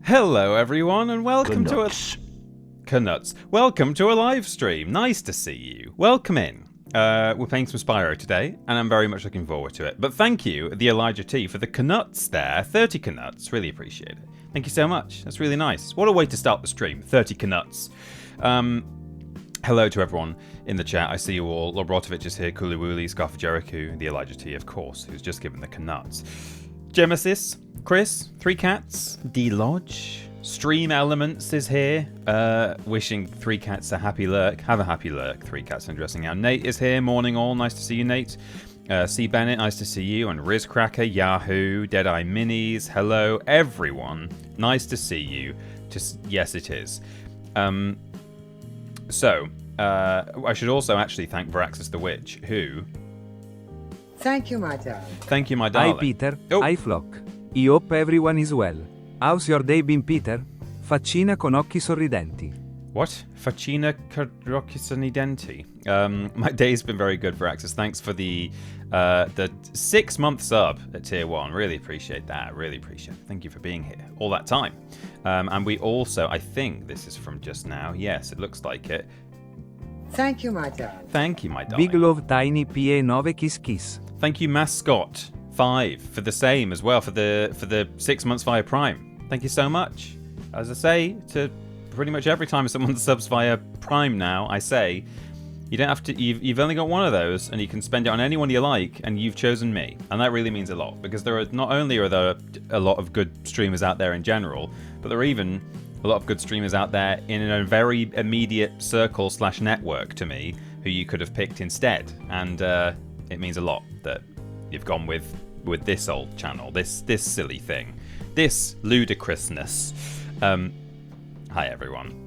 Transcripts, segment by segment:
Hello everyone and welcome to welcome to a live stream. Nice to see you. Welcome in. We're playing some Spyro today and I'm very much looking forward to it. But thank you, the Elijah T, for the Knuts there. 30 Knuts. Really appreciate it. Thank you so much. That's really nice. What a way to start the stream. 30 Knuts. Hello to everyone in the chat. I see you all. Lobrotovich is here. Cooley Scarf Jericho, the Elijah T, of course, who's just given the Knuts. Gemesis, Chris, Three Cats, D-Lodge, Stream Elements is here, wishing Three Cats a happy lurk. Have a happy lurk, Three Cats, and dressing out. Nate is here, morning all, nice to see you, Nate. C. Bennett, nice to see you, and Rizcracker, Yahoo, Deadeye Minis, hello, everyone, nice to see you. Yes, it is. I should also actually thank Veraxis the Witch, who... Thank you, my darling. Thank you, my darling. Hi, Peter. Oh. Hi, Flock. I hope everyone is well. How's your day been, Peter? Faccina con occhi sorridenti. What? Faccina con occhi sorridenti. My day's been very good, Veraxis. Thanks for the 6-month sub at Tier 1. Really appreciate that. Really appreciate it. Thank you for being here all that time. And we also, I think this is from just now. Yes, it looks like it. Thank you, my darling. Thank you, my darling. Big love, Tiny PA9 kiss kiss. Thank you, Mascot 5, for the same as well, for the 6 months via Prime. Thank you so much. As I say to pretty much every time someone subs via Prime now, I say you don't have to. You've only got one of those, and you can spend it on anyone you like, and you've chosen me, and that really means a lot because there are not only are there a lot of good streamers out there in general, but there are even a lot of good streamers out there in a very immediate circle / network to me who you could have picked instead, and it means a lot that you've gone with this old channel, this silly thing, this ludicrousness. Hi everyone.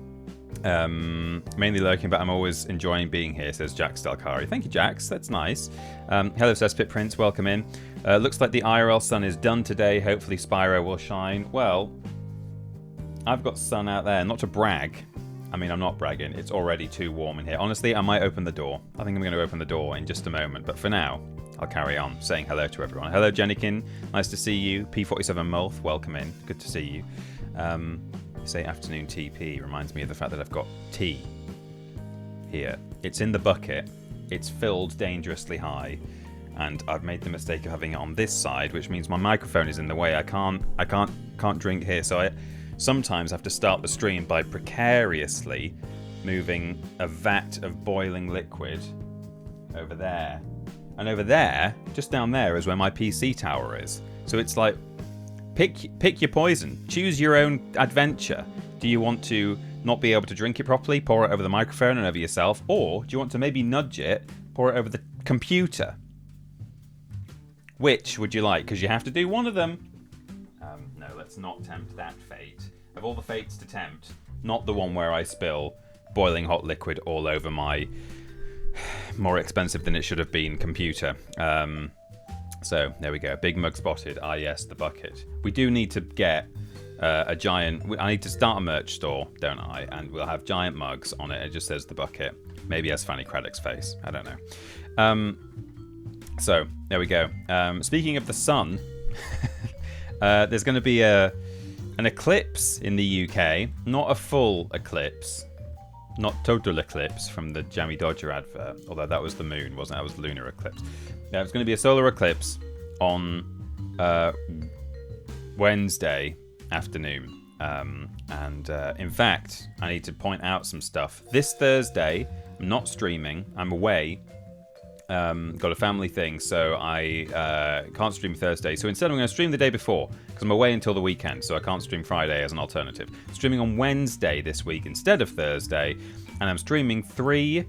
Mainly lurking, but I'm always enjoying being here, says Jax Delcari. Thank you, Jax. That's nice. Hello, says Pit Prince. Welcome in. Looks like the IRL sun is done today. Hopefully Spyro will shine. Well, I've got sun out there. Not to brag. I mean, I'm not bragging. It's already too warm in here. Honestly, I might open the door. I think I'm going to open the door in just a moment. But for now, I'll carry on saying hello to everyone. Hello, Jennikin. Nice to see you. P47 Multh, welcome in. Good to see you. Say afternoon TP reminds me of the fact that I've got tea here. It's in the bucket. It's filled dangerously high. And I've made the mistake of having it on this side, which means my microphone is in the way. I can't drink here. So I sometimes have to start the stream by precariously moving a vat of boiling liquid over there. And over there, just down there, is where my PC tower is. So it's like, pick your poison. Choose your own adventure. Do you want to not be able to drink it properly, pour it over the microphone and over yourself? Or do you want to maybe nudge it, pour it over the computer? Which would you like? Because you have to do one of them. No, let's not tempt that fate. Of all the fates to tempt, not the one where I spill boiling hot liquid all over my more expensive than it should have been computer. So there we go. Big mug spotted. Ah yes, the bucket. We do need to get a giant... I need to start a merch store, don't I? And we'll have giant mugs on it. It just says the bucket. Maybe as Fanny Craddock's face. I don't know. So there we go. Speaking of the sun, there's going to be an eclipse in the UK. Not a full eclipse. Not total eclipse from the Jammy Dodger advert. Although that was the moon, wasn't it? That was lunar eclipse. Yeah, it's going to be a solar eclipse on Wednesday afternoon. In fact, I need to point out some stuff. This Thursday, I'm not streaming. I'm away. Got a family thing, so I can't stream Thursday. So instead, I'm going to stream the day before, because I'm away until the weekend, so I can't stream Friday as an alternative. Streaming on Wednesday this week instead of Thursday, and I'm streaming 3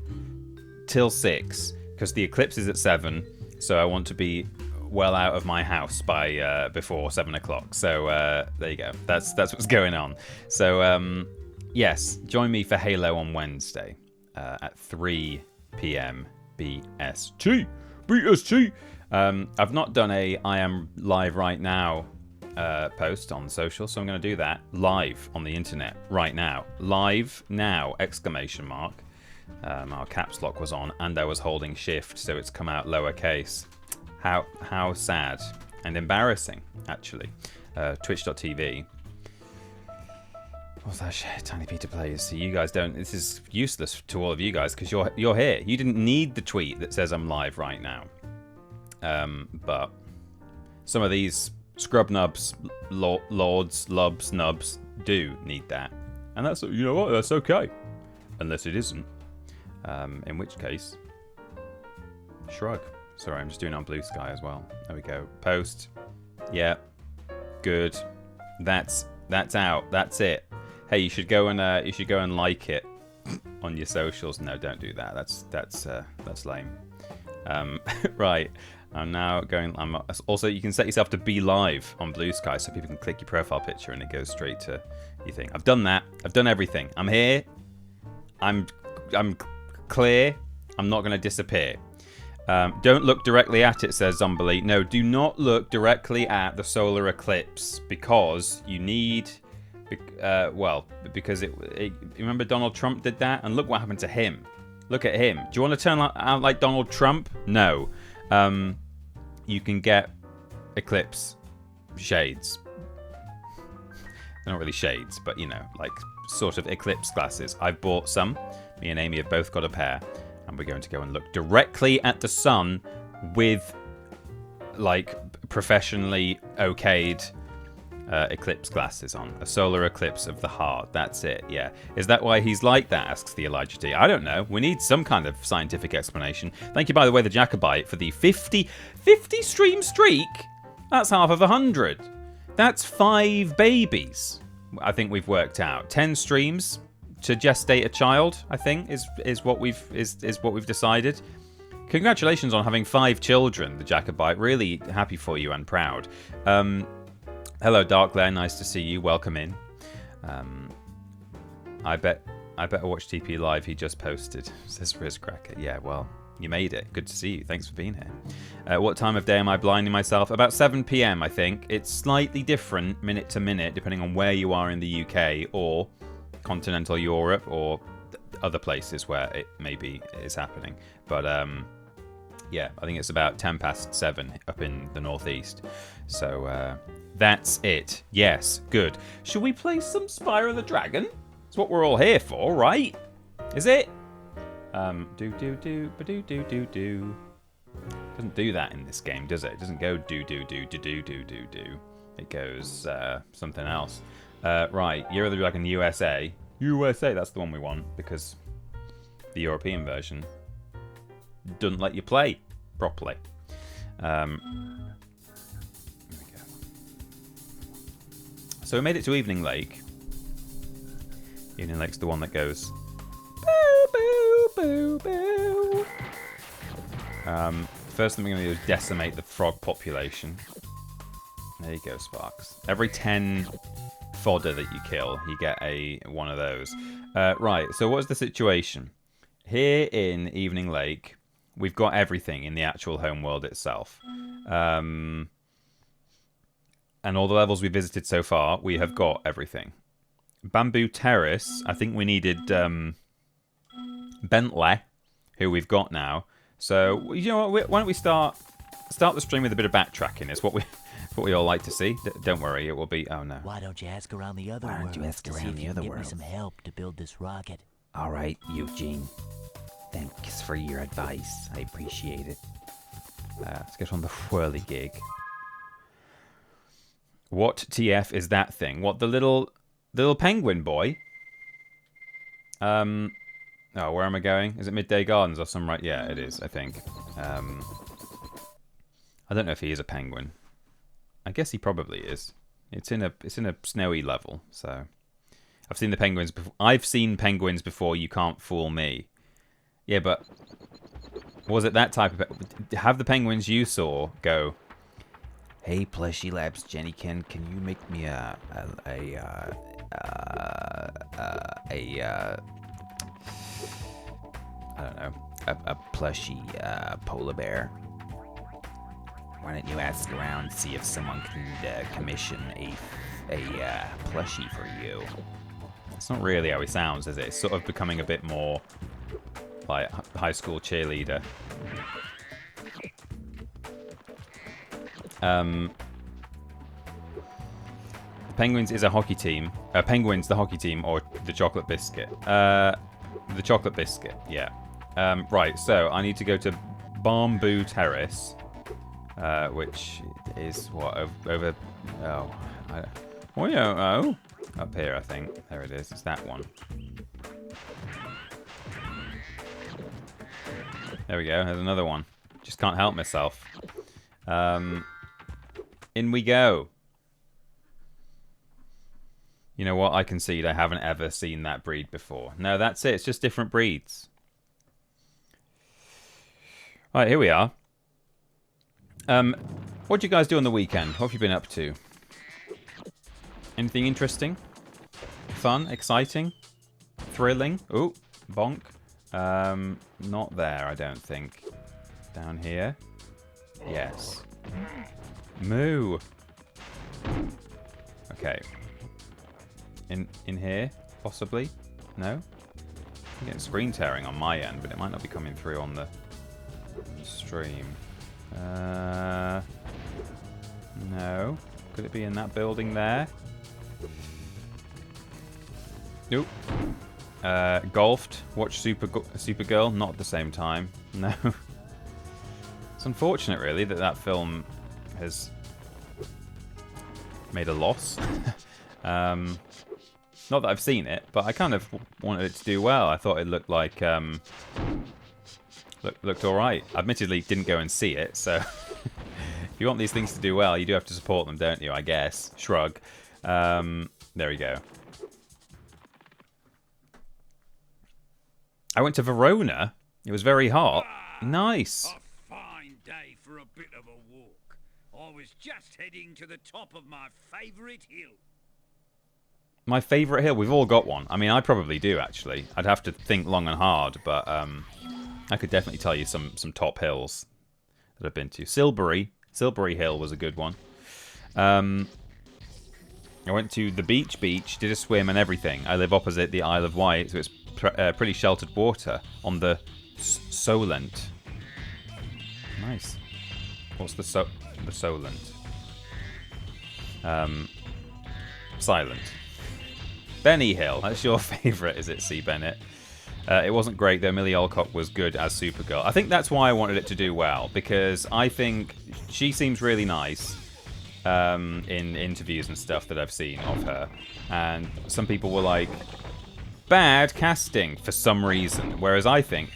till 6, because the eclipse is at 7, So I want to be well out of my house by before 7 o'clock. So there you go. That's what's going on. So yes, join me for Halo on Wednesday at 3 p.m. BST. BST. I've not done a I am live right now post on social, so I'm going to do that live on the internet right now. Live now! Exclamation mark. Our caps lock was on, and I was holding shift, so it's come out lowercase. How sad and embarrassing, actually. Twitch.tv. What's that shit? TinyPeterPlays. So you guys don't. This is useless to all of you guys because you're here. You didn't need the tweet that says I'm live right now. But some of these scrub nubs, lords, lubs, nubs do need that, and that's, you know what, that's okay, unless it isn't. In which case, shrug. Sorry, I'm just doing it on Blue Sky as well. There we go. Post. Yeah. Good. That's out. That's it. Hey, you should go and like it on your socials. No, don't do that. That's lame. Right. I'm now going. Also, you can set yourself to be live on Blue Sky, so people can click your profile picture and it goes straight to your thing. I've done that. I've done everything. I'm here. I'm clear. I'm not going to disappear. Don't look directly at it, says Zombie. No, do not look directly at the solar eclipse because you need. Because remember Donald Trump did that, and look what happened to him. Look at him. Do you want to turn out like Donald Trump? No. You can get eclipse shades. They're not really shades, but you know, like sort of eclipse glasses. I've bought some. Me and Amy have both got a pair, and we're going to go and look directly at the sun with like professionally okayed eclipse glasses on. A solar eclipse of the heart. That's it. Yeah. Is that why he's like that? Asks the Elijah D. I don't know. We need some kind of scientific explanation. Thank you, by the way, the Jacobite, for the 50 stream streak. That's half of 100. That's 5 babies. I think we've worked out 10 streams to gestate a child. I think is what we've decided. Congratulations on having 5 children, the Jacobite. Really happy for you and proud. Hello, Darklair. Nice to see you. Welcome in. I better watch TP live. He just posted. Says Rizzcracker. Yeah, well, you made it. Good to see you. Thanks for being here. What time of day am I blinding myself? About 7 p.m. I think. It's slightly different minute to minute depending on where you are in the UK or continental Europe or other places where it maybe is happening. But yeah, I think it's about 10 past 7 up in the northeast. So that's it. Yes, good. Should we play some Spyro the Dragon? It's what we're all here for, right? Is it? Do. Doesn't do that in this game, does it? It doesn't go do. It goes something else. Right, Year of the Dragon USA. USA, that's the one we want because the European version doesn't let you play properly. There we go. So we made it to Evening Lake. Evening Lake's the one that goes boo boo boo boo. First thing we're going to do is decimate the frog population. There you go, Sparks. Every 10 fodder that you kill, you get one of those. Right, so what's the situation? Here in Evening Lake, we've got everything in the actual homeworld itself. And all the levels we visited so far, we have got everything. Bamboo Terrace, I think we needed Bentley, who we've got now. So, you know what, why don't we start the stream with a bit of backtracking. It's what we all like to see. Don't worry, it will be... Oh, no. Why don't you ask around the other world to see if you can get me some help to build this rocket? All right, Eugene. Thanks for your advice. I appreciate it. Let's get on the whirly gig. What TF is that thing? What, the little penguin boy? Oh, where am I going? Is it Midday Gardens or some right? Yeah, it is, I think. I don't know if he is a penguin. I guess he probably is. It's in a snowy level, so I've seen the penguins before. I've seen penguins before. You can't fool me. Yeah, but Was it that type of... Have the penguins you saw go, Hey, Plushy Labs, Jennykin, can you make me a I don't know, a plushy polar bear? Why don't you ask around, see if someone can commission a plushie for you? it's not really how he sounds, is it? It's sort of becoming a bit more like high school cheerleader. The Penguins is a hockey team. Penguins, the hockey team, or the chocolate biscuit? The chocolate biscuit, yeah. Right, so I need to go to Bamboo Terrace, which is what, over... Oh, up here, I think. There it is. It's that one. There we go. There's another one. Just can't help myself. In we go. You know what? I concede I haven't ever seen that breed before. No, that's it. It's just different breeds. Right, here we are. What did you guys do on the weekend? What have you been up to? Anything interesting? Fun? Exciting? Thrilling? Ooh, bonk. Not there, I don't think. Down here? Yes. Moo! Okay. In here? Possibly? No? I'm getting screen tearing on my end, but it might not be coming through on the stream. No. Could it be in that building there? Nope. Golfed. Watched Supergirl. Not at the same time. No. It's unfortunate, really, that film has made a loss. Not that I've seen it, but I kind of wanted it to do well. I thought it looked like looked all right. Admittedly, didn't go and see it, so if you want these things to do well, you do have to support them, don't you? I guess. Shrug. There we go. I went to Verona. It was very hot. Nice. A fine day for a bit of a walk. I was just heading to the top of my favourite hill. My favourite hill? We've all got one. I mean, I probably do, actually. I'd have to think long and hard, but I could definitely tell you some top hills that I've been to. Silbury Hill was a good one. I went to the beach, did a swim and everything. I live opposite the Isle of Wight, so it's pretty sheltered water on the Solent. Nice. What's the Solent? Silent. Benny Hill. That's your favourite, is it, C. Bennett? It wasn't great, though. Millie Alcock was good as Supergirl. I think that's why I wanted it to do well, because I think she seems really nice in interviews and stuff that I've seen of her. And some people were like, bad casting for some reason. Whereas I think,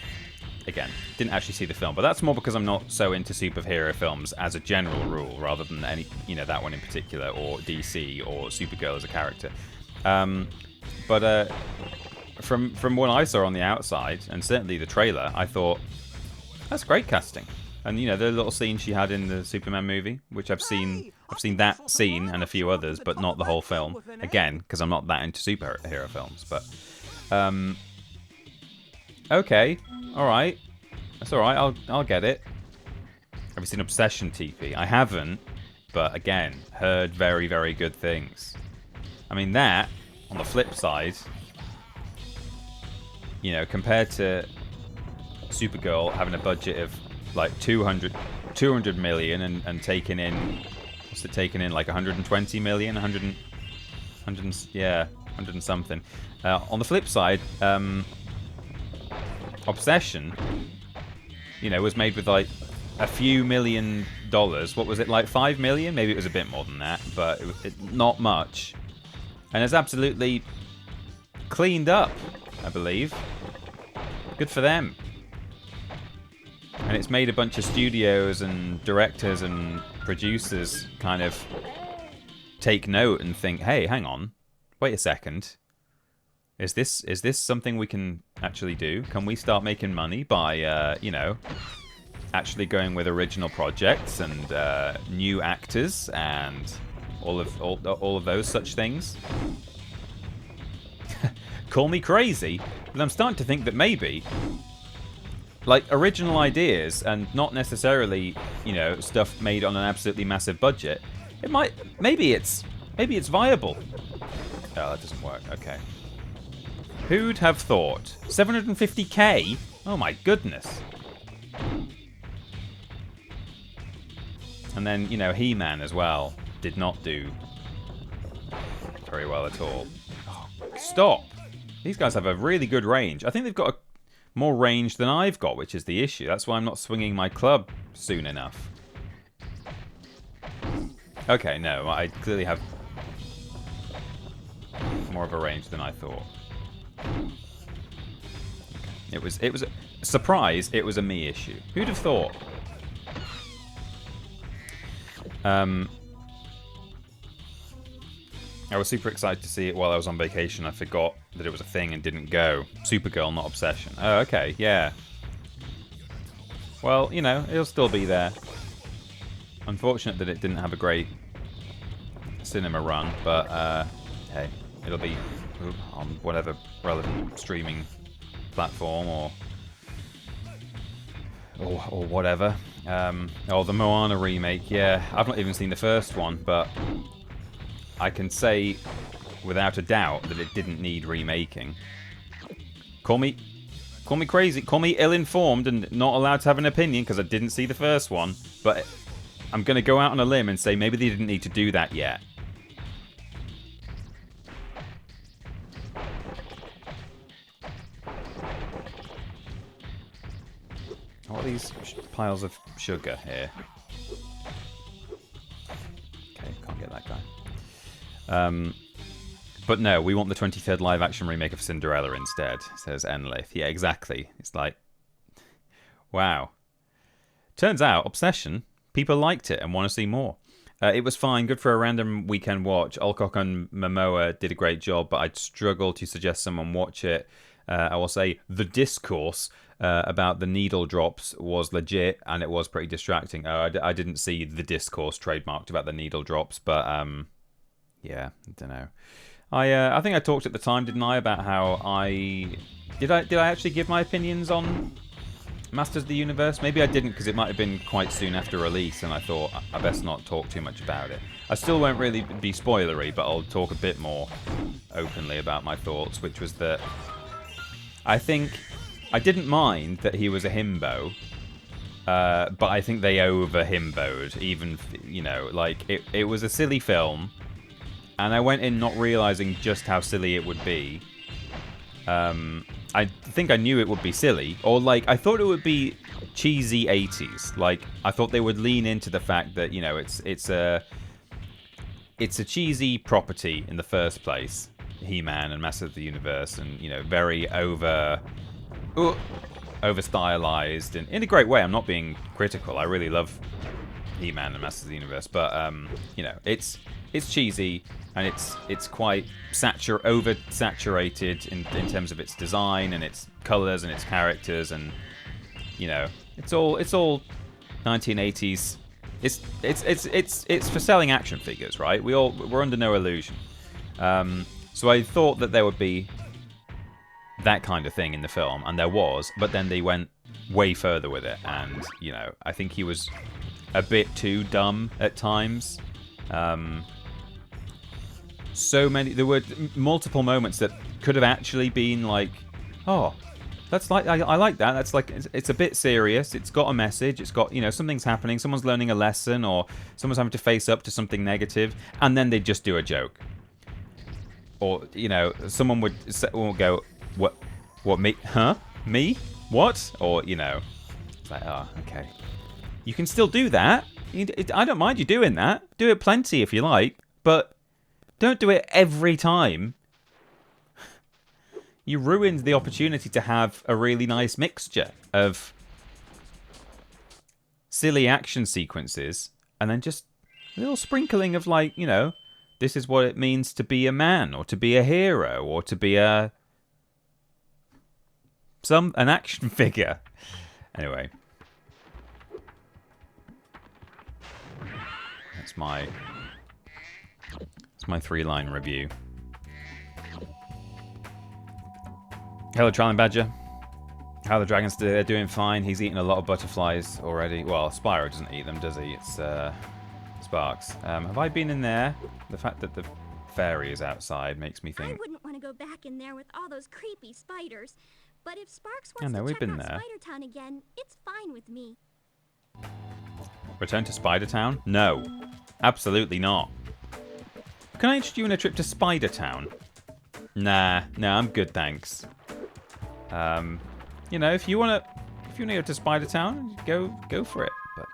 again, didn't actually see the film, but that's more because I'm not so into superhero films as a general rule, rather than any, that one in particular, or DC, or Supergirl as a character. But from what I saw on the outside, and certainly the trailer, I thought, that's great casting. And, the little scene she had in the Superman movie, which I've seen that scene and a few others, but not the whole film. Again, because I'm not that into superhero films, but... okay, alright. That's alright, I'll get it. Have you seen Obsession, TP? I haven't, but again, heard very, very good things. I mean, that, on the flip side, compared to Supergirl having a budget of like 200 million and taking in, what's it taken in, like 120 million, 100 and something. On the flip side, Obsession, was made with like a few $1 million. What was it, like 5 million? Maybe it was a bit more than that, but not much. And it's absolutely cleaned up, I believe. Good for them. And it's made a bunch of studios and directors and producers kind of take note and think, hey, hang on, wait a second. Is this something we can actually do? Can we start making money by, actually going with original projects and new actors and all of those such things. Call me crazy, but I'm starting to think that maybe, like, original ideas and not necessarily, you know, stuff made on an absolutely massive budget. It might, maybe it's viable. Oh, that doesn't work. Okay. Who'd have thought? 750k? Oh my goodness. And then, you know, He-Man as well did not do very well at all. Oh, stop. These guys have a really good range. I think they've got more range than I've got, which is the issue. That's why I'm not swinging my club soon enough. Okay, no, I clearly have more of a range than I thought. It was a surprise. It was a me issue. Who'd have thought? I was super excited to see it while I was on vacation. I forgot that it was a thing and didn't go. Supergirl, not Obsession. Oh, okay, yeah. Well, you know, it'll still be there. Unfortunate that it didn't have a great cinema run, but hey, it'll be on whatever relevant streaming platform or whatever. Oh, the Moana remake, yeah. I've not even seen the first one, but I can say without a doubt that it didn't need remaking. Call me crazy, call me ill-informed and not allowed to have an opinion because I didn't see the first one, but I'm going to go out on a limb and say maybe they didn't need to do that yet. What are these piles of sugar here? Okay, can't get that guy. But no, we want the 23rd live-action remake of Cinderella instead, says Enlith. Yeah, exactly. It's like, wow. Turns out, Obsession, people liked it and want to see more. It was fine, good for a random weekend watch. Alcock and Momoa did a great job, but I'd struggle to suggest someone watch it. I will say the discourse about the needle drops was legit, and it was pretty distracting. I didn't see the discourse trademarked about the needle drops, but yeah, I don't know. I think I talked at the time, didn't I, about how I actually give my opinions on Masters of the Universe? Maybe I didn't, because it might have been quite soon after release, and I thought I best not talk too much about it. I still won't really be spoilery, but I'll talk a bit more openly about my thoughts, which was that I think I didn't mind that he was a himbo, but I think they over-himboed. Even, you know, like, it was a silly film, and I went in not realizing just how silly it would be. I think I knew it would be silly, or like I thought it would be cheesy 80s. Like I thought they would lean into the fact that, you know, it's a cheesy property in the first place, He-Man and Masters of the Universe, and, you know, very over stylized and in a great way. I'm not being critical. I really love He-Man and Masters of the Universe, but you know, it's cheesy, and it's quite oversaturated in terms of its design and its colors and its characters, and, you know, it's all 1980s. It's for selling action figures, right? We're under no illusion. So I thought that there would be that kind of thing in the film, and there was, but then they went way further with it, and, you know, I think he was a bit too dumb at times. There were multiple moments that could have actually been like, oh, that's like, I like that. That's like, it's a bit serious. It's got a message. It's got, you know, something's happening. Someone's learning a lesson, or someone's having to face up to something negative, and then they just do a joke. Or, you know, someone would go, what, me? Huh? Me? What? Or, you know, it's like, oh, okay. You can still do that. I don't mind you doing that. Do it plenty if you like, but don't do it every time. You ruined the opportunity to have a really nice mixture of silly action sequences and then just a little sprinkling of, like, you know, this is what it means to be a man, or to be a hero, or to be an action figure. Anyway, It's my 3-line review. Hello, Trial and Badger. How are the dragons? They're doing fine. He's eaten a lot of butterflies already. Well, Spyro doesn't eat them, does he? It's Sparks. Have I been in there? The fact that the fairy is outside makes me think. I wouldn't want to go back in there with all those creepy spiders. But if Sparks wants no, to we've check been out there. Spider Town again, it's fine with me. Return to Spider Town? No. Absolutely not. Can I interest you in a trip to Spider Town? Nah, I'm good, thanks. You know, if you wanna go to Spider Town, go for it. But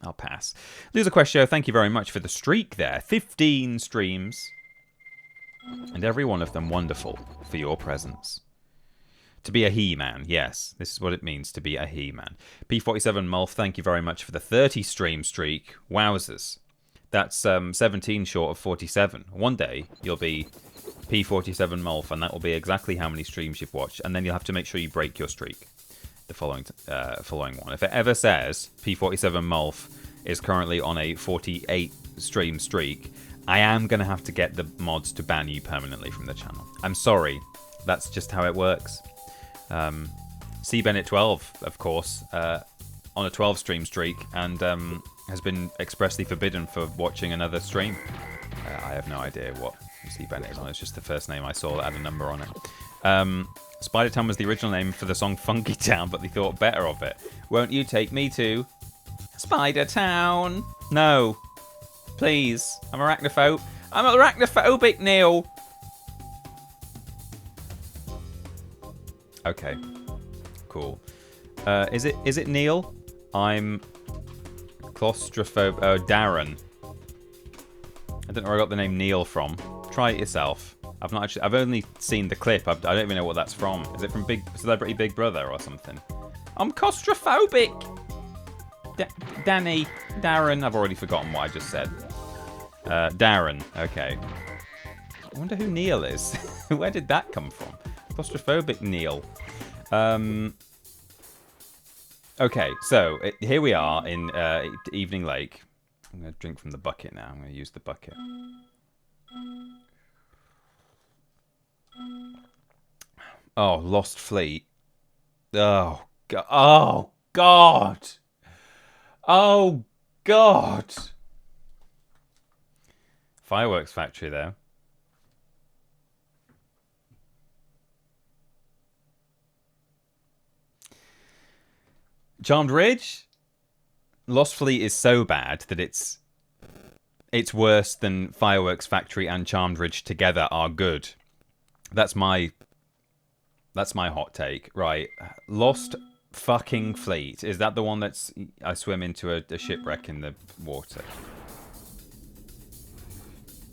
I'll pass. Loser Quest Show, thank you very much for the streak there. 15 streams. And every one of them wonderful for your presence. To be a He-Man, yes. This is what it means to be a He-Man. P47 Mulf, thank you very much for the 30 stream streak. Wowzers. That's 17 short of 47. One day, you'll be P47 Mulf, and that will be exactly how many streams you've watched. And then you'll have to make sure you break your streak. The following one. If it ever says P47 Mulf is currently on a 48 stream streak, I am going to have to get the mods to ban you permanently from the channel. I'm sorry. That's just how it works. C Bennett 12, of course, on a 12 stream streak, and has been expressly forbidden for watching another stream. I have no idea what C Bennett is on. It's just the first name I saw that had a number on it. Spider Town was the original name for the song Funky Town, but they thought better of it. Won't you take me to Spider Town? No. Please. I'm arachnophobic, Neil. Okay. Cool. Is it Neil? I'm claustrophobic. Oh, Darren. I don't know where I got the name Neil from. Try it yourself. I've only seen the clip. I don't even know what that's from. Is it from Celebrity Big Brother or something? I'm claustrophobic. Darren. I've already forgotten what I just said. Darren. Okay. I wonder who Neil is. Where did that come from? Claustrophobic Neil. Okay, so here we are in Evening Lake. I'm going to drink from the bucket now. I'm going to use the bucket. Oh, Lost Fleet. Oh, God. Oh, God. Oh, God. Fireworks Factory, though. Charmed Ridge? Lost Fleet is so bad that it's worse than Fireworks Factory and Charmed Ridge together are good. That's my hot take. Right. Lost fucking Fleet. Is that the one that's I swim into a shipwreck in the water?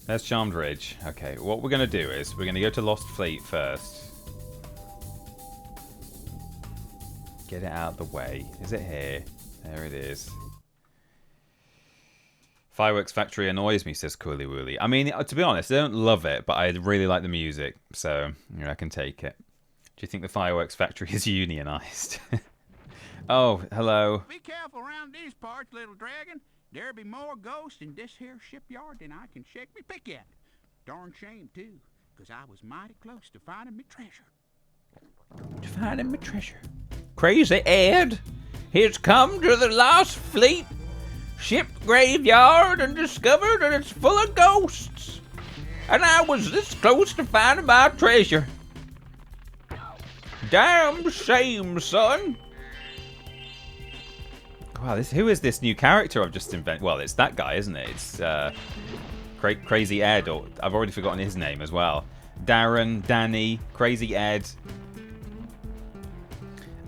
There's Charmed Ridge. Okay, what we're going to do is we're going to go to Lost Fleet first. Get it out of the way. Is it here? There it is. Fireworks Factory annoys me, says Cooley Wooly. I mean, to be honest, I don't love it, but I really like the music, so I can take it. Do you think the Fireworks Factory is unionized? Oh, hello. Be careful around these parts, little dragon. There be more ghosts in this here shipyard than I can shake me pick at. Darn shame, too, because I was mighty close to finding me treasure. Finding my treasure. Crazy Ed has come to the Lost Fleet ship graveyard and discovered that it's full of ghosts. And I was this close to finding my treasure. Damn shame, son. Wow, who is this new character I've just invented? Well, it's that guy, isn't it? It's Crazy Ed, or I've already forgotten his name as well. Darren, Danny, Crazy Ed.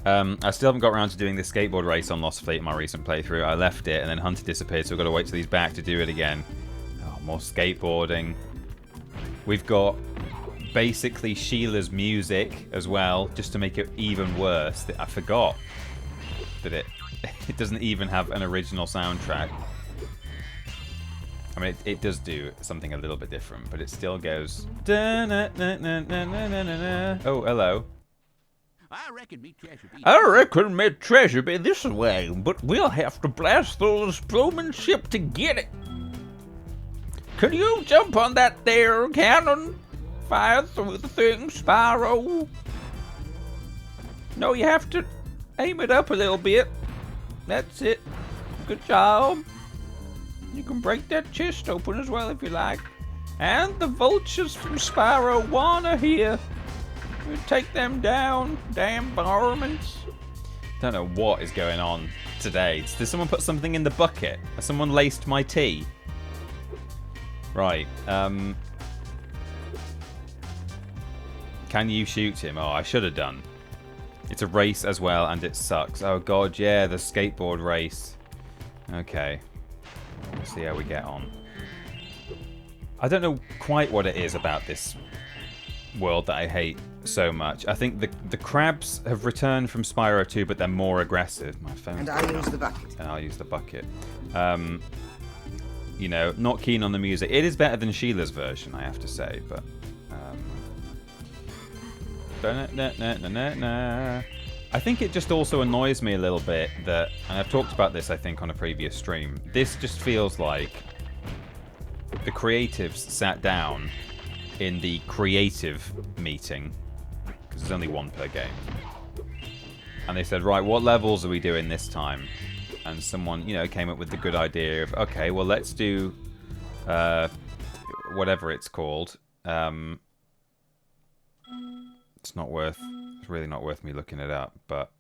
I still haven't got around to doing the skateboard race on Lost Fleet in my recent playthrough. I left it and then Hunter disappeared, so I've got to wait till he's back to do it again. Oh, more skateboarding. We've got basically Sheila's music as well, just to make it even worse. I forgot that it doesn't even have an original soundtrack. I mean, it does do something a little bit different, but it still goes... Oh, hello. I reckon me treasure be this way, but we'll have to blast through this blooming ship to get it. Can you jump on that there cannon? Fire through the thing, Spyro. No, you have to aim it up a little bit. That's it. Good job. You can break that chest open as well if you like. And the vultures from Spyro 1 are here. We take them down, damn varmints. Don't know what is going on today. Did someone put something in the bucket? Has someone laced my tea? Right. Can you shoot him? Oh, I should have done. It's a race as well, and it sucks. Oh god, yeah, the skateboard race. Okay. Let's see how we get on. I don't know quite what it is about this world that I hate so much. I think the crabs have returned from Spyro 2, but they're more aggressive. My phone. And I'll use the bucket. And I'll use the bucket. You know, not keen on the music. It is better than Sheila's version, I have to say, but I think it just also annoys me a little bit that, and I've talked about this I think on a previous stream, this just feels like the creatives sat down in the creative meeting, because there's only one per game, and they said, right, what levels are we doing this time? And someone, you know, came up with the good idea of, okay, well, let's do whatever it's called. It's really not worth me looking it up, but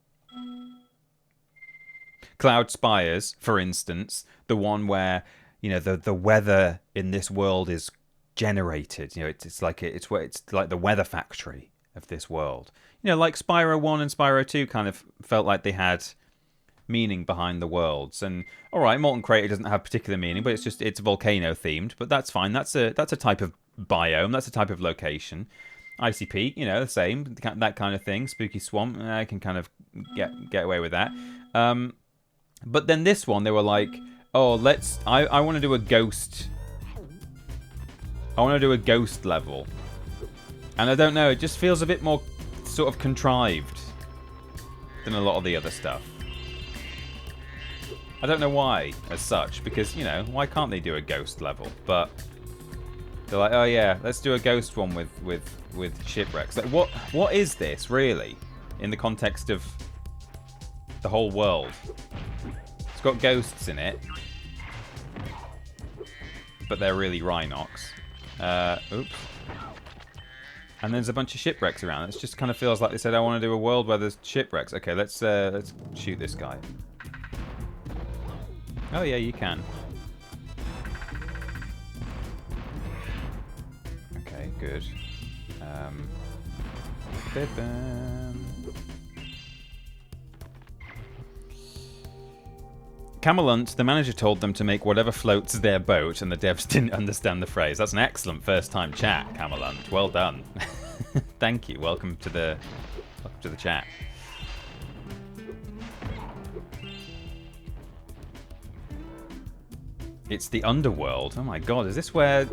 Cloud Spires, for instance, the one where, you know, the weather in this world is generated. You know, it's like the weather factory of this world. You know, like Spyro 1 and Spyro 2 kind of felt like they had meaning behind the worlds. And all right, Molten Crater doesn't have particular meaning, but it's volcano themed. But that's fine. That's a type of biome. That's a type of location. Icy Peak, you know, the same, that kind of thing. Spooky Swamp, I can kind of get away with that. But then this one, they were like, oh, I want to do a ghost. I want to do a ghost level. And I don't know, it just feels a bit more sort of contrived than a lot of the other stuff. I don't know why, as such, because, you know, why can't they do a ghost level? But they're like, oh yeah, let's do a ghost one with shipwrecks. Like, what is this really in the context of the whole world? It's got ghosts in it, but they're really Rhinox. Oops. And there's a bunch of shipwrecks around. It just kind of feels like they said, I want to do a world where there's shipwrecks. Okay, let's shoot this guy. Oh yeah, you can. Okay, good. Camelunt, the manager told them to make whatever floats their boat, and the devs didn't understand the phrase. That's an excellent first-time chat, Camelunt. Well done. Thank you. Welcome to the chat. It's the underworld. Oh my god, is this where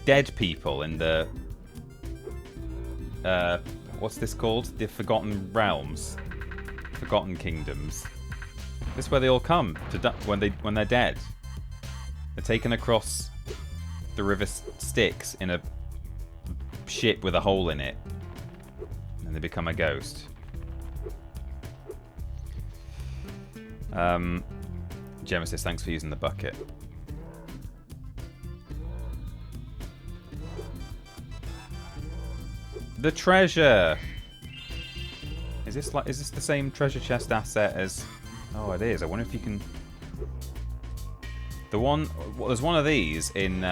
dead people in the what's this called? The Forgotten Realms, Forgotten Kingdoms. This is where they all come to when they're dead. They're taken across the river Styx in a ship with a hole in it, and they become a ghost. Genesis, thanks for using the bucket. The treasure. Is this the same treasure chest asset as? Oh, it is. I wonder if you can. The one. Well, there's one of these in.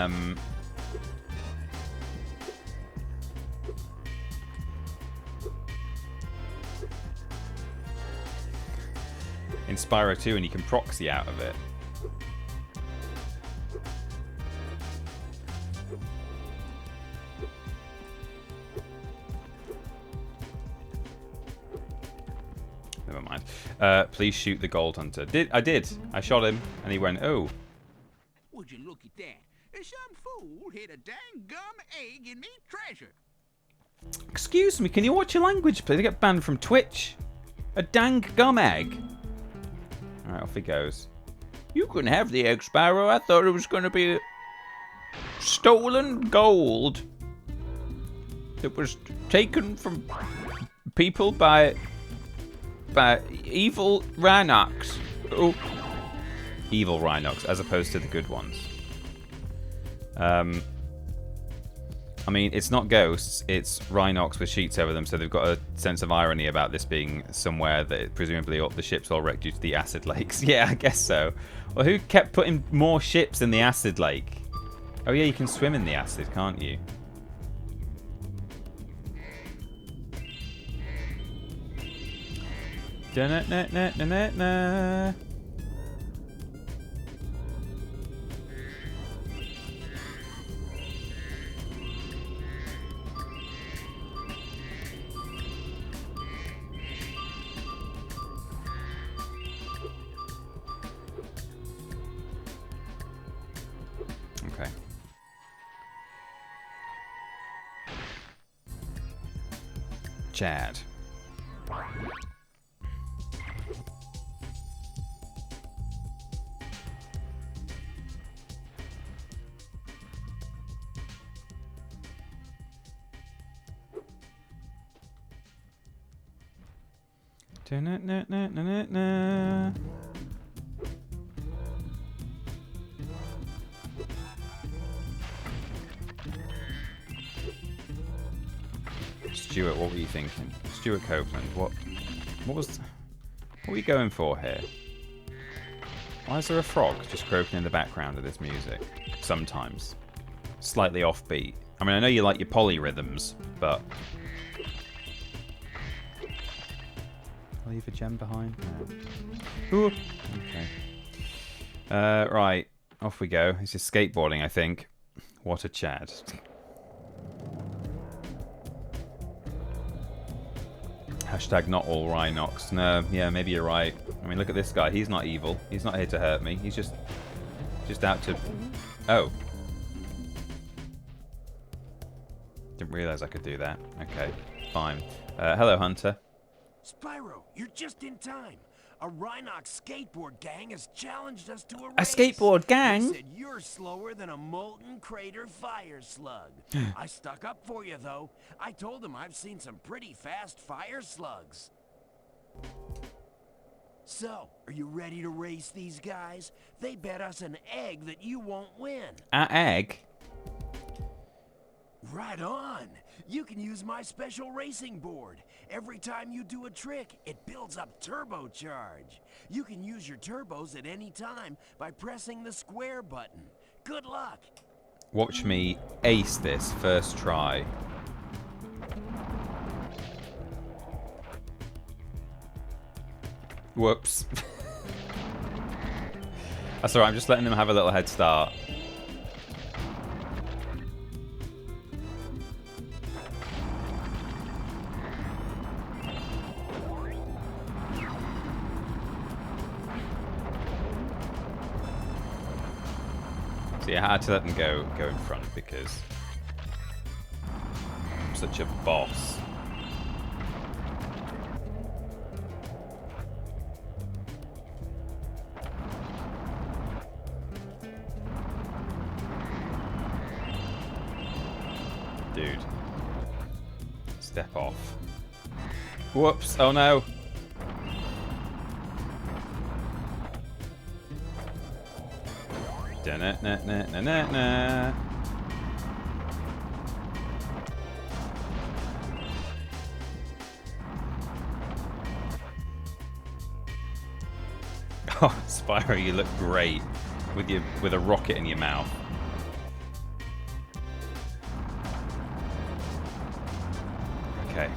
In Spyro 2, and you can proxy out of it. Never mind. Please shoot the gold hunter. I did. I shot him, and he went, oh. Would you look at that? Some fool hid a dang gum egg in me treasure. Excuse me, can you watch your language, please? I get banned from Twitch. A dang gum egg. Alright, off he goes. You can have the egg, Spyro. I thought it was going to be stolen gold that was taken from people by evil Rhinox. Oh, evil Rhinox, as opposed to the good ones. I mean, it's not ghosts, it's Rhinox with sheets over them, so they've got a sense of irony about this being somewhere that presumably the ship's all wrecked due to the acid lakes. Yeah, I guess so. Well, who kept putting more ships in the acid lake? Oh yeah, you can swim in the acid, can't you? Da-na-na-na-na-na-na. Okay. Chad. Da-na-na-na-na-na. Stuart, what were you thinking? Stuart Copeland, what were you going for here? Why is there a frog just croaking in the background of this music? Sometimes. Slightly offbeat. I mean, I know you like your polyrhythms, but... Leave a gem behind? No. Ooh. Okay. Right. Off we go. It's just skateboarding, I think. What a Chad. Hashtag not all Rhinox. No, yeah, maybe you're right. I mean, look at this guy. He's not evil. He's not here to hurt me. He's just out to... Oh. Didn't realize I could do that. Okay, fine. Hello, Hunter. Spyro, you're just in time. A Rhinox skateboard gang has challenged us to a race. A skateboard gang? They said you're slower than a molten crater fire slug. I stuck up for you, though. I told them I've seen some pretty fast fire slugs. So, are you ready to race these guys? They bet us an egg that you won't win. An egg? Right on. You can use my special racing board. Every time you do a trick, it builds up turbo charge. You can use your turbos at any time by pressing the square button. Good luck. Watch me ace this first try. Whoops. That's alright, I'm just letting them have a little head start. See, I had to let them go in front because I'm such a boss. Dude. Step off. Whoops, oh no. Da-na-na-na-na-na-na. Oh, Spyro, you look great with a rocket in your mouth. Okay.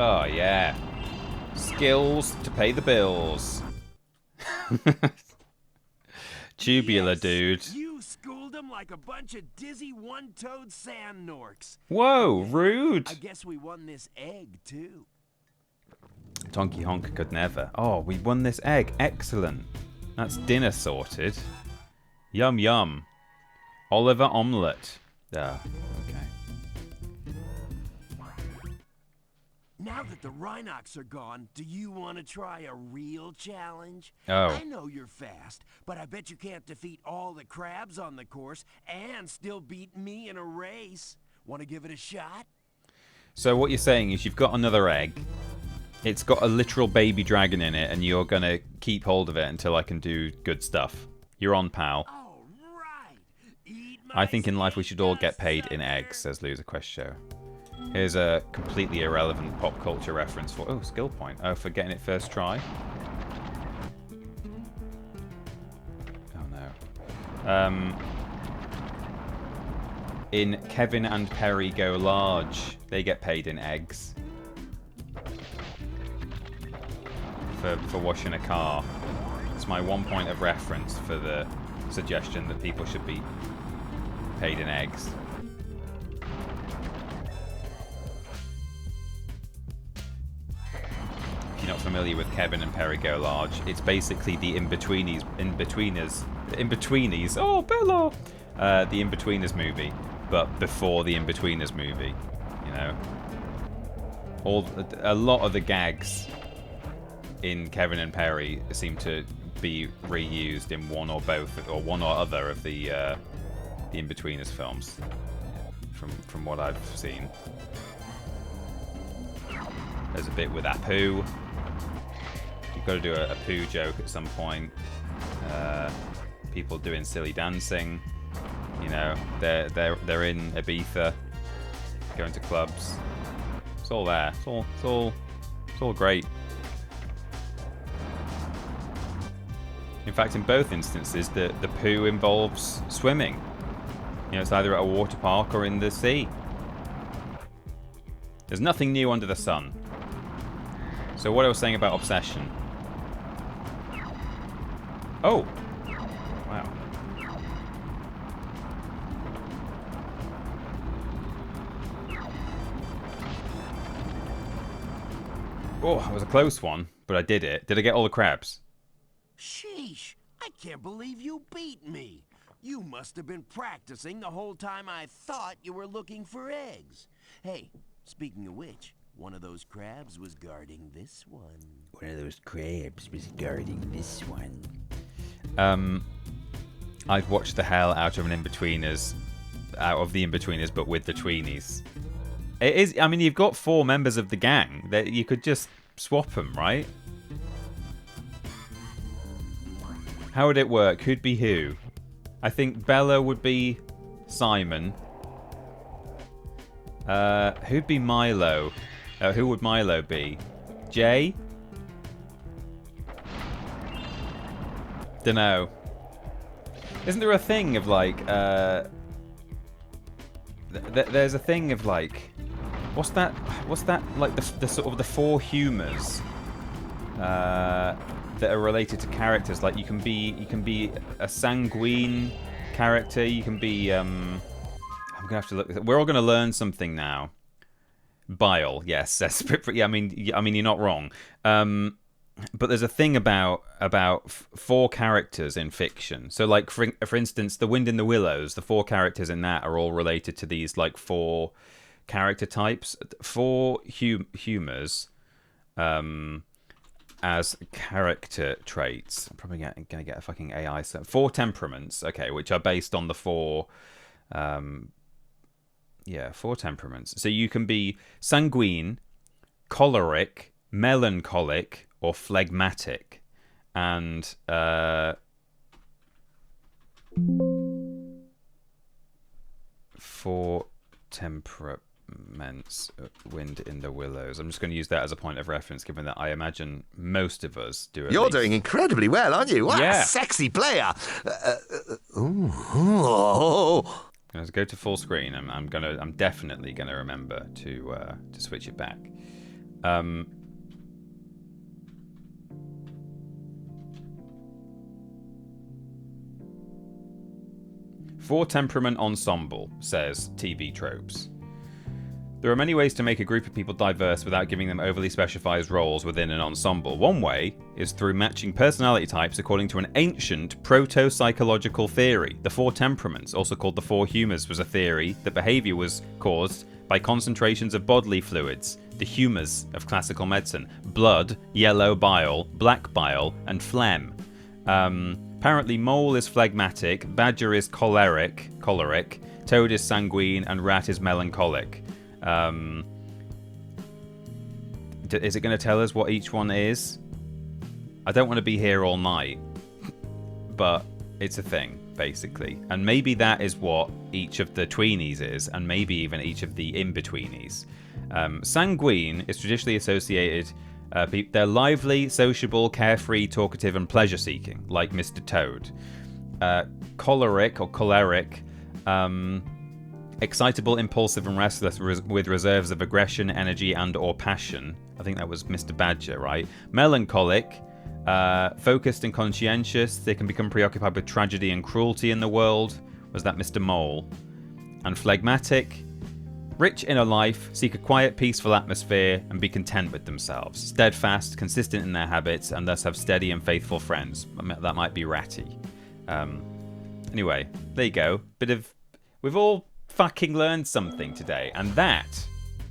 Oh, yeah. Skills to pay the bills. Tubular, yes, dude. You schooled them like a bunch of dizzy one-toed sand norks. Whoa, rude. I guess we won this egg, too. Donkey Honk could never. Oh, we won this egg. Excellent. That's dinner sorted. Yum yum. Oliver omelette. Ah, okay. Now that the Rhinox are gone, do you want to try a real challenge? Oh. I know you're fast, but I bet you can't defeat all the crabs on the course and still beat me in a race. Want to give it a shot? So what you're saying is you've got another egg. It's got a literal baby dragon in it, and you're going to keep hold of it until I can do good stuff. You're on, pal. All right. Eat I think in life we should all get paid in eggs, says Loser Quest Show. Here's a completely irrelevant pop culture reference for... Oh, skill point. Oh, for getting it first try. Oh, no. In Kevin and Perry Go Large, they get paid in eggs. For washing a car. It's my 1 point of reference for the suggestion that people should be paid in eggs. If you're not familiar with Kevin and Perry Go Large, it's basically the in-betweenies, oh, Bella! The In-Betweeners movie, but before the In-Betweeners movie, you know. A lot of the gags in Kevin and Perry seem to be reused in one or both, or one or other of the In-Betweeners films, from what I've seen. There's a bit with Apu. You've got to do a poo joke at some point. People doing silly dancing. You know, they're in Ibiza, going to clubs. It's all there. It's all great. In fact, in both instances, the poo involves swimming. You know, it's either at a water park or in the sea. There's nothing new under the sun. So what I was saying about obsession. Oh! Wow. Oh, it was a close one, but I did it. Did I get all the crabs? Sheesh, I can't believe you beat me. You must have been practicing the whole time I thought you were looking for eggs. Hey, speaking of which, one of those crabs was guarding this one. One of those crabs was guarding this one. I'd watch the hell out of the In-Betweeners, but with the Tweenies. It is. I mean, you've got 4 members of the gang that you could just swap them, right? How would it work? Who'd be who? I think Bella would be Simon. Who'd be Milo? Who would Milo be? Jay? Dunno. Isn't there a thing of like, there's a thing of like, what's that like the sort of the 4 humours that are related to characters? Like you can be a sanguine character, you can be I'm gonna have to look. We're all gonna learn something now. Bile, yes, that's pretty. I mean, you're not wrong. But there's a thing about 4 characters in fiction. So, like for instance, The Wind in the Willows, the 4 characters in that are all related to these like 4 character types, 4 humours, as character traits. I'm probably gonna get a fucking AI. 4 temperaments, okay, which are based on the 4. 4 temperaments. So you can be sanguine, choleric, melancholic, or phlegmatic. And 4 temperaments, Wind in the Willows. I'm just going to use that as a point of reference, given that I imagine most of us do. You're doing incredibly well, aren't you? What yeah. A sexy player. Let's go to full screen. I'm definitely gonna remember to switch it back. 4 temperament ensemble, says TV Tropes. There are many ways to make a group of people diverse without giving them overly specified roles within an ensemble. One way is through matching personality types according to an ancient proto-psychological theory. The four temperaments, also called the four humours, was a theory that behaviour was caused by concentrations of bodily fluids, the humours of classical medicine: blood, yellow bile, black bile, and phlegm. Apparently mole is phlegmatic, badger is choleric, toad is sanguine, and rat is melancholic. Is it going to tell us what each one is? I don't want to be here all night, but it's a thing, basically. And maybe that is what each of the tweenies is, and maybe even each of the in-betweenies. Sanguine is traditionally associated... they're lively, sociable, carefree, talkative, and pleasure-seeking, like Mr. Toad. Choleric, excitable, impulsive, and restless with reserves of aggression, energy, and or passion. I think that was Mr. Badger, right? Melancholic, focused and conscientious. They can become preoccupied with tragedy and cruelty in the world. Was that Mr. Mole? And phlegmatic, rich in a life, seek a quiet, peaceful atmosphere, and be content with themselves. Steadfast, consistent in their habits, and thus have steady and faithful friends. That might be Ratty. Anyway, there you go. We've all fucking learned something today, and that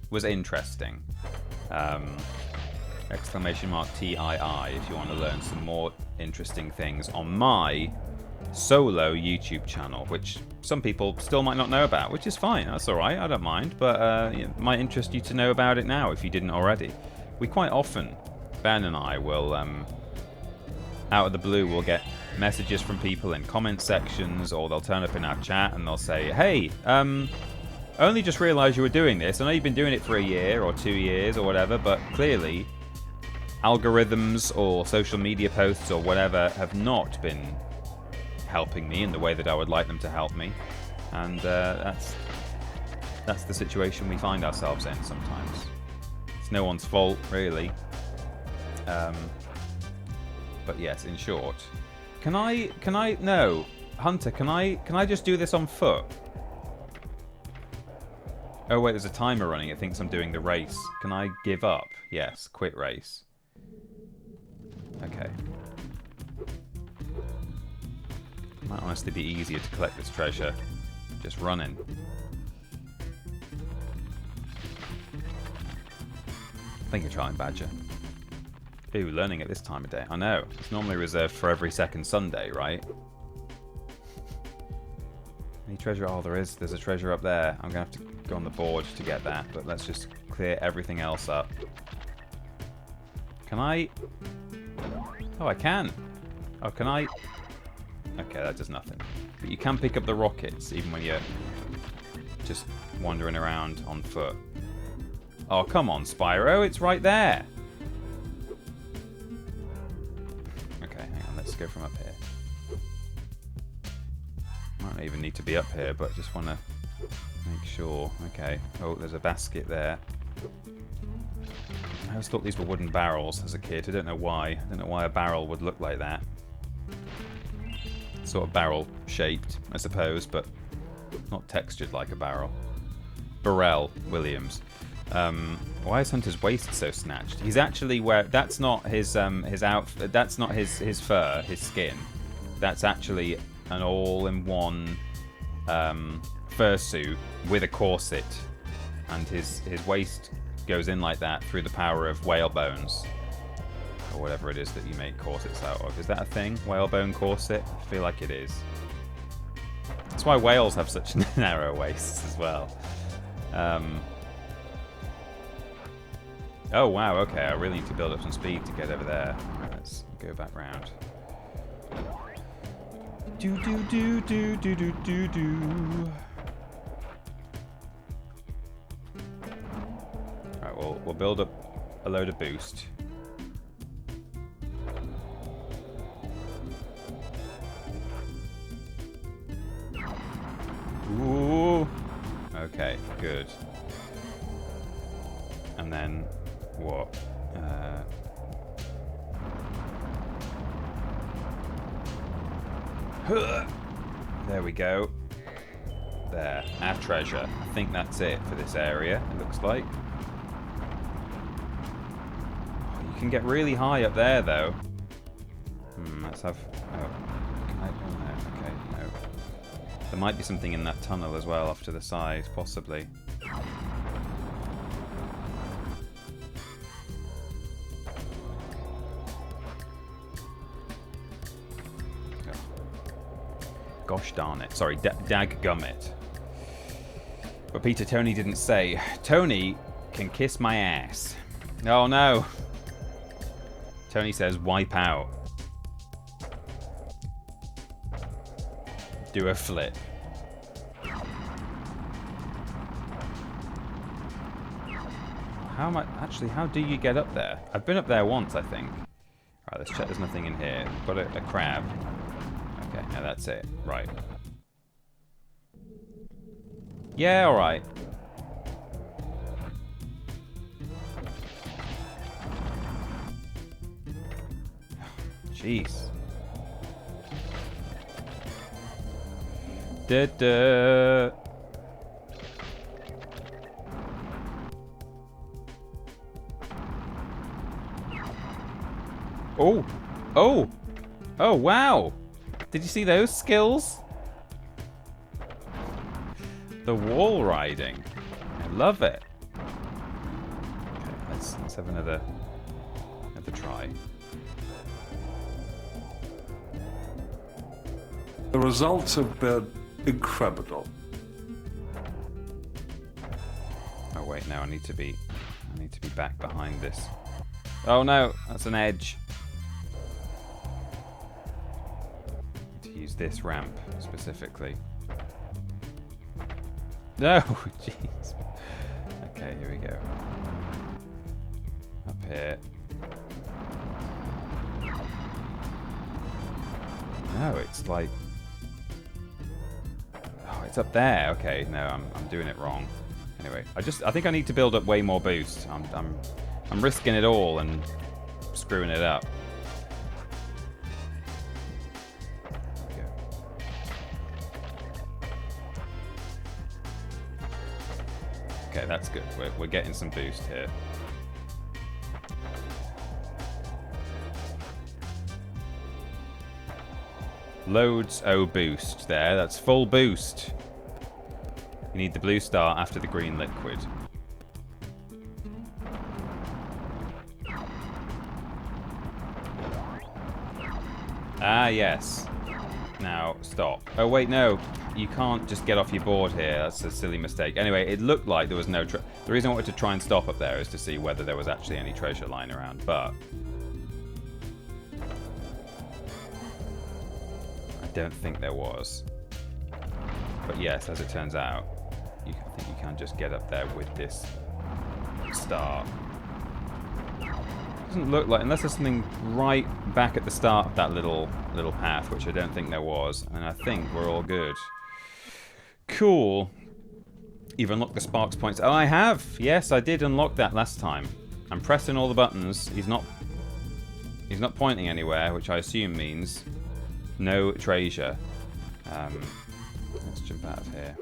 was interesting. Exclamation mark TII if you want to learn some more interesting things on my solo YouTube channel, which some people still might not know about, which is fine. That's alright, I don't mind, but it might interest you to know about it now if you didn't already. We quite often, Ben and I, will out of the blue, we'll get messages from people in comment sections, or they'll turn up in our chat and they'll say, hey, only just realised you were doing this. I know you've been doing it for a year or 2 years or whatever, but clearly algorithms or social media posts or whatever have not been helping me in the way that I would like them to help me, and that's the situation we find ourselves in sometimes. It's no one's fault, really. But yes, in short, can I no, Hunter, can I just do this on foot? Oh wait, there's a timer running. It thinks I'm doing the race. Can I give up? Yes, quit race. Okay. Might honestly be easier to collect this treasure just running. Thank you, Charlie Badger. Ooh, learning at this time of day. I know. It's normally reserved for every second Sunday, right? Any treasure? Oh, there's a treasure up there. I'm going to have to go on the board to get that, but let's just clear everything else up. Can I? Oh, I can. Oh, can I? Okay, that does nothing. But you can pick up the rockets, even when you're just wandering around on foot. Oh, come on, Spyro, it's right there. Okay, hang on, let's go from up here. Might not even need to be up here, but just want to make sure. Okay. Oh, there's a basket there. I always thought these were wooden barrels as a kid. I don't know why. I don't know why a barrel would look like that. Sort of barrel shaped, I suppose, but not textured like a barrel. Burrell Williams. Why is Hunter's waist so snatched? He's actually that's not his outfit. That's not his fur, his skin. That's actually an all-in-one fursuit with a corset, and his waist goes in like that through the power of whale bones, or whatever it is that you make corsets out of. Is that a thing? Whalebone corset? I feel like it is. That's why whales have such narrow waists as well. Oh wow, okay, I really need to build up some speed to get over there. Right, let's go back round. Do do do do do do do do. Alright, we'll build up a load of boost. Ooh. Okay, good. And then what? There we go. There. Add treasure. I think that's it for this area, it looks like. Oh, you can get really high up there, though. Let's have... Oh. Can I... Oh, no. Okay, no. There might be something in that tunnel as well, off to the side, possibly. Gosh darn it. Sorry, daggummit. But Peter, Tony didn't say. Tony can kiss my ass. Oh no. Tony says wipe out. Do a flip. How am I... Actually, how do you get up there? I've been up there once, I think. Alright, let's check there's nothing in here. Got a crab. Okay, now that's it. Right. Yeah, alright. Jeez. Da-da. Oh! Oh! Oh, wow! Did you see those skills? The wall riding. I love it. Okay, let's have another try. The results have been incredible. Oh wait, no, I need to be back behind this. Oh no, that's an edge. Need to use this ramp specifically. No, jeez. Okay, here we go. Up here. No, it's like... Oh, it's up there. Okay, no, I'm doing it wrong. Anyway, I think I need to build up way more boost. I'm risking it all and screwing it up. There we go. Okay, that's good. We're getting some boost here. Loads boost there. That's full boost. You need the blue star after the green liquid. Ah, yes. Now, stop. Oh, wait, no. You can't just get off your board here. That's a silly mistake. Anyway, it looked like there was no... The reason I wanted to try and stop up there is to see whether there was actually any treasure lying around, but... I don't think there was. But yes, as it turns out, I think you can just get up there with this star. Doesn't look like, unless there's something right back at the start of that little path, which I don't think there was, and I think we're all good. Cool. You've unlocked the Sparks points. Oh, I have. Yes, I did unlock that last time. I'm pressing all the buttons. He's not pointing anywhere, which I assume means no treasure. Let's jump out of here.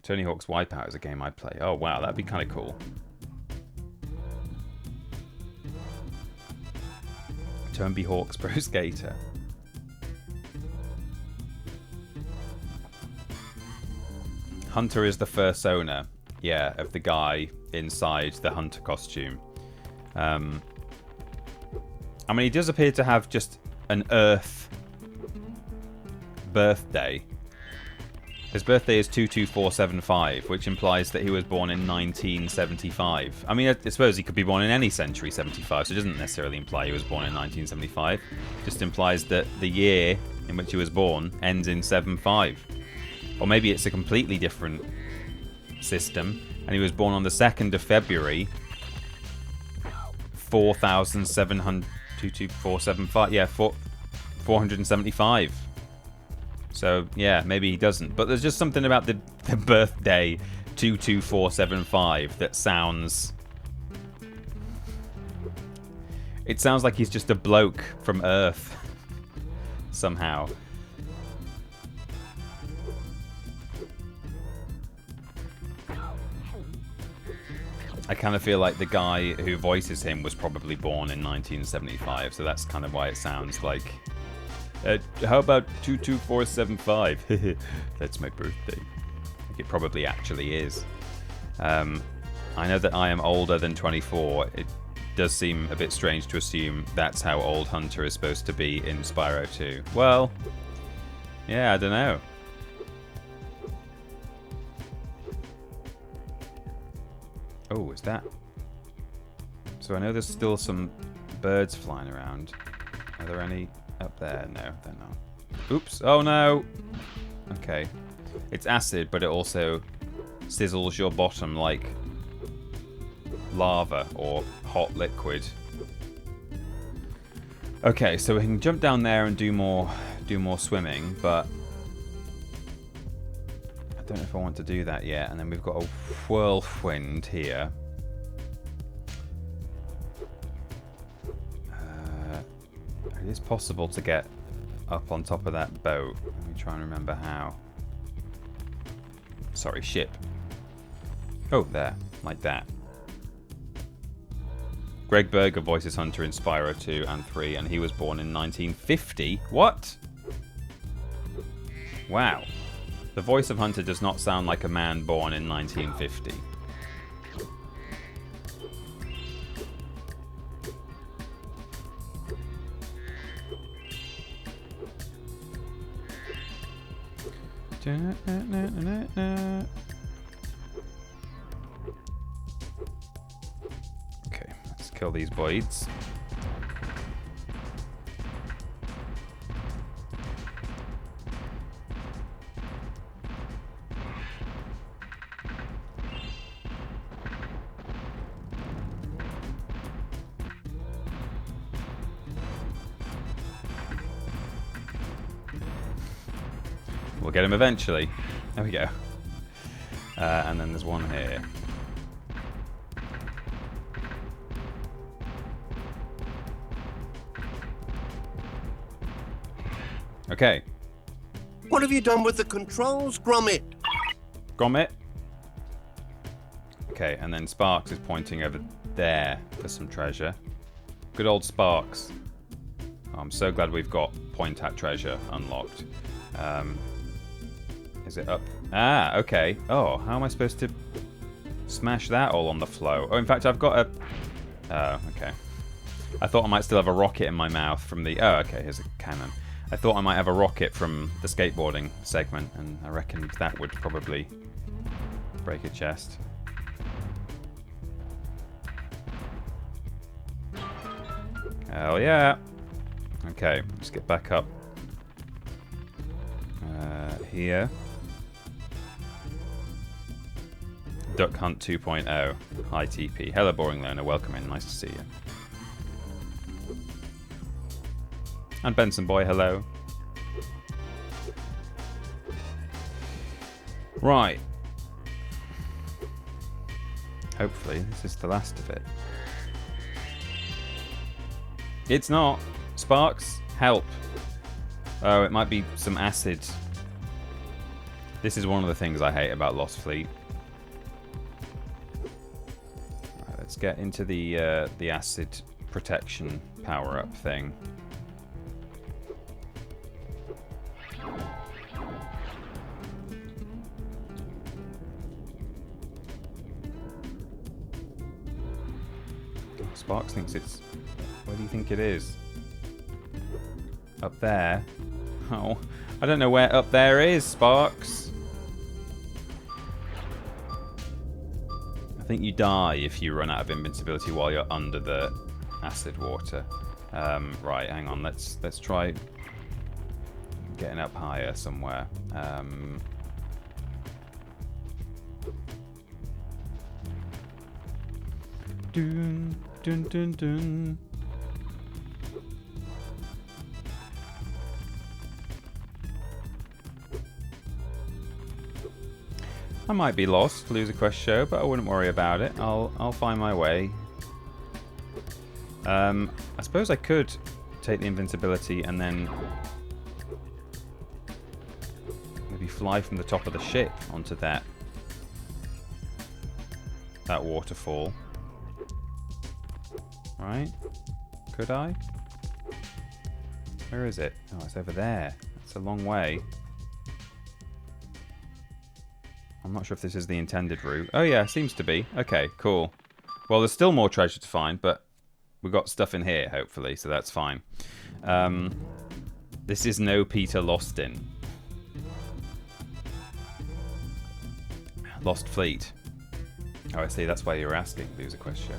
Tony Hawk's Wipeout is a game I'd play. Oh wow, that'd be kind of cool. Turnby Hawk's Pro Skater. Hunter is the fursona, yeah, of the guy inside the Hunter costume. I mean, he does appear to have just an Earth birthday. His birthday is 22475, which implies that he was born in 1975. I mean, I suppose he could be born in any century 75, so it doesn't necessarily imply he was born in 1975. It just implies that the year in which he was born ends in 75. Or maybe it's a completely different system, and he was born on the 2nd of February, 4,700... yeah, 475. So, yeah, maybe he doesn't. But there's just something about the birthday 22475 that sounds... It sounds like he's just a bloke from Earth. Somehow. I kind of feel like the guy who voices him was probably born in 1975, so that's kind of why it sounds like... how about 22475? That's my birthday. Like it probably actually is. I know that I am older than 24. It does seem a bit strange to assume that's how old Hunter is supposed to be in Spyro 2. Well, yeah, I don't know. Oh, is that? So I know there's still some birds flying around. Are there any up there? No, they're not. Oops. Oh, no. Okay. It's acid, but it also sizzles your bottom like lava or hot liquid. Okay, so we can jump down there and do more swimming, but I don't know if I want to do that yet. And then we've got a whirlwind here. It is possible to get up on top of that boat. Let me try and remember how. Sorry, ship. Oh, there. Like that. Greg Berger voices Hunter in Spyro 2 and 3, and he was born in 1950. What? Wow. The voice of Hunter does not sound like a man born in 1950. Okay, let's kill these boys. We'll get him eventually. There we go. And then there's one here. Okay. What have you done with the controls, Gromit? Gromit. Okay, and then Sparks is pointing over there for some treasure. Good old Sparks. Oh, I'm so glad we've got point at treasure unlocked. Is it up? Ah, okay. Oh, how am I supposed to smash that all on the flow? Oh, in fact, I've got a... Oh, okay. I thought I might still have a rocket in my mouth from the... Oh, okay, here's a cannon. I thought I might have a rocket from the skateboarding segment, and I reckoned that would probably break a chest. Hell yeah. Okay, let's get back up. Here. Duck Hunt 2.0. Hi TP. Hello Boring Learner, welcome in, nice to see you. And Benson Boy, hello. Right. Hopefully this is the last of it. It's not. Sparks, help. Oh, it might be some acid. This is one of the things I hate about Lost Fleet. Right, let's get into the acid protection power-up thing. Sparks thinks it's... Where do you think it is? Up there? Oh, I don't know where up there is, Sparks. I think you die if you run out of invincibility while you're under the acid water. Right, hang on. Let's try getting up higher somewhere. Dun dun dun dun. I might be lost, Loser Quest show, but I wouldn't worry about it. I'll find my way. I suppose I could take the invincibility and then maybe fly from the top of the ship onto that that waterfall. Right? Could I? Where is it? Oh, it's over there. It's a long way. I'm not sure if this is the intended route. Oh yeah, seems to be. Okay, cool. Well, there's still more treasure to find, but we've got stuff in here, hopefully, so that's fine. This is no Peter lost in. Lost Fleet. Oh, I see. That's why you were asking. Loser question.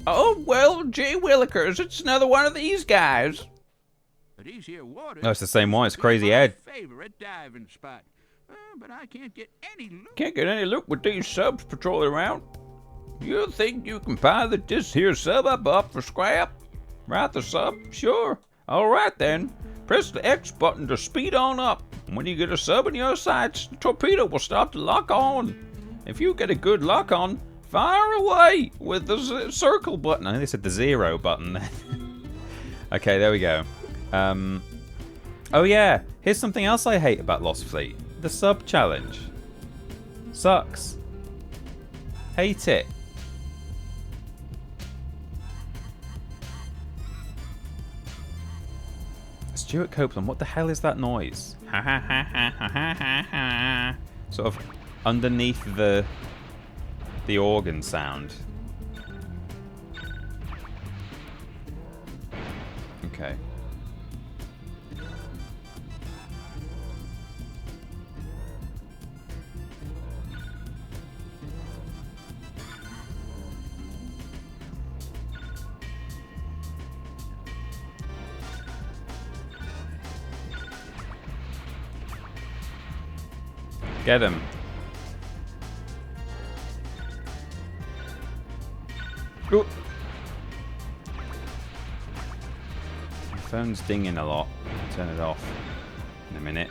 Oh, well, gee willikers, it's another one of these guys. No, it's the same one. It's Crazy Ed. Favorite diving spot. But I can't get any loot. Can't get any loot with these subs patrolling around. You think you can pilot this here sub up for scrap? Right, the sub? Sure. Alright then. Press the X button to speed on up. When you get a sub in your sights, the torpedo will start to lock on. If you get a good lock on, fire away with the circle button. I think they said the 0 button. Okay, there we go. Oh yeah, here's something else I hate about Lost Fleet. The sub challenge. Sucks. Hate it. Stuart Copeland, what the hell is that noise? Ha ha ha ha ha ha ha. Sort of underneath the organ sound. Okay. Get him. Ooh. My phone's dinging a lot. I'll turn it off in a minute.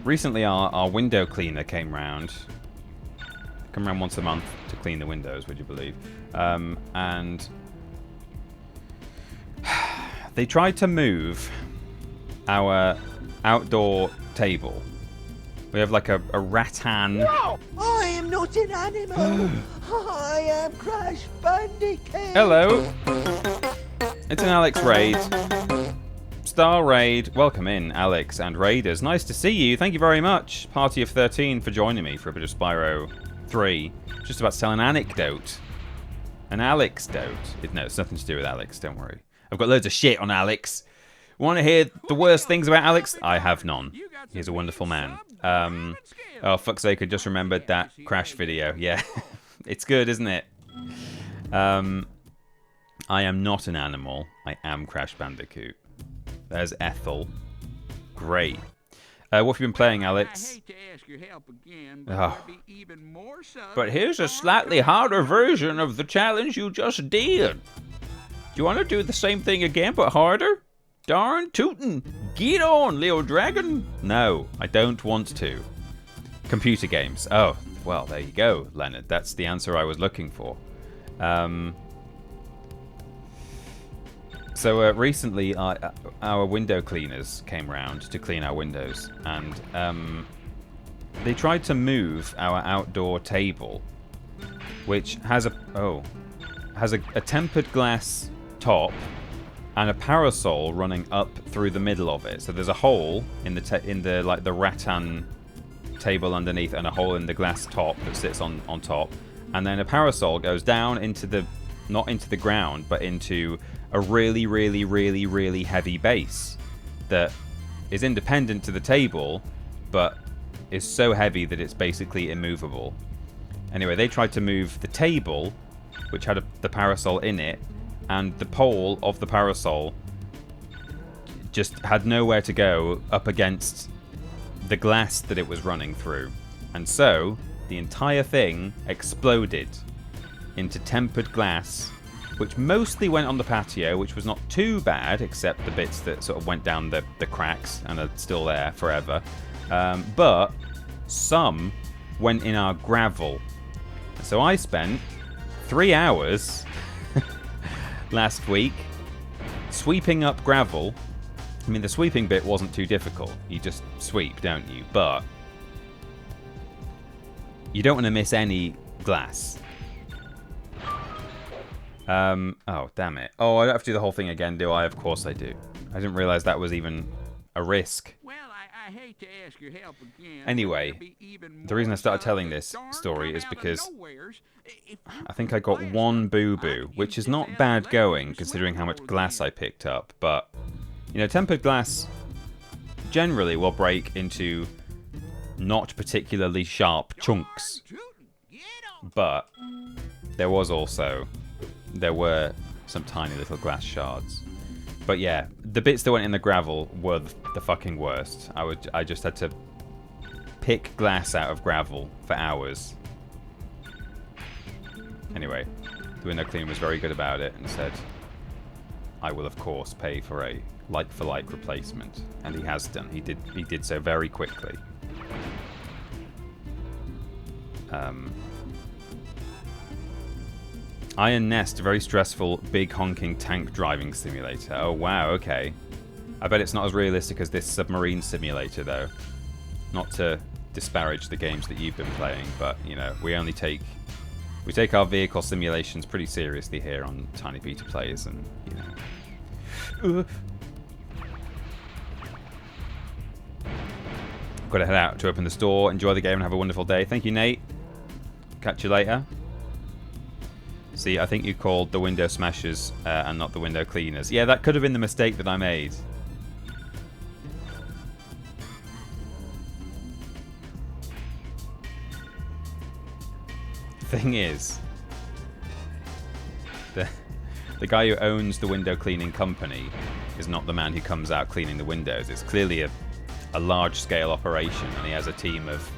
Recently our window cleaner came round. Come around once a month to clean the windows, would you believe? And they tried to move our outdoor table. We have like a rattan. No! I am not an animal. I am Crash Bandicoot. Hello. It's an Alex raid. Star raid. Welcome in, Alex and raiders. Nice to see you. Thank you very much. Party of 13 for joining me for a bit of Spyro 3. Just about to tell an anecdote. An Alex-dote. No, it's nothing to do with Alex, don't worry. I've got loads of shit on Alex. Want to hear the worst things about Alex? I have none. He's a wonderful man. Oh, fuck's sake, I just remembered that Crash video. Yeah, it's good, isn't it? I am not an animal. I am Crash Bandicoot. There's Ethel. Great. What have you been playing, Alex? I hate to ask your help again, Oh. be even more subs. But here's a slightly harder version of the challenge you just did. Do you want to do the same thing again, but harder? Darn tootin'. Get on, Leo Dragon. No, I don't want to. Computer games. Oh, well, there you go, Leonard. That's the answer I was looking for. So recently, our window cleaners came round to clean our windows, and they tried to move our outdoor table, which has a tempered glass top and a parasol running up through the middle of it. So there's a hole in the like the rattan table underneath, and a hole in the glass top that sits on top, and then a parasol goes down into the not into the ground, but into a really, really, really, really heavy base that is independent to the table, but is so heavy that it's basically immovable. Anyway, they tried to move the table, which had the parasol in it, and the pole of the parasol just had nowhere to go up against the glass that it was running through. And so, the entire thing exploded into tempered glass, which mostly went on the patio, which was not too bad, except the bits that sort of went down the cracks and are still there forever. But some went in our gravel. So I spent 3 hours last week sweeping up gravel I mean, the sweeping bit wasn't too difficult. You just sweep, don't you? But you don't want to miss any glass. Oh, damn it. Oh, I don't have to do the whole thing again, do I? Of course I do. I didn't realize that was even a risk. Well, I hate to ask your help again. Anyway, the reason I started telling this story is because I think I got one boo-boo, which is not bad going, considering how much glass I picked up. But, you know, tempered glass generally will break into not particularly sharp chunks. But there were some tiny little glass shards. But yeah, the bits that went in the gravel were the fucking worst. I just had to pick glass out of gravel for hours. Anyway, the window cleaner was very good about it and said, I will of course pay for a like-for-like replacement. And he has done. He did so very quickly. Iron Nest, very stressful, big honking tank driving simulator. Oh wow, okay. I bet it's not as realistic as this submarine simulator though. Not to disparage the games that you've been playing, but you know, we take our vehicle simulations pretty seriously here on TinyPeterPlays, and you know. Got to head out to open the store, enjoy the game and have a wonderful day. Thank you, Nate. Catch you later. See, I think you called the window smashers and not the window cleaners. Yeah, that could have been the mistake that I made. Thing is, the guy who owns the window cleaning company is not the man who comes out cleaning the windows. It's clearly a large-scale operation, and he has a team of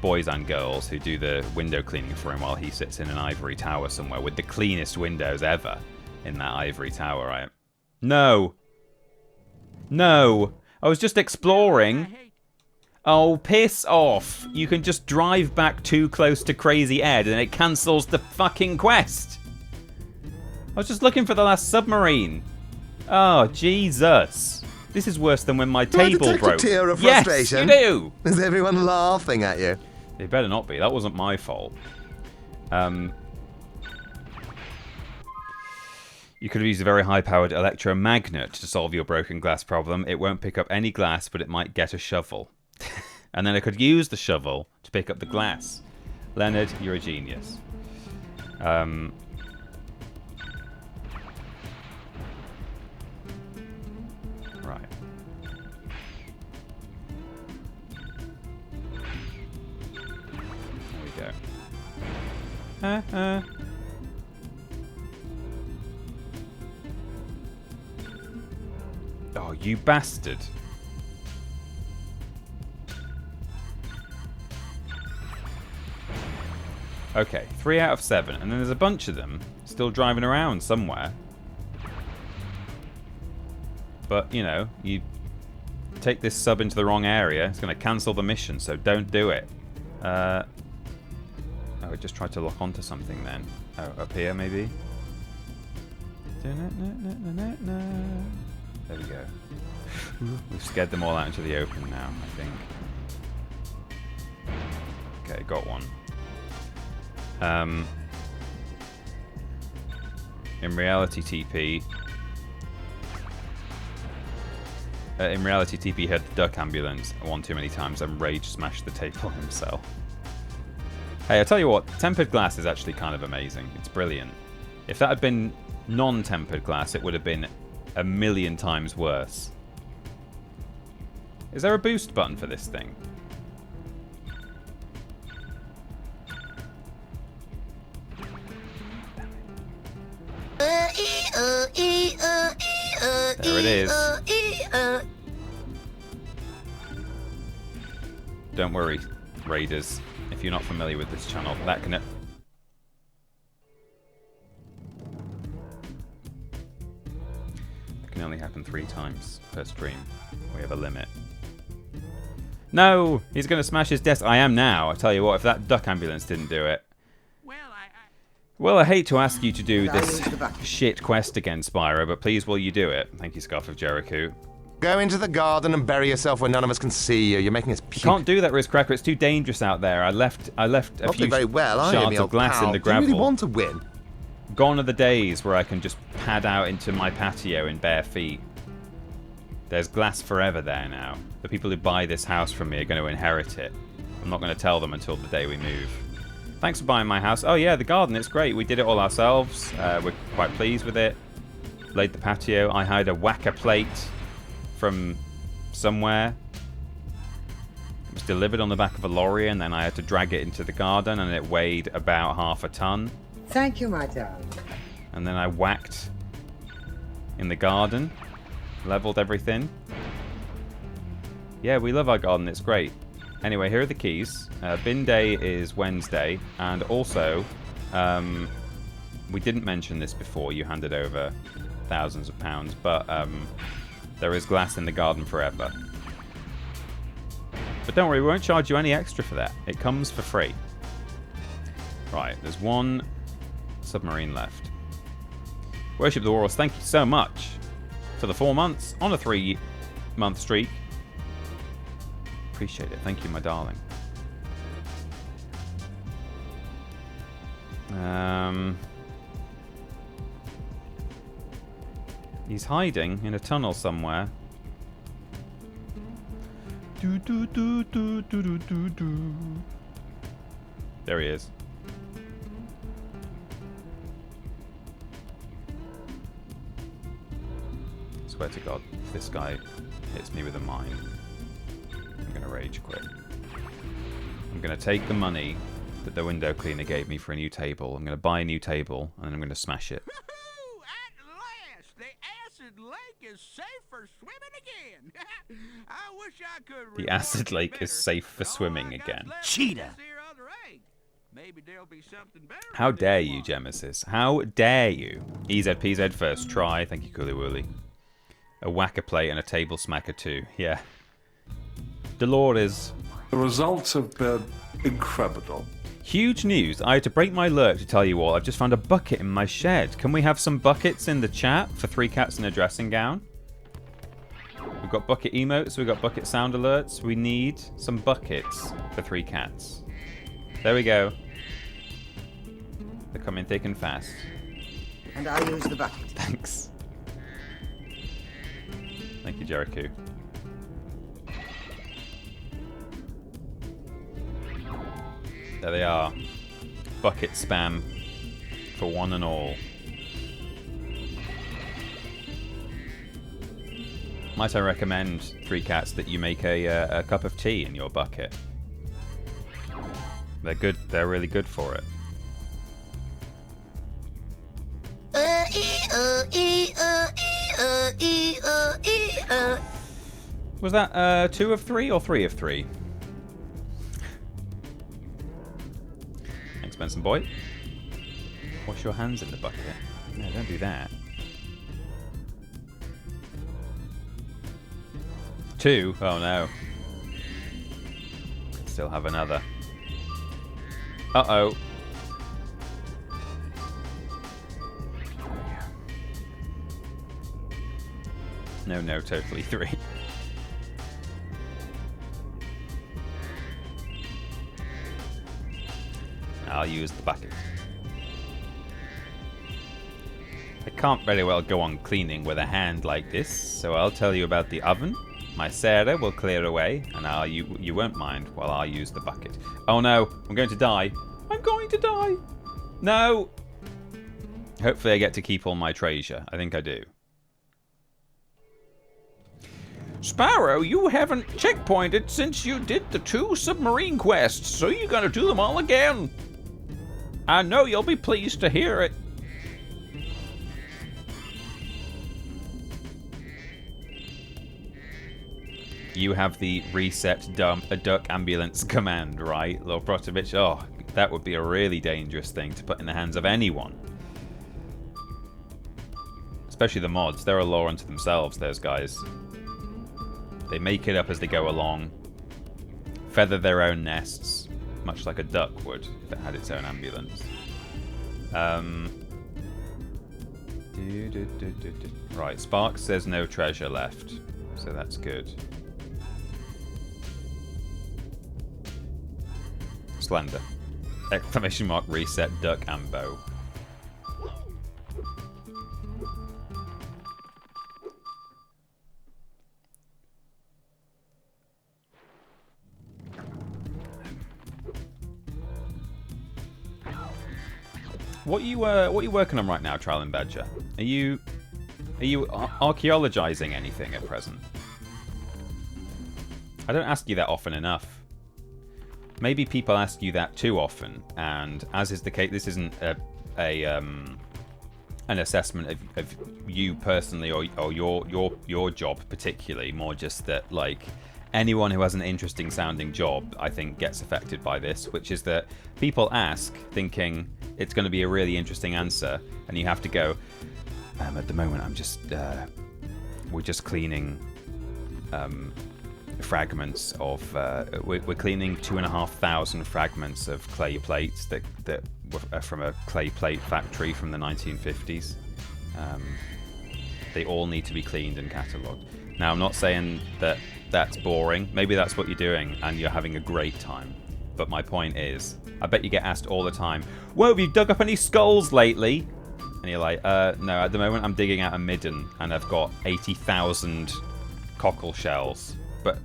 boys and girls who do the window cleaning for him while he sits in an ivory tower somewhere with the cleanest windows ever in that ivory tower. No! No! I was just exploring. Oh, piss off. You can just drive back too close to Crazy Ed and it cancels the fucking quest. I was just looking for the last submarine. Oh, Jesus. This is worse than when my table broke. A tear of frustration? Yes, you do. Is everyone laughing at you? It better not be. That wasn't my fault. You could have used a very high-powered electromagnet to solve your broken glass problem. It won't pick up any glass, but it might get a shovel. And then I could use the shovel to pick up the glass. Leonard, you're a genius. Right. There we go. Oh, you bastard. Okay, 3 out of 7. And then there's a bunch of them still driving around somewhere. But, you know, you take this sub into the wrong area, it's going to cancel the mission, so don't do it. Oh, it just tried to lock onto something then. Oh, up here maybe? There we go. We've scared them all out into the open now, I think. Okay, got one. In reality, TP had the duck ambulance one too many times and rage smashed the table himself. Hey, I tell you what, tempered glass is actually kind of amazing. It's brilliant. If that had been non-tempered glass, it would have been a million times worse. Is there a boost button for this thing? There it is. Don't worry, Raiders. If you're not familiar with this channel, that can only happen 3 times per stream. We have a limit. No! He's going to smash his desk. I am now. I tell you what, if that duck ambulance didn't do it. Well, I hate to ask you to do this shit quest again, Spyro, but please will you do it? Thank you, Scarf of Jericho. Go into the garden and bury yourself where none of us can see you. You're making us puke. Can't do that, Riz Cracker. It's too dangerous out there. I left a Not few doing very well, are you, shards me of old glass pal? in the Do you gravel. really want to win? Gone are the days where I can just pad out into my patio in bare feet. There's glass forever there now. The people who buy this house from me are going to inherit it. I'm not going to tell them until the day we move. Thanks for buying my house. Oh yeah, the garden, it's great. We did it all ourselves. We're quite pleased with it. Laid the patio. I hired a whacker plate from somewhere. It was delivered on the back of a lorry, and then I had to drag it into the garden, and it weighed about half a ton. Thank you, my darling. And then I whacked in the garden, leveled everything. Yeah, we love our garden, it's great. Anyway, here are the keys. Bin day is Wednesday, and also, we didn't mention this before you handed over thousands of pounds, but there is glass in the garden forever. But don't worry, we won't charge you any extra for that. It comes for free. Right, there's one submarine left. Worship the Walrus, thank you so much for the 4 months on a 3-month streak. Appreciate it. Thank you, my darling. He's hiding in a tunnel somewhere. There he is. Swear to God, if this guy hits me with a mine, I'm gonna rage quit. I'm gonna take the money that the window cleaner gave me for a new table. I'm gonna buy a new table, and then I'm gonna smash it. At last, the acid lake is safe for swimming again. I wish I could. The acid lake is safe for swimming again. Cheetah. Maybe there'll be something better. How dare you, Gemesis? How dare you? EZPZ first try. Thank you, Cooley Woolly. A whacker plate and a table smacker too. Yeah. Dolores. The results have been incredible. Huge news. I had to break my lurk to tell you all. I've just found a bucket in my shed. Can we have some buckets in the chat for 3 cats in a dressing gown? We've got bucket emotes. We've got bucket sound alerts. We need some buckets for 3 cats. There we go. They're coming thick and fast. And I'll use the bucket. Thanks. Thank you, Jericho. There they are. Bucket spam for one and all. Might I recommend, 3 cats, that you make a cup of tea in your bucket? They're good. They're really good for it. Was that 2 of 3 or 3 of 3? Thanks, Benson boy. Wash your hands in the bucket. No, don't do that. 2? Oh no. Still have another. Uh-oh. No, totally 3. I'll use the bucket. I can't very well go on cleaning with a hand like this, so I'll tell you about the oven. My Sarah will clear away, and you won't mind while I'll use the bucket. Oh no, I'm going to die. I'm going to die. No. Hopefully I get to keep all my treasure. I think I do. Spyro, you haven't checkpointed since you did the 2 submarine quests, so you gotta do them all again. I know you'll be pleased to hear it. You have the reset a duck ambulance command, right, Lord Protovich? Oh, that would be a really dangerous thing to put in the hands of anyone. Especially the mods. They're a law unto themselves, those guys. They make it up as they go along. Feather their own nests, much like a duck would if it had its own ambulance. Right, Sparks says no treasure left. So that's good. Slender. Exclamation mark, reset, duck, and bow. What are you working on right now, Trial and Badger? Are you archaeologizing anything at present? I don't ask you that often enough. Maybe people ask you that too often, and as is the case, this isn't an assessment of you personally or your job particularly. More just that, like, anyone who has an interesting sounding job, I think, gets affected by this, which is that people ask thinking it's going to be a really interesting answer, and you have to go, at the moment we're just cleaning fragments of we're cleaning 2,500 fragments of clay plates that were from a clay plate factory from the 1950s. They all need to be cleaned and catalogued. Now, I'm not saying that that's boring. Maybe that's what you're doing and you're having a great time. But my point is, I bet you get asked all the time, "Whoa, have you dug up any skulls lately?" And you're like, no, at the moment I'm digging out a midden and I've got 80,000 cockle shells. But,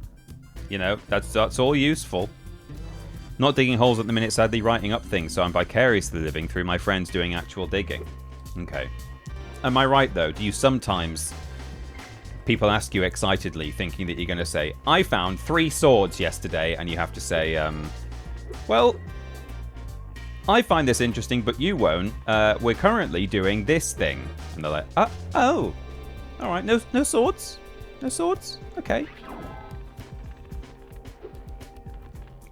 you know, that's all useful. Not digging holes at the minute, sadly writing up things, so I'm vicariously living through my friends doing actual digging. Okay. Am I right, though? Do you sometimes... People ask you excitedly, thinking that you're going to say, "I found 3 swords yesterday," and you have to say, well, I find this interesting, but you won't. We're currently doing this thing. And they're like, oh. All right, no swords? No swords? Okay.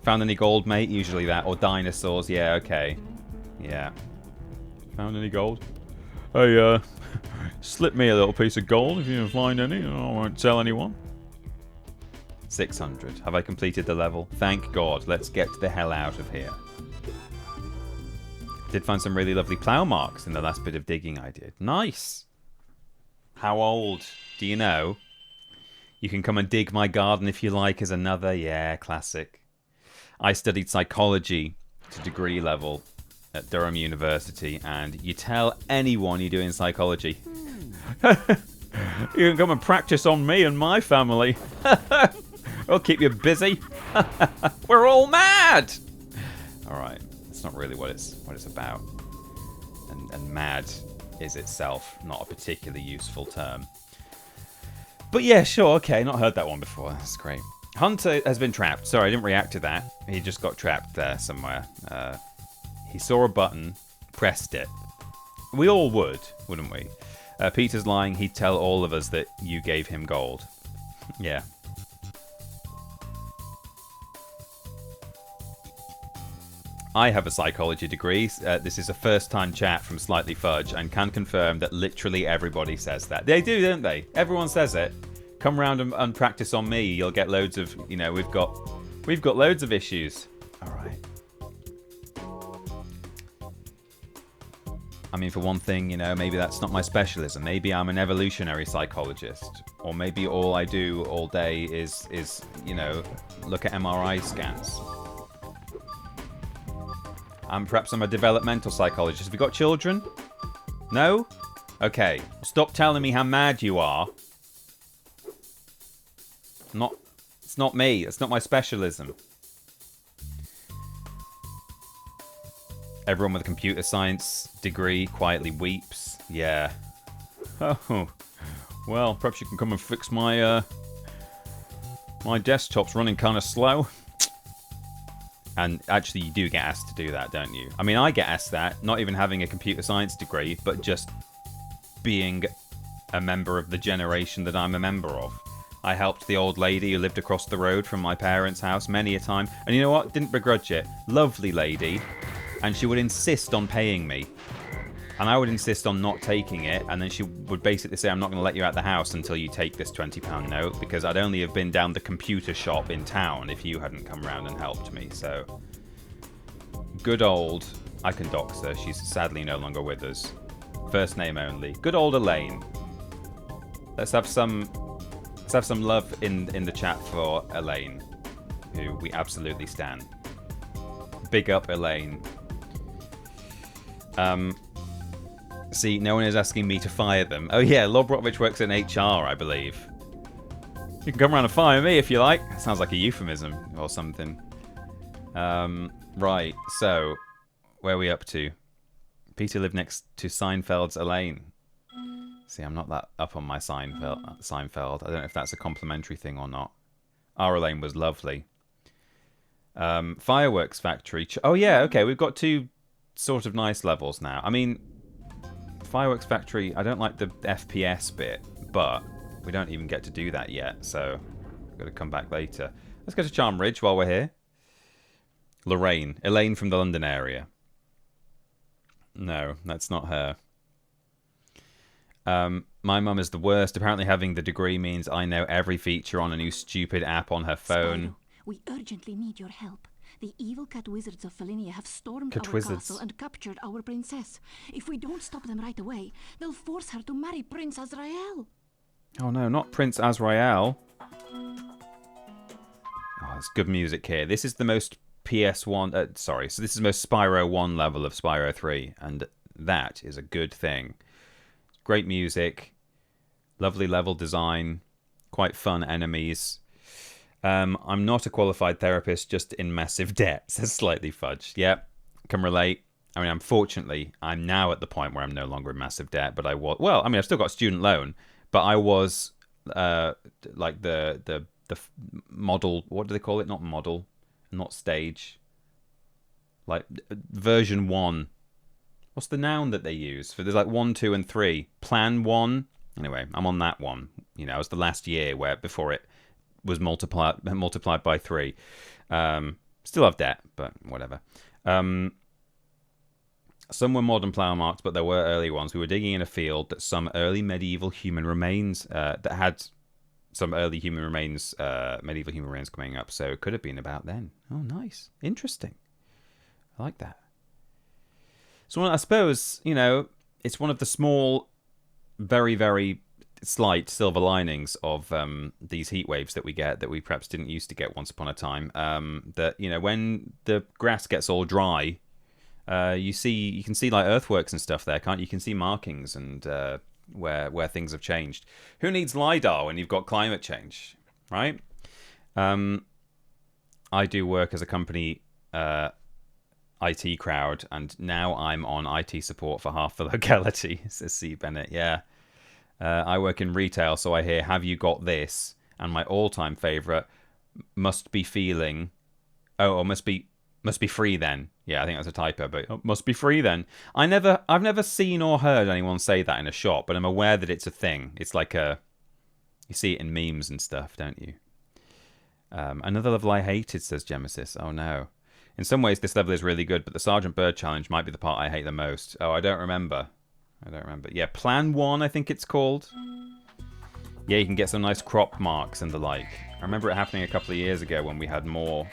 Found any gold, mate? Usually that. Or dinosaurs. Yeah, okay. Yeah. Found any gold? Hey, slip me a little piece of gold if you can find any. I won't tell anyone. 600. Have I completed the level? Thank God. Let's get the hell out of here. Did find some really lovely plough marks in the last bit of digging I did. Nice. How old? Do you know? You can come and dig my garden if you like is another. Yeah, classic. I studied psychology to degree level at Durham University, and you tell anyone you're doing psychology, you can come and practice on me and my family. We'll keep you busy. We're all mad. All right, that's not really what it's about. And mad is itself not a particularly useful term. But yeah, sure, okay, not heard that one before. That's great. Hunter has been trapped. Sorry, I didn't react to that. He just got trapped there somewhere. He saw a button, pressed it. We all would, wouldn't we? Peter's lying. He'd tell all of us that you gave him gold. Yeah. I have a psychology degree. This is a first-time chat from Slightly Fudge, and can confirm that literally everybody says that. They do, don't they? Everyone says it. Come round and practice on me. You'll get loads of, you know, we've got loads of issues. All right. I mean, for one thing, you know, maybe that's not my specialism. Maybe I'm an evolutionary psychologist, or maybe all I do all day is you know, look at MRI scans. Perhaps I'm a developmental psychologist. Have you got children? No? Okay. Stop telling me how mad you are. It's not me. It's not my specialism. Everyone with a computer science degree quietly weeps. Yeah. Oh. Well, perhaps you can come and fix my my desktop's running kind of slow. And actually, you do get asked to do that, don't you? I mean, I get asked that, not even having a computer science degree, but just being a member of the generation that I'm a member of. I helped the old lady who lived across the road from my parents' house many a time. And you know what? Didn't begrudge it. Lovely lady. And she would insist on paying me. And I would insist on not taking it. And then she would basically say, "I'm not going to let you out the house until you take this £20 note, because I'd only have been down the computer shop in town if you hadn't come round and helped me." So, good old, I can dox her. She's sadly no longer with us. First name only. Good old Elaine. Let's have some Let's have some love in the chat for Elaine, who we absolutely stan. Big up, Elaine. See, no one is asking me to fire them. Oh yeah, Lobrovich works in HR, I believe. You can come around and fire me if you like. Sounds like a euphemism or something. Right, so, where are we up to? Peter lived next to Seinfeld's Elaine. See, I'm not that up on my Seinfeld. I don't know if that's a complimentary thing or not. Our Elaine was lovely. Fireworks Factory. Oh yeah, okay, we've got 2 sort of nice levels now. I mean, Fireworks Factory, I don't like the FPS bit, but we don't even get to do that yet, so I've got to come back later. Let's go to Charm Ridge while we're here. Lorraine. Elaine from the London area. No, that's not her. My mum is the worst. Apparently having the degree means I know every feature on a new stupid app on her phone. Spyro, we urgently need your help. The evil cat wizards of Felinia have stormed our castle and captured our princess. If we don't stop them right away, they'll force her to marry Prince Azrael. Oh no, not Prince Azrael. Oh, it's good music here. This is the most PS1... sorry, so this is the most Spyro 1 level of Spyro 3, and that is a good thing. Great music, lovely level design, quite fun enemies. I'm not a qualified therapist, just in massive debt, says Slightly Fudged. Yep, can relate. I mean, unfortunately, I'm now at the point where I'm no longer in massive debt, but I was... Well, I mean, I've still got a student loan, but I was like the model... What do they call it? Not model. Not stage. Like, version 1. What's the noun that they use? For there's like 1, 2, and 3. Plan 1. Anyway, I'm on that one. You know, it was the last year where before it was multiplied by 3. Still have debt, but whatever. Some were modern plough marks, but there were early ones. We were digging in a field that some early medieval human remains that had some early human remains, medieval human remains coming up. So it could have been about then. Oh, nice, interesting. I like that. So I suppose, you know, it's one of the small, very, very slight silver linings of these heat waves that we get that we perhaps didn't used to get once upon a time. That, you know, when the grass gets all dry, you can see like earthworks and stuff there, can't you? You can see markings and where things have changed. Who needs LiDAR when you've got climate change, right? I do work as a company IT crowd, and now I'm on IT support for half the locality, says C. Bennett. Yeah. I work in retail, so I hear, have you got this? And my all-time favourite, must be feeling... Oh, or must be free then. Yeah, I think that's a typo, but must be free then. I've never seen or heard anyone say that in a shop, but I'm aware that it's a thing. It's like a... You see it in memes and stuff, don't you? Another level I hated, says Gemesis. Oh, no. In some ways, this level is really good, but the Sergeant Bird challenge might be the part I hate the most. Oh, I don't remember. Yeah, Plan 1, I think it's called. Yeah, you can get some nice crop marks and the like. I remember it happening a couple of years ago when we had more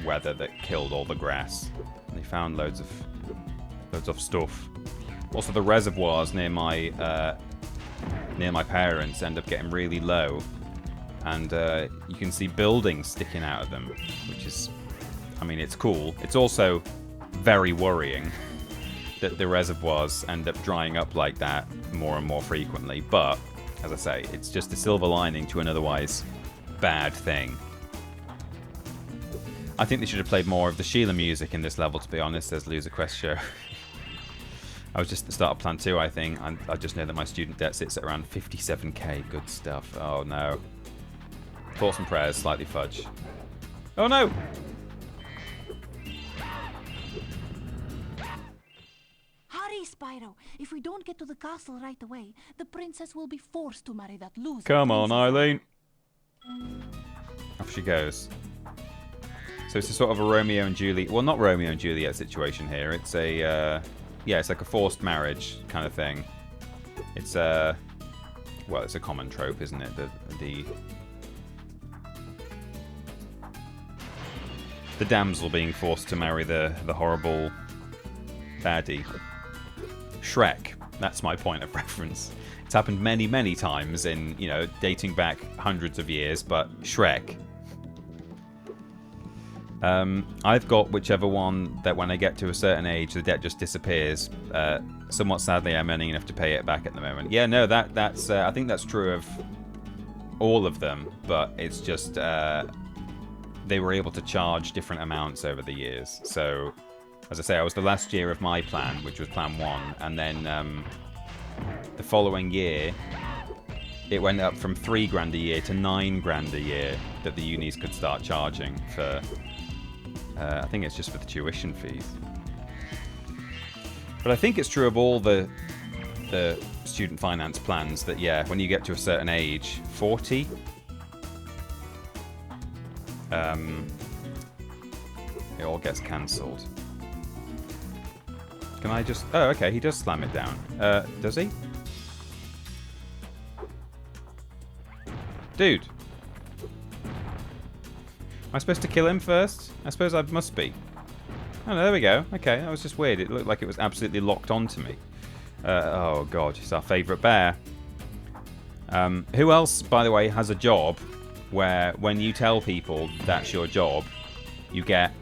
weather that killed all the grass. And they found loads of stuff. Also, the reservoirs near my parents end up getting really low. And you can see buildings sticking out of them, which is... I mean, it's cool. It's also very worrying that the reservoirs end up drying up like that more and more frequently. But, as I say, it's just a silver lining to an otherwise bad thing. I think they should have played more of the Sheila music in this level, to be honest, says Loser Quest Show. I was just at the start of Plan 2, I think. I just know that my student debt sits at around 57k. Good stuff. Oh, no. Thoughts and prayers, Slightly Fudge. Oh, no! Hurry, Spyro! If we don't get to the castle right away, the princess will be forced to marry that loser. Come on, Eileen. Off she goes. So it's a sort of a Romeo and Juliet... Well, not Romeo and Juliet situation here. It's a... yeah, it's like a forced marriage kind of thing. It's a... Well, it's a common trope, isn't it? The damsel being forced to marry the horrible baddie. Shrek. That's my point of reference. It's happened many, many times in, you know, dating back hundreds of years, but Shrek. I've got whichever one that when I get to a certain age, the debt just disappears. Somewhat sadly, I'm earning enough to pay it back at the moment. Yeah, no, that's I think that's true of all of them, but it's just they were able to charge different amounts over the years. So, as I say, I was the last year of my plan, which was plan 1, and then the following year, it went up from $3,000 a year to $9,000 a year that the unis could start charging for. I think it's just for the tuition fees. But I think it's true of all the student finance plans that, yeah, when you get to a certain age, 40, it all gets cancelled. Can I just... Oh, okay, he does slam it down. Does he? Dude. Am I supposed to kill him first? I suppose I must be. Oh, there we go. Okay, that was just weird. It looked like it was absolutely locked onto me. Oh, God, it's our favourite bear. Who else, by the way, has a job where when you tell people that's your job, you get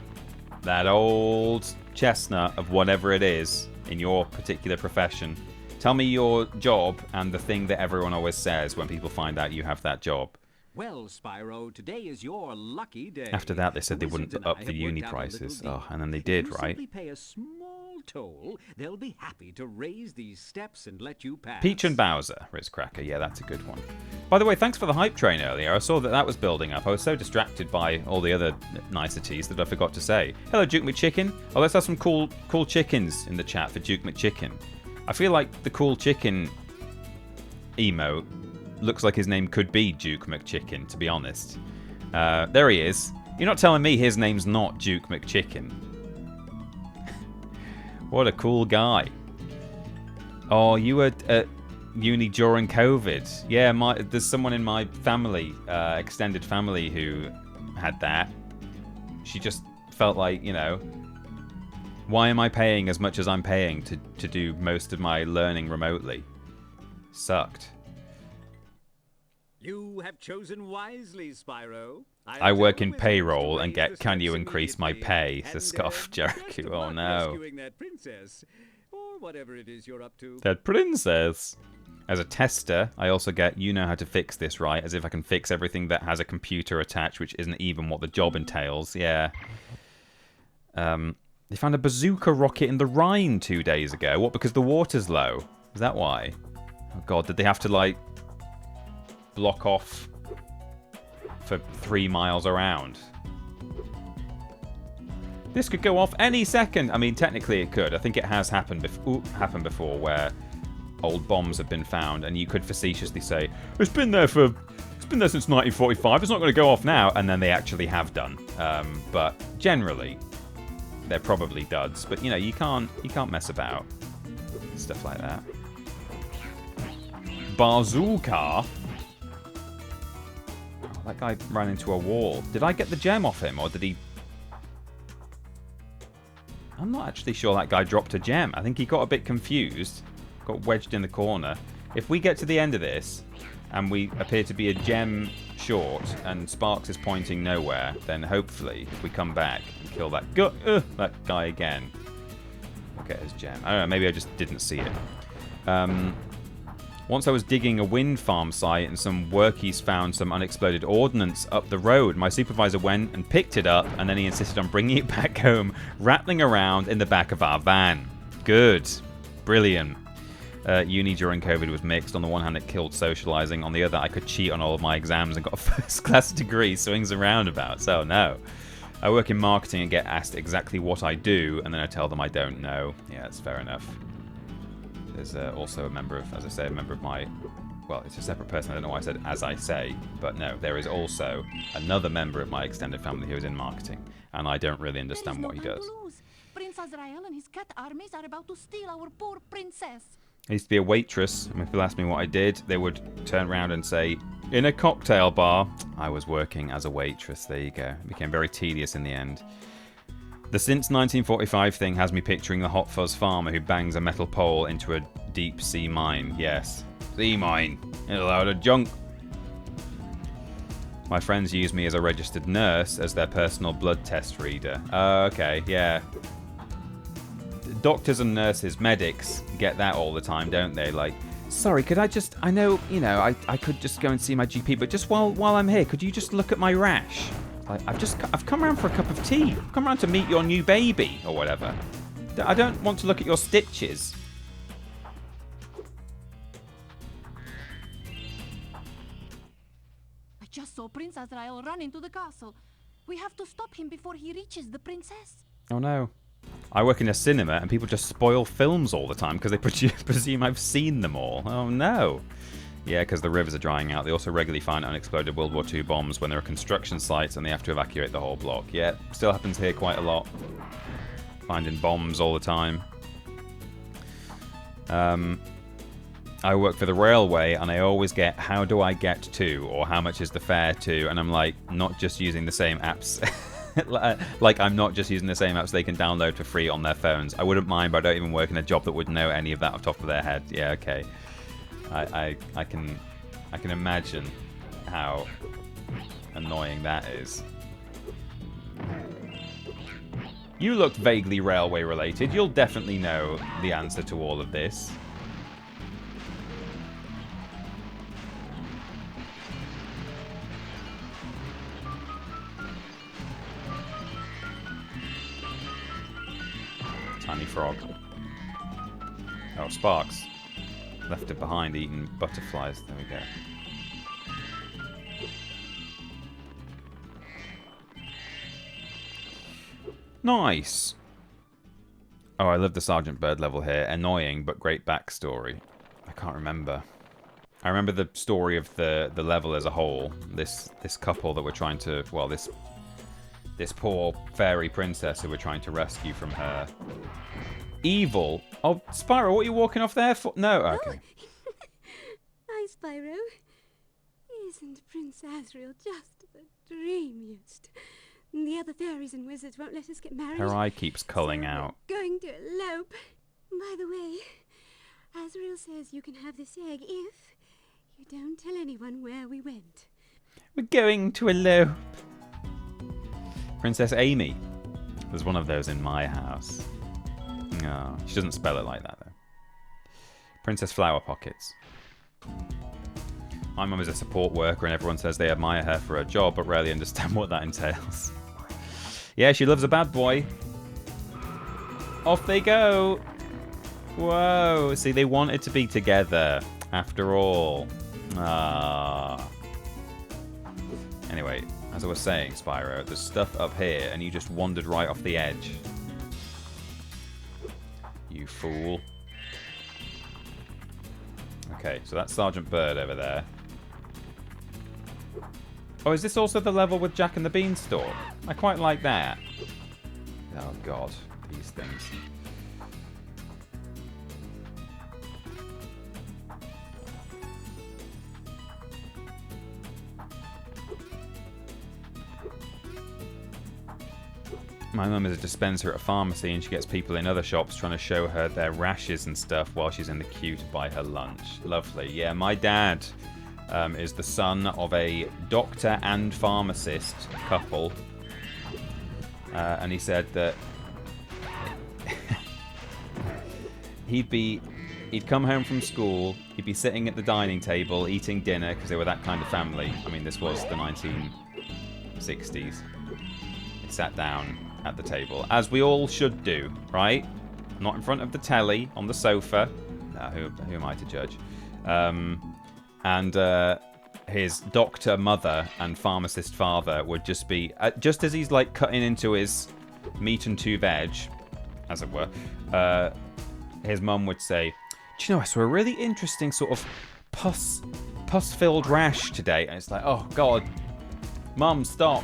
that old chestnut of whatever it is in your particular profession? Tell me your job and the thing that everyone always says when people find out you have that job. Well, Spyro, today is your lucky day. After that, they said they wouldn't up the uni prices. Oh, and then they did, right? If you simply pay a small toll, they'll be happy to raise these steps and let you pass. Peach and Bowser, Ritz Cracker. Yeah, that's a good one. By the way, thanks for the hype train earlier. I saw that was building up. I was so distracted by all the other niceties that I forgot to say. Hello, Duke McChicken. Oh, let's have some cool chickens in the chat for Duke McChicken. I feel like the cool chicken emote looks like his name could be Duke McChicken, to be honest. There he is. You're not telling me his name's not Duke McChicken. What a cool guy. Oh, you were at uni during COVID. Yeah, there's someone in my family, extended family, who had that. She just felt like, you know, why am I paying as much as I'm paying to do most of my learning remotely? Sucked. You have chosen wisely, Spyro. I work in payroll and get, can you increase my pay? Says Scoff Jericho. Oh no. That princess, or whatever it is you're up to. That princess. As a tester, I also get, you know how to fix this, right? As if I can fix everything that has a computer attached, which isn't even what the job entails. Yeah. They found a bazooka rocket in the Rhine 2 days ago. What, because the water's low? Is that why? Oh god, did they have to, like, block off for 3 miles around? This could go off any second. I mean, technically it could. I think it has happened before where old bombs have been found and you could facetiously say, it's been there since 1945, it's not going to go off now, and then they actually have done. But generally they're probably duds. But you know, you can't mess about stuff like that. Bazooka. That guy ran into a wall. Did I get the gem off him, or did he... I'm not actually sure that guy dropped a gem. I think he got a bit confused. Got wedged in the corner. If we get to the end of this, and we appear to be a gem short, and Sparks is pointing nowhere, then hopefully, if we come back and kill that guy again, we'll get his gem. I don't know, maybe I just didn't see it. Once I was digging a wind farm site and some workies found some unexploded ordnance up the road. My supervisor went and picked it up, and then he insisted on bringing it back home, rattling around in the back of our van. Good. Brilliant. Uni during COVID was mixed. On the one hand, it killed socializing. On the other, I could cheat on all of my exams and got a first-class degree. Swings and roundabouts. Oh, no. I work in marketing and get asked exactly what I do, and then I tell them I don't know. Yeah, that's fair enough. There's also a member of, as I say, a member of my... Well, it's a separate person. I don't know why I said as I say. But no, there is also another member of my extended family who is in marketing. And I don't really understand what he does. Prince Azrael and his cat armies are about to steal our poor princess. I used to be a waitress, and if people asked me what I did, they would turn around and say, in a cocktail bar. I was working as a waitress. There you go. It became very tedious in the end. The since 1945 thing has me picturing the Hot Fuzz farmer who bangs a metal pole into a deep sea mine. Yes. See mine. It's a load of junk. My friends use me as a registered nurse as their personal blood test reader. Okay, yeah. Doctors and nurses, medics, get that all the time, don't they? Like, sorry, could I just... I know, you know, I could just go and see my GP, but just while I'm here, could you just look at my rash? Like, I've come around for a cup of tea. I've come around to meet your new baby, or whatever. I don't want to look at your stitches. I just saw Prince Azrael run into the castle. We have to stop him before he reaches the princess. Oh no. I work in a cinema and people just spoil films all the time because they presume I've seen them all. Oh no. Yeah, because the rivers are drying out. They also regularly find unexploded World War II bombs when there are construction sites and they have to evacuate the whole block. Yeah, still happens here quite a lot. Finding bombs all the time. I work for the railway and I always get, how do I get to? Or how much is the fare to? And I'm like, not just using the same apps. Like, I'm not just using the same apps they can download for free on their phones. I wouldn't mind, but I don't even work in a job that would know any of that off the top of their head. Yeah, okay. I can imagine how annoying that is. You look vaguely railway related. You'll definitely know the answer to all of this. Tiny frog. Oh, Sparks. Left it behind eating butterflies. There we go. Nice. Oh, I love the Sergeant Bird level here. Annoying, but great backstory. I can't remember. I remember the story of the level as a whole. This couple that we're trying to... Well, this poor fairy princess who we're trying to rescue from her evil... Oh, Spyro, what are you walking off there for? No, okay. Hi, Spyro. Isn't Prince Azrael just the dream used? The other fairies and wizards won't let us get married. Her eye keeps culling so out. We're going to elope. By the way, Azrael says you can have this egg if you don't tell anyone where we went. We're going to elope. Princess Amy. There's one of those in my house. No, she doesn't spell it like that, though. Princess Flower Pockets. My mum is a support worker and everyone says they admire her for her job, but rarely understand what that entails. Yeah, she loves a bad boy. Off they go. Whoa. See, they wanted to be together after all. Ah. Anyway, as I was saying, Spyro, there's stuff up here and you just wandered right off the edge. You fool. Okay, so that's Sergeant Bird over there. Oh, is this also the level with Jack and the Beanstalk? I quite like that. Oh god, these things. My mum is a dispenser at a pharmacy and she gets people in other shops trying to show her their rashes and stuff while she's in the queue to buy her lunch. Lovely. Yeah, my dad is the son of a doctor and pharmacist couple. And he said that he'd come home from school, he'd be sitting at the dining table eating dinner because they were that kind of family. I mean, this was the 1960s. He sat down at the table, as we all should do, right? Not in front of the telly, on the sofa. Who am I to judge? And his doctor mother and pharmacist father would just be, just as he's like cutting into his meat and two veg, as it were, his mum would say, do you know, I saw a really interesting sort of pus-filled rash today. And it's like, oh god, Mum, stop.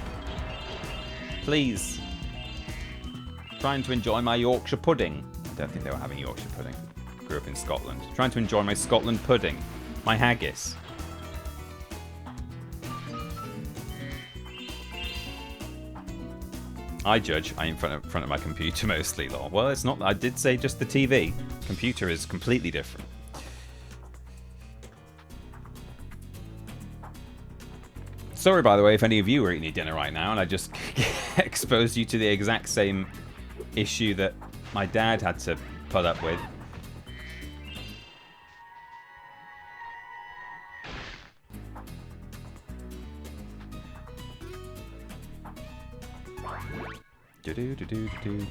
Please. Trying to enjoy my Yorkshire pudding. I don't think they were having Yorkshire pudding. Grew up in Scotland. Trying to enjoy my Scotland pudding. My haggis. I judge. I'm in front of my computer mostly, lol. Well, it's not. I did say just the TV. Computer is completely different. Sorry, by the way, if any of you are eating your dinner right now and I just exposed you to the exact same issue that my dad had to put up with. Do-do-do-do-do-do.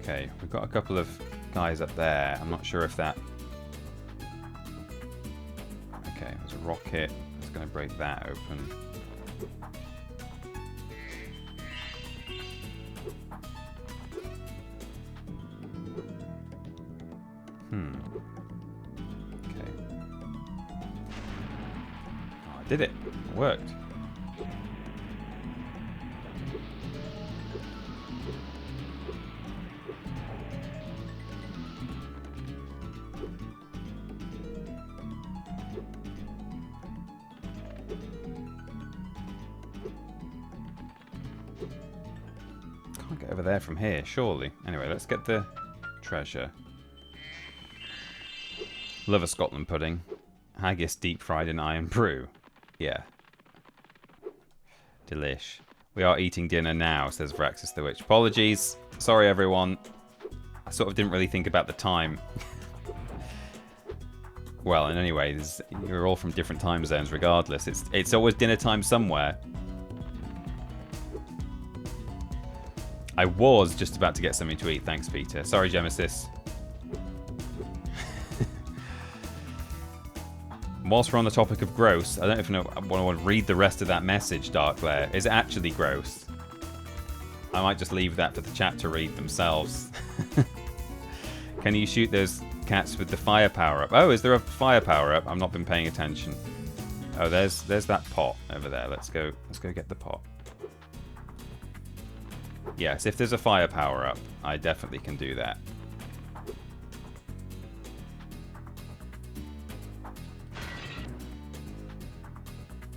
Okay, we've got a couple of guys up there. I'm not sure if that... Okay, there's a rocket. It's going to break that open. Okay. Oh, I did it. It worked. Can't get over there from here, surely. Anyway, let's get the treasure. Love a Scotland pudding. Haggis deep fried in iron brew. Yeah. Delish. We are eating dinner now, says Vraxis the Witch. Apologies. Sorry, everyone. I sort of didn't really think about the time. Well, and anyway, you're all from different time zones regardless. It's always dinner time somewhere. I was just about to get something to eat. Thanks, Peter. Sorry, Gemesis. Whilst we're on the topic of gross, I don't know if I want to read the rest of that message, Darkglare. Is it actually gross? I might just leave that for the chat to read themselves. Can you shoot those cats with the fire power-up? Oh, is there a fire power-up? I've not been paying attention. Oh, there's that pot over there. Let's go get the pot. Yes, if there's a fire power-up, I definitely can do that.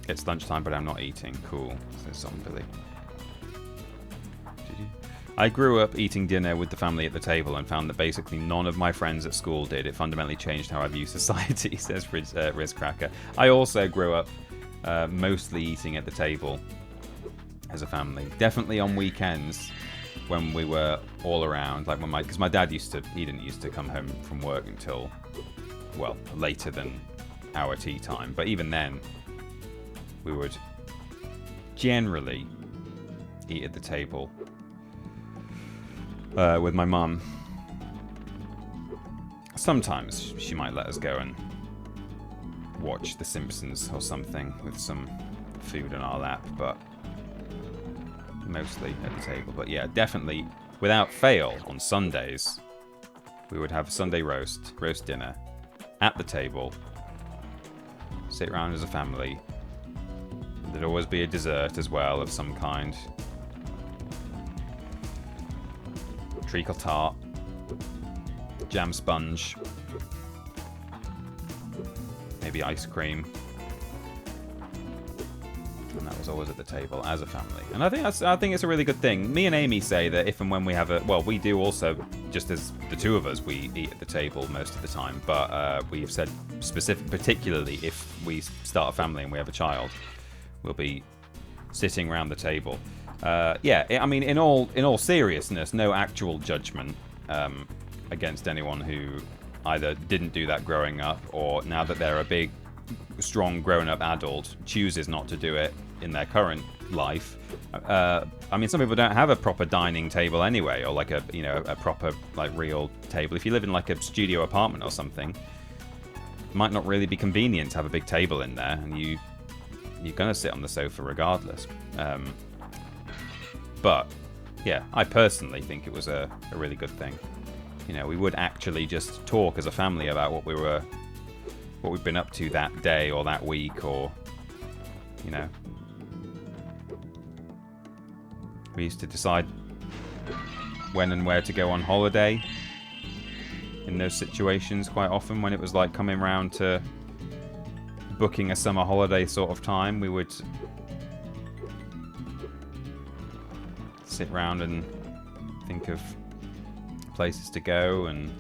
It's lunchtime, but I'm not eating. Cool. Says Zombili. I grew up eating dinner with the family at the table and found that basically none of my friends at school did. It fundamentally changed how I view society, says Rizcracker. I also grew up mostly eating at the table as a family. Definitely on weekends when we were all around, like when because my dad didn't used to come home from work until, well, later than our tea time. But even then, we would generally eat at the table with my mum. Sometimes she might let us go and watch The Simpsons or something with some food in our lap, but mostly at the table. But yeah, definitely, without fail, on Sundays, we would have Sunday roast dinner at the table, sit around as a family. There'd always be a dessert as well of some kind. Treacle tart, jam sponge, maybe ice cream. And that was always at the table as a family. And I think it's a really good thing. Me and Amy say that if and when we have we do also, just as the two of us, we eat at the table most of the time. But we've said particularly if we start a family and we have a child, we'll be sitting around the table. Yeah, I mean, in all seriousness, no actual judgment against anyone who either didn't do that growing up or now that they're a big, strong, grown-up adult, chooses not to do it in their current life. I mean, some people don't have a proper dining table anyway, or like a proper real table. If you live in like a studio apartment or something, it might not really be convenient to have a big table in there, and you're gonna sit on the sofa regardless. But yeah, I personally think it was a really good thing. You know, we would actually just talk as a family about what we've been up to that day or that week, or you know, we used to decide when and where to go on holiday in those situations quite often. When it was like coming round to booking a summer holiday sort of time, we would sit round and think of places to go, and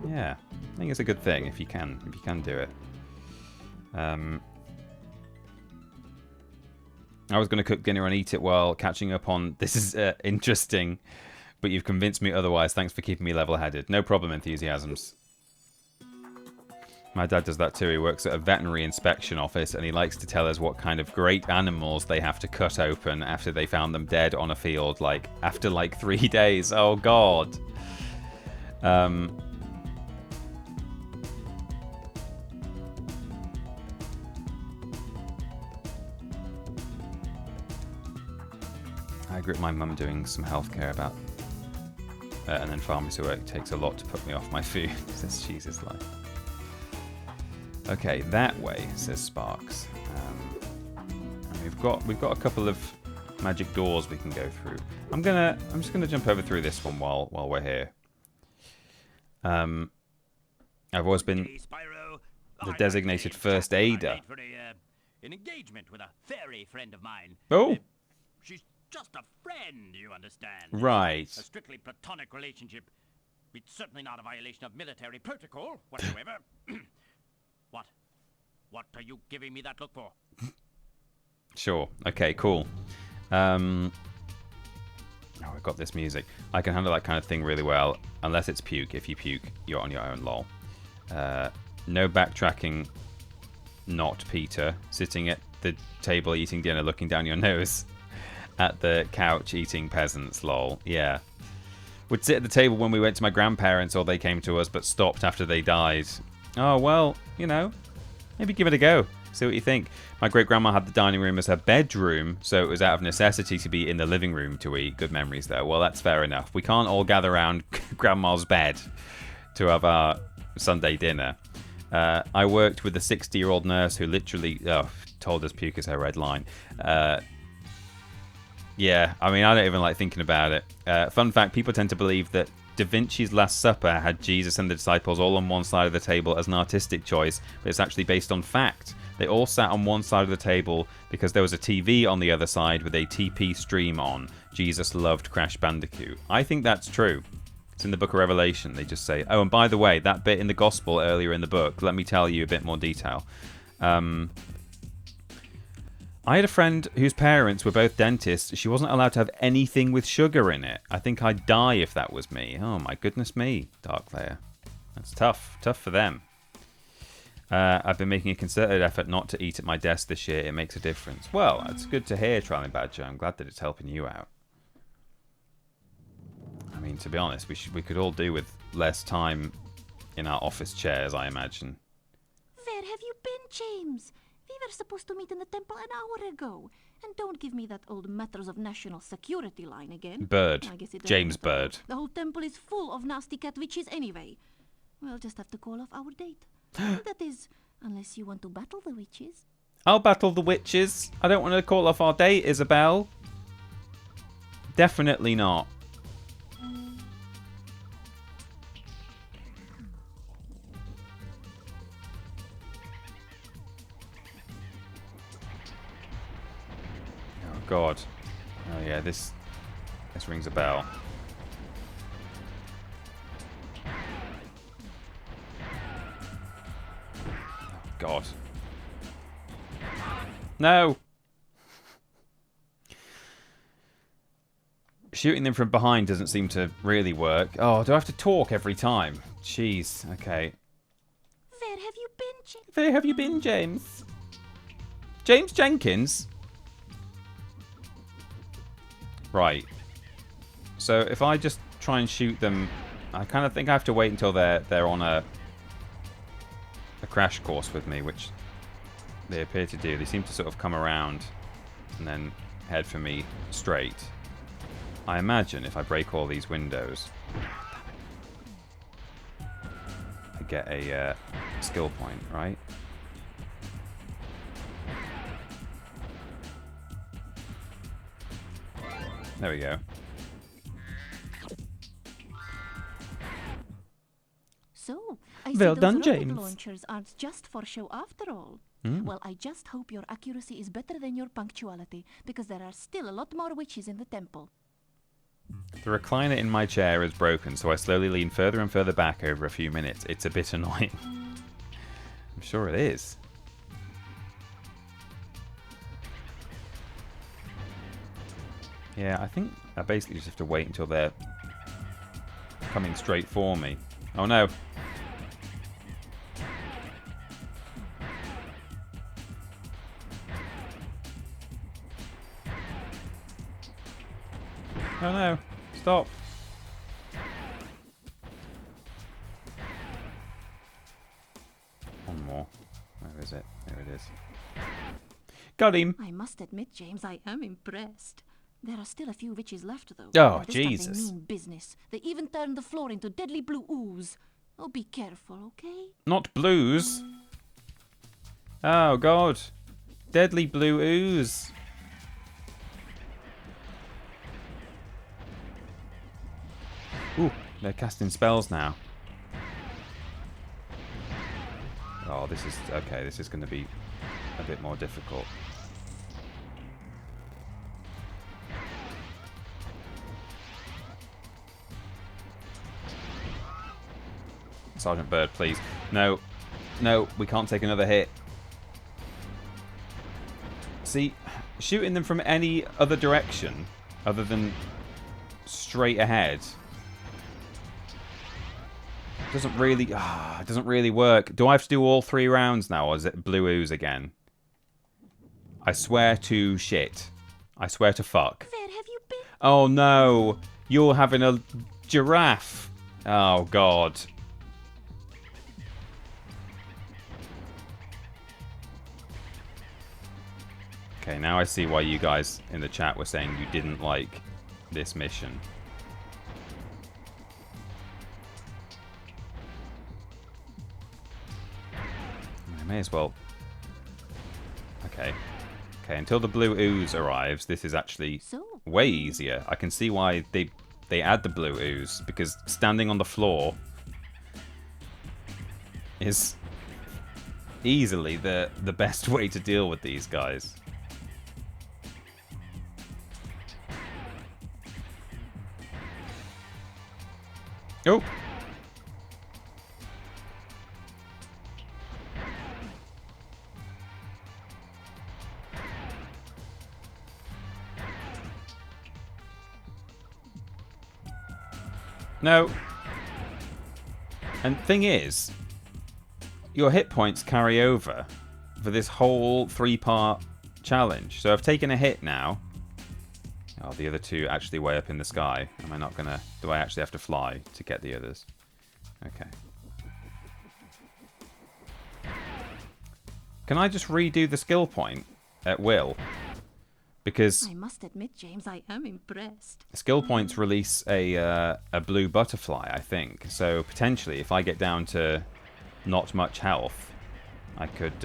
yeah, I think it's a good thing if you can do it. I was going to cook dinner and eat it while catching up on. This is interesting, but you've convinced me otherwise. Thanks for keeping me level-headed. No problem, Enthusiasms. My dad does that too. He works at a veterinary inspection office, and he likes to tell us what kind of great animals they have to cut open after they found them dead on a field, like after like 3 days. Oh God. I agree with my mum doing some healthcare about, and then pharmacy work takes a lot to put me off my food. Says Jesus life. Okay, that way, says Sparks. And we've got a couple of magic doors we can go through. I'm just gonna jump over through this one while we're here. I've always been the designated first aider. For an engagement with a fairy friend of mine. Oh. She's just a friend, you understand. Right. A strictly platonic relationship. It's certainly not a violation of military protocol whatsoever. What are you giving me that look for? Sure. Okay, cool. Oh, I've got this music. I can handle that kind of thing really well, unless it's puke. If you puke, you're on your own, lol. No backtracking, not Peter. Sitting at the table eating dinner, looking down your nose at the couch eating peasants, lol. Yeah. Would sit at the table when we went to my grandparents or they came to us, but stopped after they died. Oh, well, you know, maybe give it a go. See what you think. My great-grandma had the dining room as her bedroom, so it was out of necessity to be in the living room to eat. Good memories, though. Well, that's fair enough. We can't all gather around Grandma's bed to have our Sunday dinner. I worked with a 60-year-old nurse who literally told us puke is her red line. Yeah, I mean, I don't even like thinking about it. Fun fact, people tend to believe that Da Vinci's Last Supper had Jesus and the disciples all on one side of the table as an artistic choice, but it's actually based on fact. They all sat on one side of the table because there was a TV on the other side with a TP stream on. Jesus loved Crash Bandicoot. I think that's true. It's in the book of Revelation. They just say, oh, and by the way, that bit in the gospel earlier in the book, let me tell you a bit more detail. I had a friend whose parents were both dentists. She wasn't allowed to have anything with sugar in it. I think I'd die if that was me. Oh, my goodness me, Darkslayer. That's tough. Tough for them. I've been making a concerted effort not to eat at my desk this year. It makes a difference. Well, it's good to hear, Trailing Badger. I'm glad that it's helping you out. I mean, to be honest, we could all do with less time in our office chairs, I imagine. Where have you been, James? We were supposed to meet in the temple an hour ago. And don't give me that old matters of national security line again. Bird. I guess it James doesn't matter. Bird. The whole temple is full of nasty cat witches anyway. We'll just have to call off our date. That is, unless you want to battle the witches. I'll battle the witches. I don't want to call off our date, Isabel. Definitely not. Oh, God. Oh, yeah, this rings a bell. God. No! Shooting them from behind doesn't seem to really work. Oh, do I have to talk every time? Jeez, okay. Where have you been, James? Where have you been, James? James Jenkins? Right. So if I just try and shoot them, I kind of think I have to wait until they're on a crash course with me, which they appear to do. They seem to sort of come around and then head for me straight. I imagine if I break all these windows, I get a skill point, right? There we go. So, I Well see done, those rocket James. launchers aren't just for show after all. Mm. Well, I just hope your accuracy is better than your punctuality, because there are still a lot more witches in the temple. The recliner in my chair is broken, so I slowly lean further and further back over a few minutes. It's a bit annoying. I'm sure it is. Yeah, I think I basically just have to wait until they're coming straight for me. Oh no. Oh no. Stop. One more. Where is it? There it is. Got him. I must admit, James, I am impressed. There are still a few witches left, though. Oh, This Jesus. got a mean business. They even turned the floor into deadly blue ooze. Oh, be careful, okay? Not blues. Oh, God. Deadly blue ooze. Ooh, they're casting spells now. Oh, this is... Okay, this is going to be a bit more difficult. Sergeant Bird, please. No. No, we can't take another hit. See, shooting them from any other direction other than straight ahead doesn't really work. Do I have to do all 3 rounds now, or is it blue ooze again? I swear to shit. I swear to fuck. Where have you been? Oh no, you're having a giraffe. Oh God. Okay, now I see why you guys in the chat were saying you didn't like this mission. I may as well... Okay. Okay, until the blue ooze arrives, this is actually way easier. I can see why they add the blue ooze, because standing on the floor is easily the best way to deal with these guys. Oh! No. And thing is, your hit points carry over for this whole 3-part challenge. So I've taken a hit now. Oh, the other 2 actually way up in the sky. Am I not gonna... Do I actually have to fly to get the others? Okay. Can I just redo the skill point at will? Because... I must admit, James, I am impressed. Skill points release a blue butterfly, I think. So potentially, if I get down to not much health, I could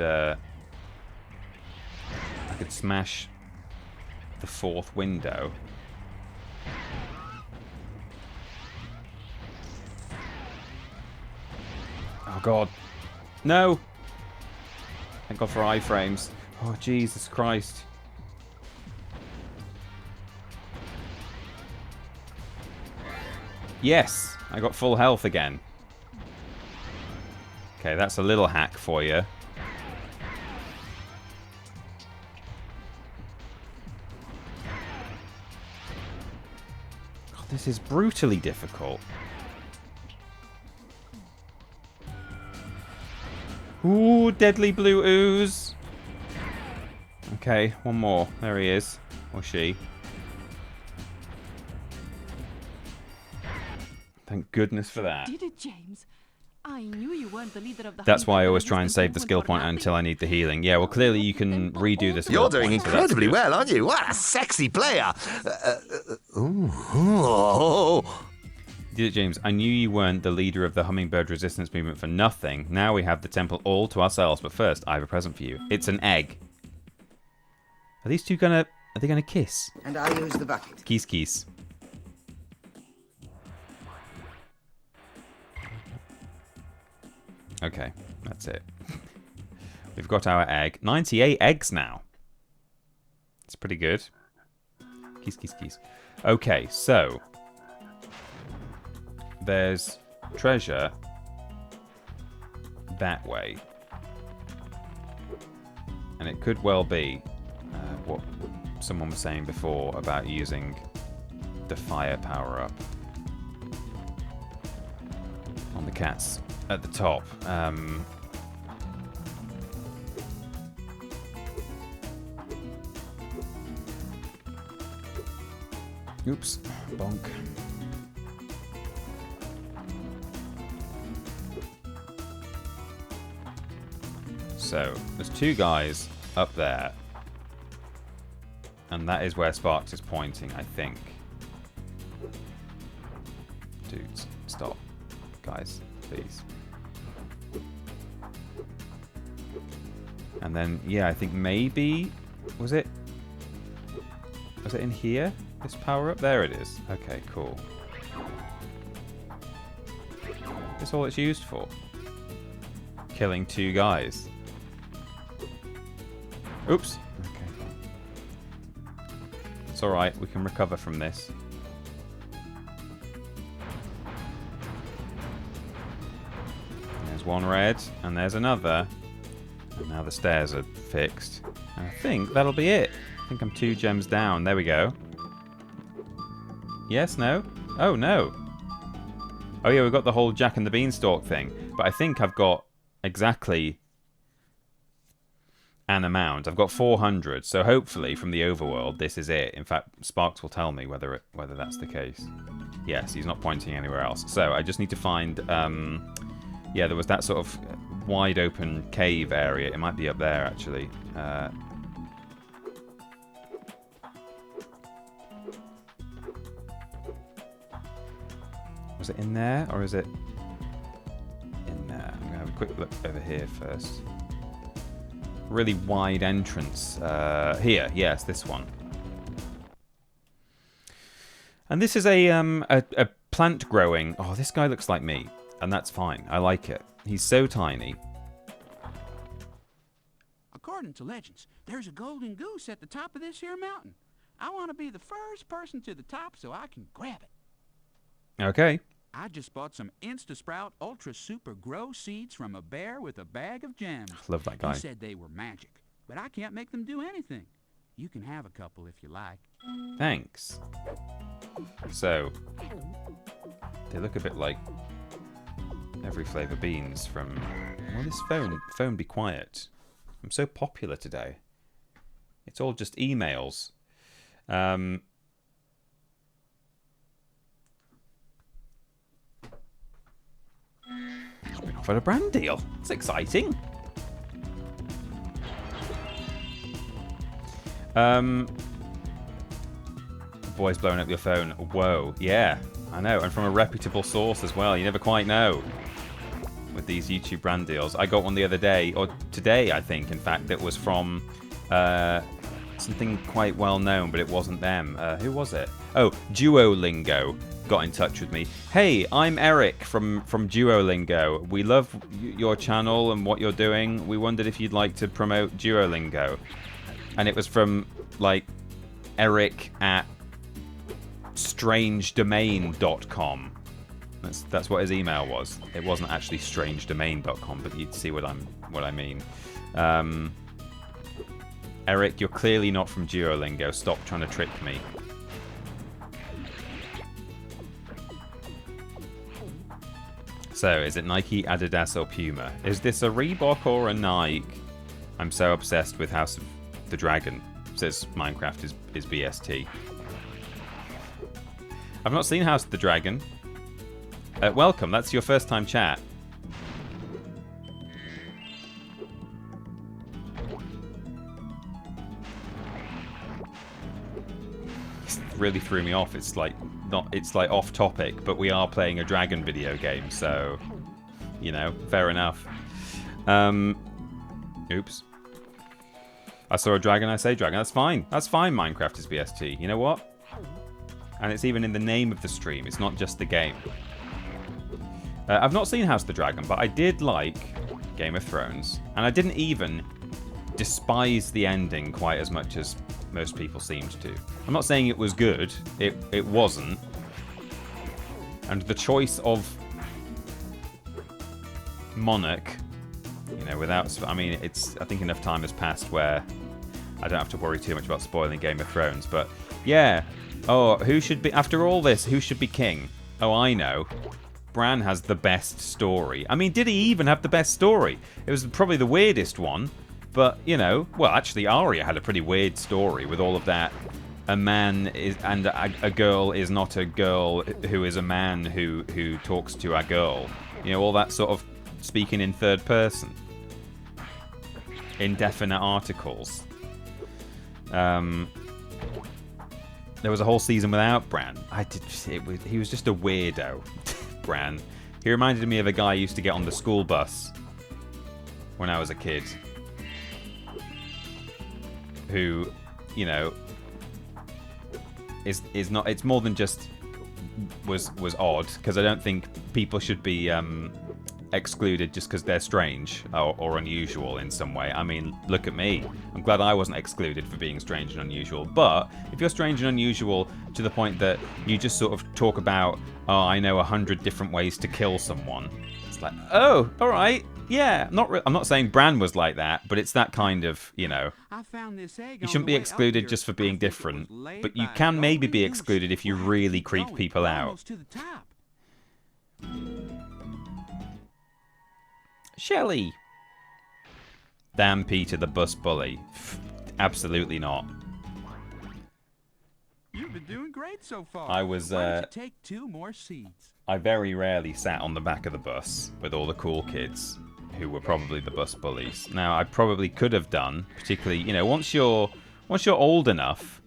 smash the 4th window. Oh God, no! Thank God for iframes. Oh Jesus Christ! Yes, I got full health again. Okay, that's a little hack for you. God, this is brutally difficult. Ooh, deadly blue ooze. Okay, one more. There he is. Or she. Thank goodness for that. Did it, James? I knew you weren't the leader of the... That's why I always try and save the skill point until I need the healing. Yeah, well, clearly you can redo the skill You're doing point, so that's incredibly good. well, aren't you? What a sexy player. Did it, James? I knew you weren't the leader of the Hummingbird Resistance Movement for nothing. Now we have the temple all to ourselves, but first, I have a present for you. It's an egg. Are these two gonna... Are they gonna kiss? And I use the bucket. Kiss, kiss. Okay, that's it. We've got our egg. 98 eggs now. It's pretty good. Kiss, kiss, kiss. Okay, so there's treasure that way. And it could well be what someone was saying before about using the fire power-up on the cats at the top. Oops, bonk. So, there's two guys up there. And that is where Sparks is pointing, I think. Dudes, stop. Guys, please. And then, yeah, I think maybe... Was it in here? This power up? There it is. Okay, cool. That's all it's used for. Killing two guys. Oops. Okay. It's alright, we can recover from this. There's one red, and there's another. And now the stairs are fixed. And I think that'll be it. I think I'm 2 gems down. There we go. Yes, no? Oh, no. Oh, yeah, we've got the whole Jack and the Beanstalk thing. But I think I've got exactly an amount. I've got 400, so hopefully from the overworld, this is it. In fact, Sparks will tell me whether that's the case. Yes, he's not pointing anywhere else. So I just need to find... yeah, there was that sort of wide open cave area. It might be up there, actually. Was it in there, or is it in there? I'm going to have a quick look over here first. Really wide entrance. Here, yes, this one. And this is a plant growing... Oh, this guy looks like me, and that's fine. I like it. He's so tiny. According to legends, there's a golden goose at the top of this here mountain. I want to be the first person to the top so I can grab it. Okay. I just bought some Insta-Sprout Ultra Super Grow seeds from a bear with a bag of gems. Love that guy. He said they were magic, but I can't make them do anything. You can have a couple if you like. Thanks. So, they look a bit like every flavour beans from... Will this phone be quiet? I'm so popular today. It's all just emails. Been offered a brand deal. It's exciting. Boys blowing up your phone. Whoa, yeah, I know, and from a reputable source as well. You never quite know with these YouTube brand deals. I got one the other day, or today, I think, in fact, that was from something quite well known, but it wasn't them. Who was it? Oh, Duolingo got in touch with me. Hey, I'm Eric from Duolingo. We love your channel and what you're doing. We wondered if you'd like to promote Duolingo. And it was from, like, Eric at strangedomain.com. That's what his email was. It wasn't actually strangedomain.com, but you'd see what I mean. Eric, you're clearly not from Duolingo. Stop trying to trick me. So, is it Nike, Adidas, or Puma? Is this a Reebok or a Nike? I'm so obsessed with House of the Dragon. Says Minecraft is BST. I've not seen House of the Dragon. Welcome, that's your first time chat. It really threw me off. It's like off topic, but we are playing a dragon video game, so you know, fair enough. Oops. I saw a dragon, I say dragon. That's fine. That's fine, Minecraft is BST. You know what? And it's even in the name of the stream. It's not just the game. I've not seen House of the Dragon, but I did like Game of Thrones. And I didn't even despise the ending quite as much as most people seemed to. I'm not saying it was good. It wasn't. And the choice of monarch, you know, without... I mean, it's... I think enough time has passed where I don't have to worry too much about spoiling Game of Thrones. But, yeah. Oh, who should be... After all this, who should be king? Oh, I know. Bran has the best story. I mean, did he even have the best story? It was probably the weirdest one. But, you know... Well, actually, Arya had a pretty weird story with all of that. A man is... And a girl is not a girl who is a man who talks to a girl. You know, all that sort of speaking in third person. Indefinite articles. There was a whole season without Bran. He was just a weirdo, Bran. He reminded me of a guy I used to get on the school bus when I was a kid. Who, you know, is not... It's more than just was odd, because I don't think people should be excluded just because they're strange or unusual in some way. I mean, look at me. I'm glad I wasn't excluded for being strange and unusual. But if you're strange and unusual to the point that you just sort of talk about, oh, I know 100 different ways to kill someone, it's like, oh, all right, yeah. I'm not saying Bran was like that, but it's that kind of, you know. I found this egg You shouldn't be excluded just for being different, but you can maybe be excluded if you really creep people out. Shelley. Damn Peter the bus bully. Absolutely not. You've been doing great so far. I was Why don't you take 2 more seats? I very rarely sat on the back of the bus with all the cool kids who were probably the bus bullies. Now, I probably could have done, particularly, you know, once you're old enough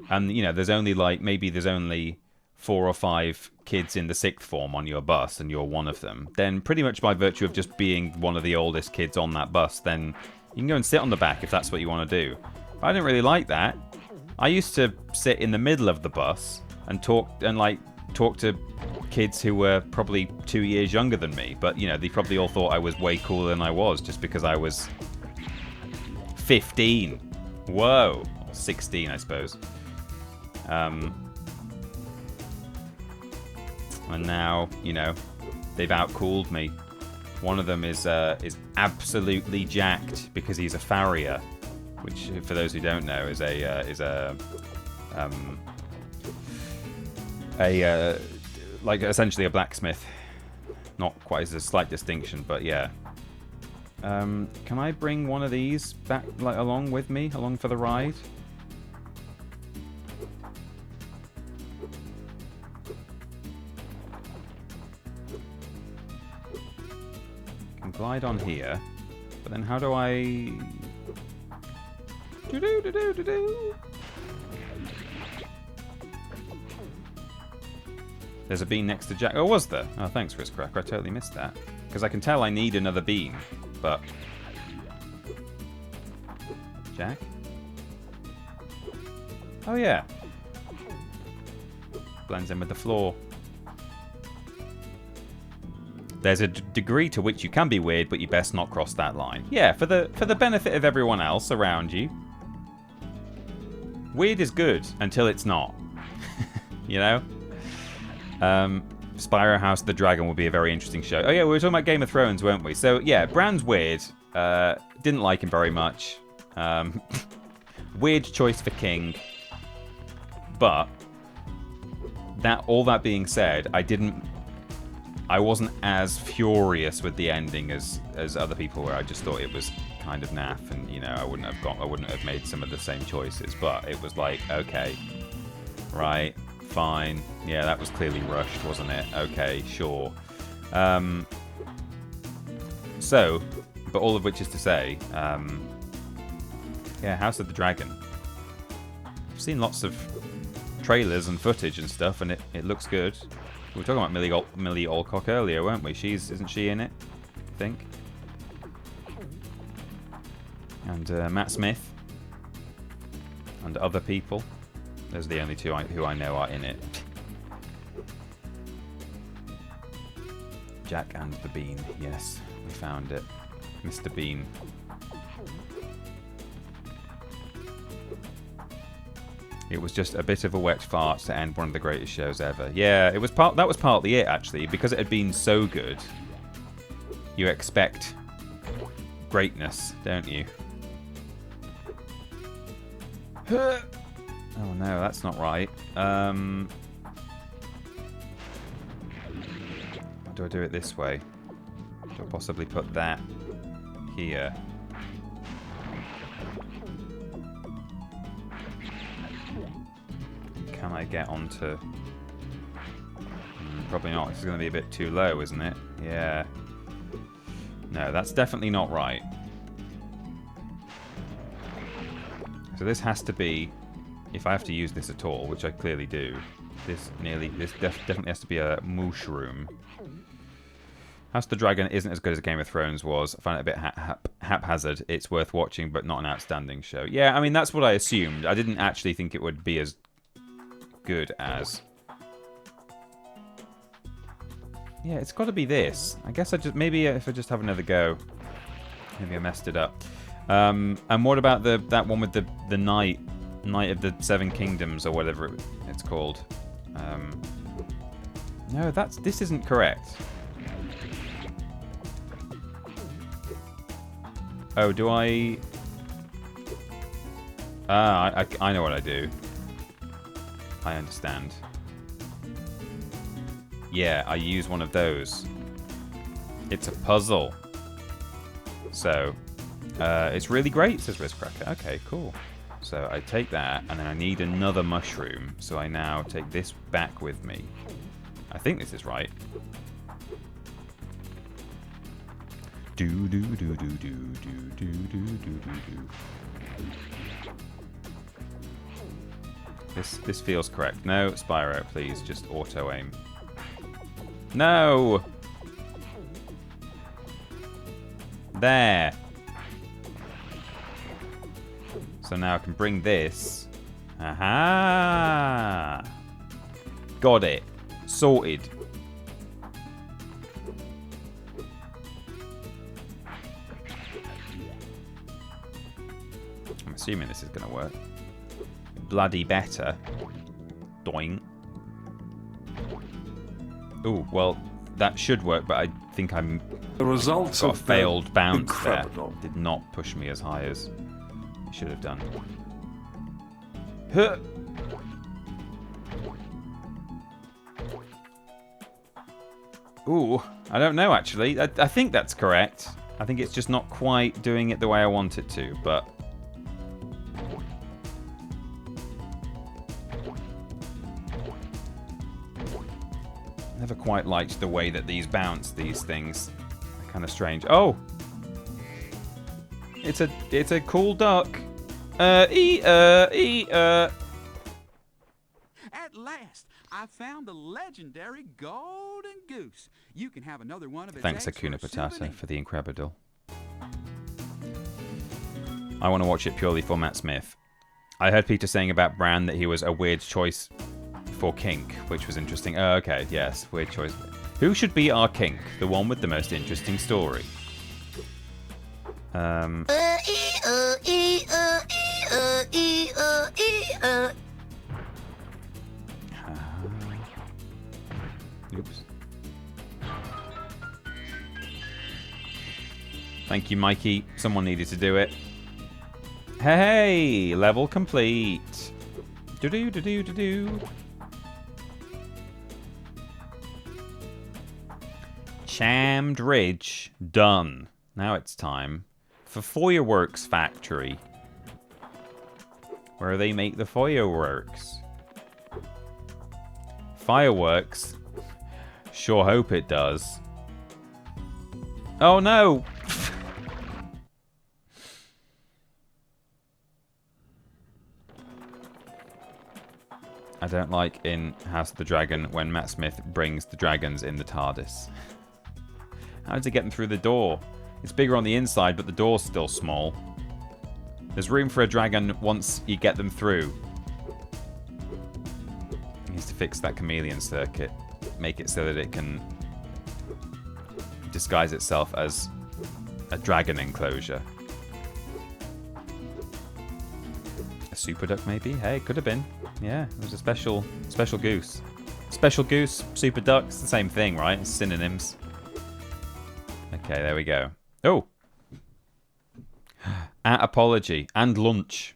and, you know, there's only like, maybe there's only 4 or 5 kids in the 6th form on your bus and you're one of them, then pretty much by virtue of just being one of the oldest kids on that bus, then you can go and sit on the back if that's what you want to do. But I didn't really like that. I used to sit in the middle of the bus and talk to kids who were probably 2 years younger than me, but you know, they probably all thought I was way cooler than I was just because I was 15. Whoa. Or 16, I suppose. And now, you know, they've outcooled me. One of them is absolutely jacked because he's a farrier, which, for those who don't know, is like essentially a blacksmith. Not quite, as a slight distinction, but yeah. Can I bring one of these back, like, along with me, along for the ride? Glide on here, but then how do I... There's a bean next to Jack. Oh, was there? Oh, thanks, Cracker. I totally missed that. Because I can tell I need another bean, but... Jack? Oh, yeah. Blends in with the floor. There's a degree to which you can be weird, but you best not cross that line. Yeah, for the benefit of everyone else around you. Weird is good until it's not. You know? Spyro House of the Dragon will be a very interesting show. Oh yeah, we were talking about Game of Thrones, weren't we? So yeah, Bran's weird. Didn't like him very much. Weird choice for king. But all that being said, I wasn't as furious with the ending as other people were. I just thought it was kind of naff, and you know, I wouldn't have made some of the same choices. But it was like, okay, right, fine, yeah, that was clearly rushed, wasn't it? Okay, sure. So, but all of which is to say, yeah, House of the Dragon. I've seen lots of trailers and footage and stuff, and it looks good. We were talking about Millie Alcock earlier, weren't we? Isn't she in it? I think. And Matt Smith. And other people. Those are the only two who I know are in it. Jack and the Bean. Yes, we found it. Mr. Bean. It was just a bit of a wet fart to end one of the greatest shows ever. Yeah, it was that was partly it, actually, because it had been so good. You expect greatness, don't you? Oh no, that's not right. Do I do it this way? Do I possibly put that here? Can I get onto... probably not. This is going to be a bit too low, isn't it? Yeah. No, that's definitely not right. So this has to be, if I have to use this at all, which I clearly do, this definitely has to be a mushroom. House of the Dragon isn't as good as Game of Thrones was. I find it a bit haphazard. It's worth watching, but not an outstanding show. Yeah, I mean, that's what I assumed. I didn't actually think it would be as good as... Yeah, it's got to be this. I guess maybe if I just have another go, maybe I messed it up. And what about that one with the Knight of the Seven Kingdoms or whatever it's called? No, this isn't correct. Oh, do I? I know what I do. I understand. Yeah, I use one of those. It's a puzzle. So, it's really great, says Rizcracker. Okay, cool. So I take that, and then I need another mushroom. So I now take this back with me. I think this is right. Do do do do do do do do do do. This feels correct. No, Spyro, please just auto aim. No. There. So now I can bring this. Aha! Got it. Sorted. I'm assuming this is going to work. Bloody better. Doing. Ooh, well, that should work, but I think I'm... The results got of a failed bounce incredible. there. Did not push me as high as it should have done. Huh. Ooh, I don't know, actually. I think that's correct. I think it's just not quite doing it the way I want it to, but... Never quite liked the way that these bounce, these things. They're kind of strange. Oh! It's a cool duck. At last, I found the legendary golden goose. You can have another one of its Thanks, eggs Hakuna for a Patata, souvenir. for the Incredible. I want to watch it purely for Matt Smith. I heard Peter saying about Bran that he was a weird choice for kink, which was interesting. Oh, okay, yes, weird choice. Who should be our kink? The one with the most interesting story. Oops. Thank you, Mikey. Someone needed to do it. Hey, level complete. Do-do-do-do-do-do. Chammed Ridge done. Now it's time for Fireworks Factory, where they make the fireworks. Fireworks? Sure hope it does. Oh no! I don't like in House of the Dragon when Matt Smith brings the dragons in the TARDIS. How does he get them through the door? It's bigger on the inside, but the door's still small. There's room for a dragon once you get them through. He needs to fix that chameleon circuit. Make it so that it can disguise itself as a dragon enclosure. A super duck, maybe? Hey, could have been. Yeah, it was a special goose. Special goose, super duck, it's the same thing, right? It's synonyms. Okay, there we go. Oh! At apology and lunch.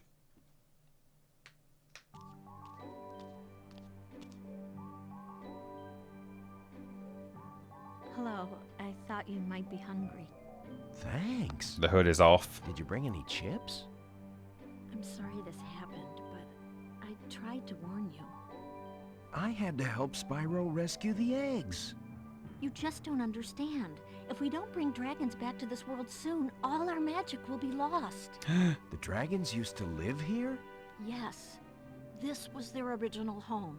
Hello, I thought you might be hungry. Thanks. The hood is off. Did you bring any chips? I'm sorry this happened, but I tried to warn you. I had to help Spyro rescue the eggs. You just don't understand. If we don't bring dragons back to this world soon, all our magic will be lost. The dragons used to live here? Yes, this was their original home.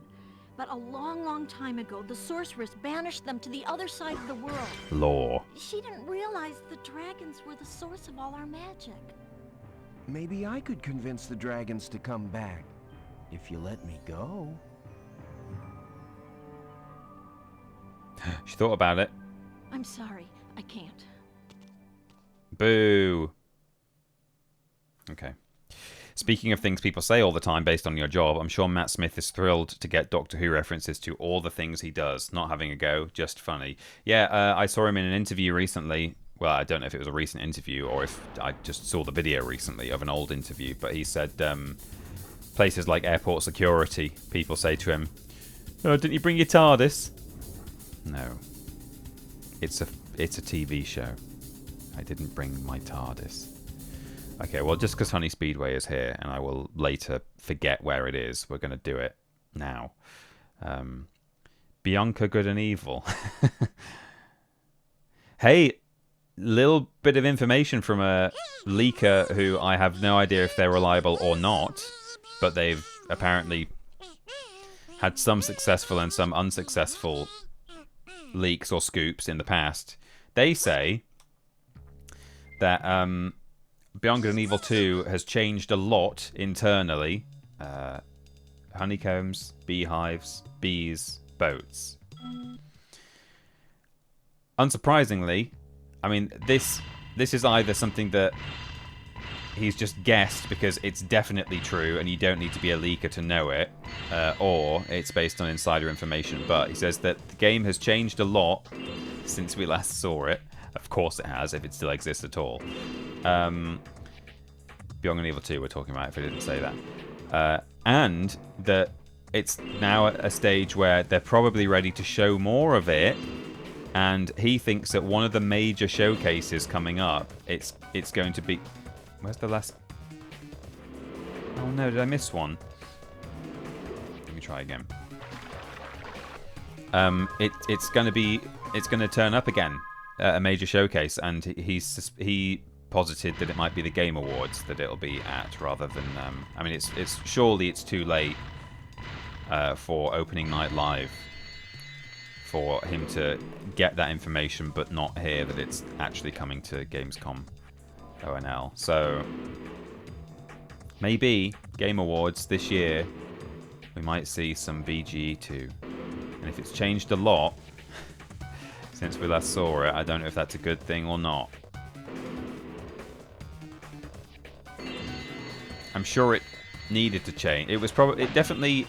But a long, long time ago, the sorceress banished them to the other side of the world. Lore. She didn't realize the dragons were the source of all our magic. Maybe I could convince the dragons to come back, if you let me go. She thought about it. I'm sorry, I can't. Boo. Okay. Speaking of things people say all the time based on your job, I'm sure Matt Smith is thrilled to get Doctor Who references to all the things he does. Not having a go, just funny. Yeah, I saw him in an interview recently. Well, I don't know if it was a recent interview or if I just saw the video recently of an old interview, but he said places like airport security, people say to him, "Oh, didn't you bring your TARDIS?" No. It's a TV show. I didn't bring my TARDIS. Okay, well, just because Honey Speedway is here, and I will later forget where it is, we're going to do it now. Bianca Good and Evil. Hey, little bit of information from a leaker who I have no idea if they're reliable or not, but they've apparently had some successful and some unsuccessful leaks or scoops in the past. They say that Beyond Good and Evil 2 has changed a lot internally. Honeycombs, beehives, bees, boats. Unsurprisingly, I mean, this is either something that he's just guessed because it's definitely true and you don't need to be a leaker to know it, or it's based on insider information. But he says that the game has changed a lot since we last saw it. Of course it has, if it still exists at all. Beyond Good and Evil 2 we're talking about, if I didn't say that. And that it's now at a stage where they're probably ready to show more of it, and he thinks that one of the major showcases coming up, it's going to be... Where's the last... Oh no, did I miss one? Let me try again. It's going to turn up again, a major showcase, and he posited that it might be the Game Awards that it'll be at, rather than I mean, it's surely it's too late for opening night live for him to get that information but not hear that it's actually coming to Gamescom ONL. So maybe Game Awards this year we might see some BGE2, and if it's changed a lot since we last saw it, I don't know if that's a good thing or not. I'm sure it needed to change. It definitely...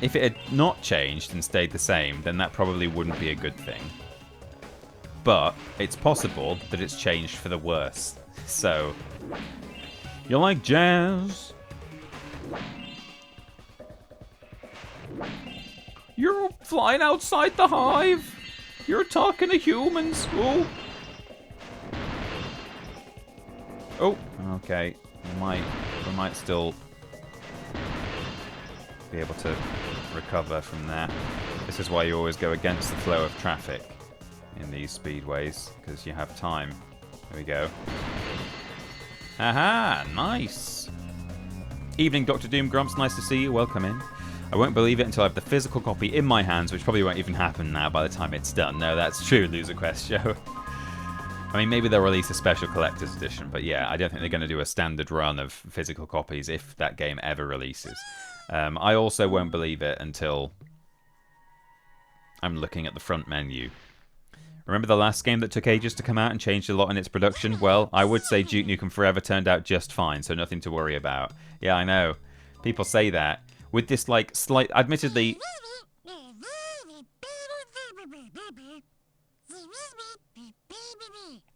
If it had not changed and stayed the same, then that probably wouldn't be a good thing. But it's possible that it's changed for the worse. So, you like jazz? You're flying outside the hive. You're talking to humans. Oh. Oh, okay. We might still be able to recover from that. This is why you always go against the flow of traffic in these speedways, because you have time. There we go. Aha, nice. Evening, Dr. Doom Grumps. Nice to see you. Welcome in. I won't believe it until I have the physical copy in my hands, which probably won't even happen now by the time it's done. No, that's true, Loser Quest Show. I mean, maybe they'll release a special collector's edition, but yeah, I don't think they're going to do a standard run of physical copies if that game ever releases. I also won't believe it until I'm looking at the front menu. Remember the last game that took ages to come out and changed a lot in its production? Well, I would say Duke Nukem Forever turned out just fine, so nothing to worry about. Yeah, I know. People say that. With this, like, slight... Admittedly...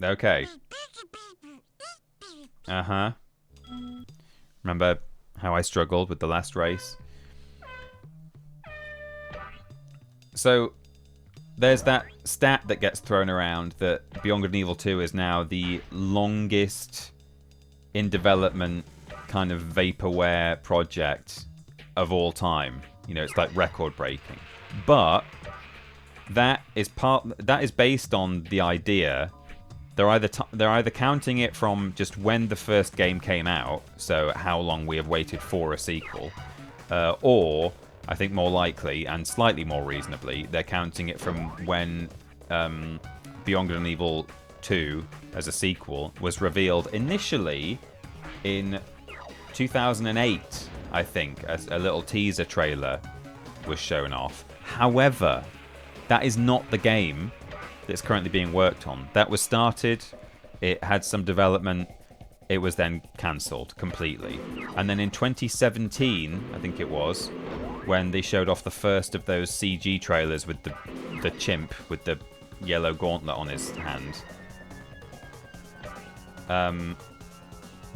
Okay. Uh-huh. Remember how I struggled with the last race? So, there's that stat that gets thrown around that Beyond Good and Evil 2 is now the longest in development kind of vaporware project of all time. You know, it's like record breaking. But that is based on the idea they're either counting it from just when the first game came out, so how long we have waited for a sequel, or I think more likely and slightly more reasonably, they're counting it from when Beyond Good and Evil 2 as a sequel was revealed initially in 2008, I think. A little teaser trailer was shown off. However, that is not the game that's currently being worked on. That was started, it had some development, it was then cancelled completely. And then in 2017, I think it was, when they showed off the first of those CG trailers with the chimp with the yellow gauntlet on his hand.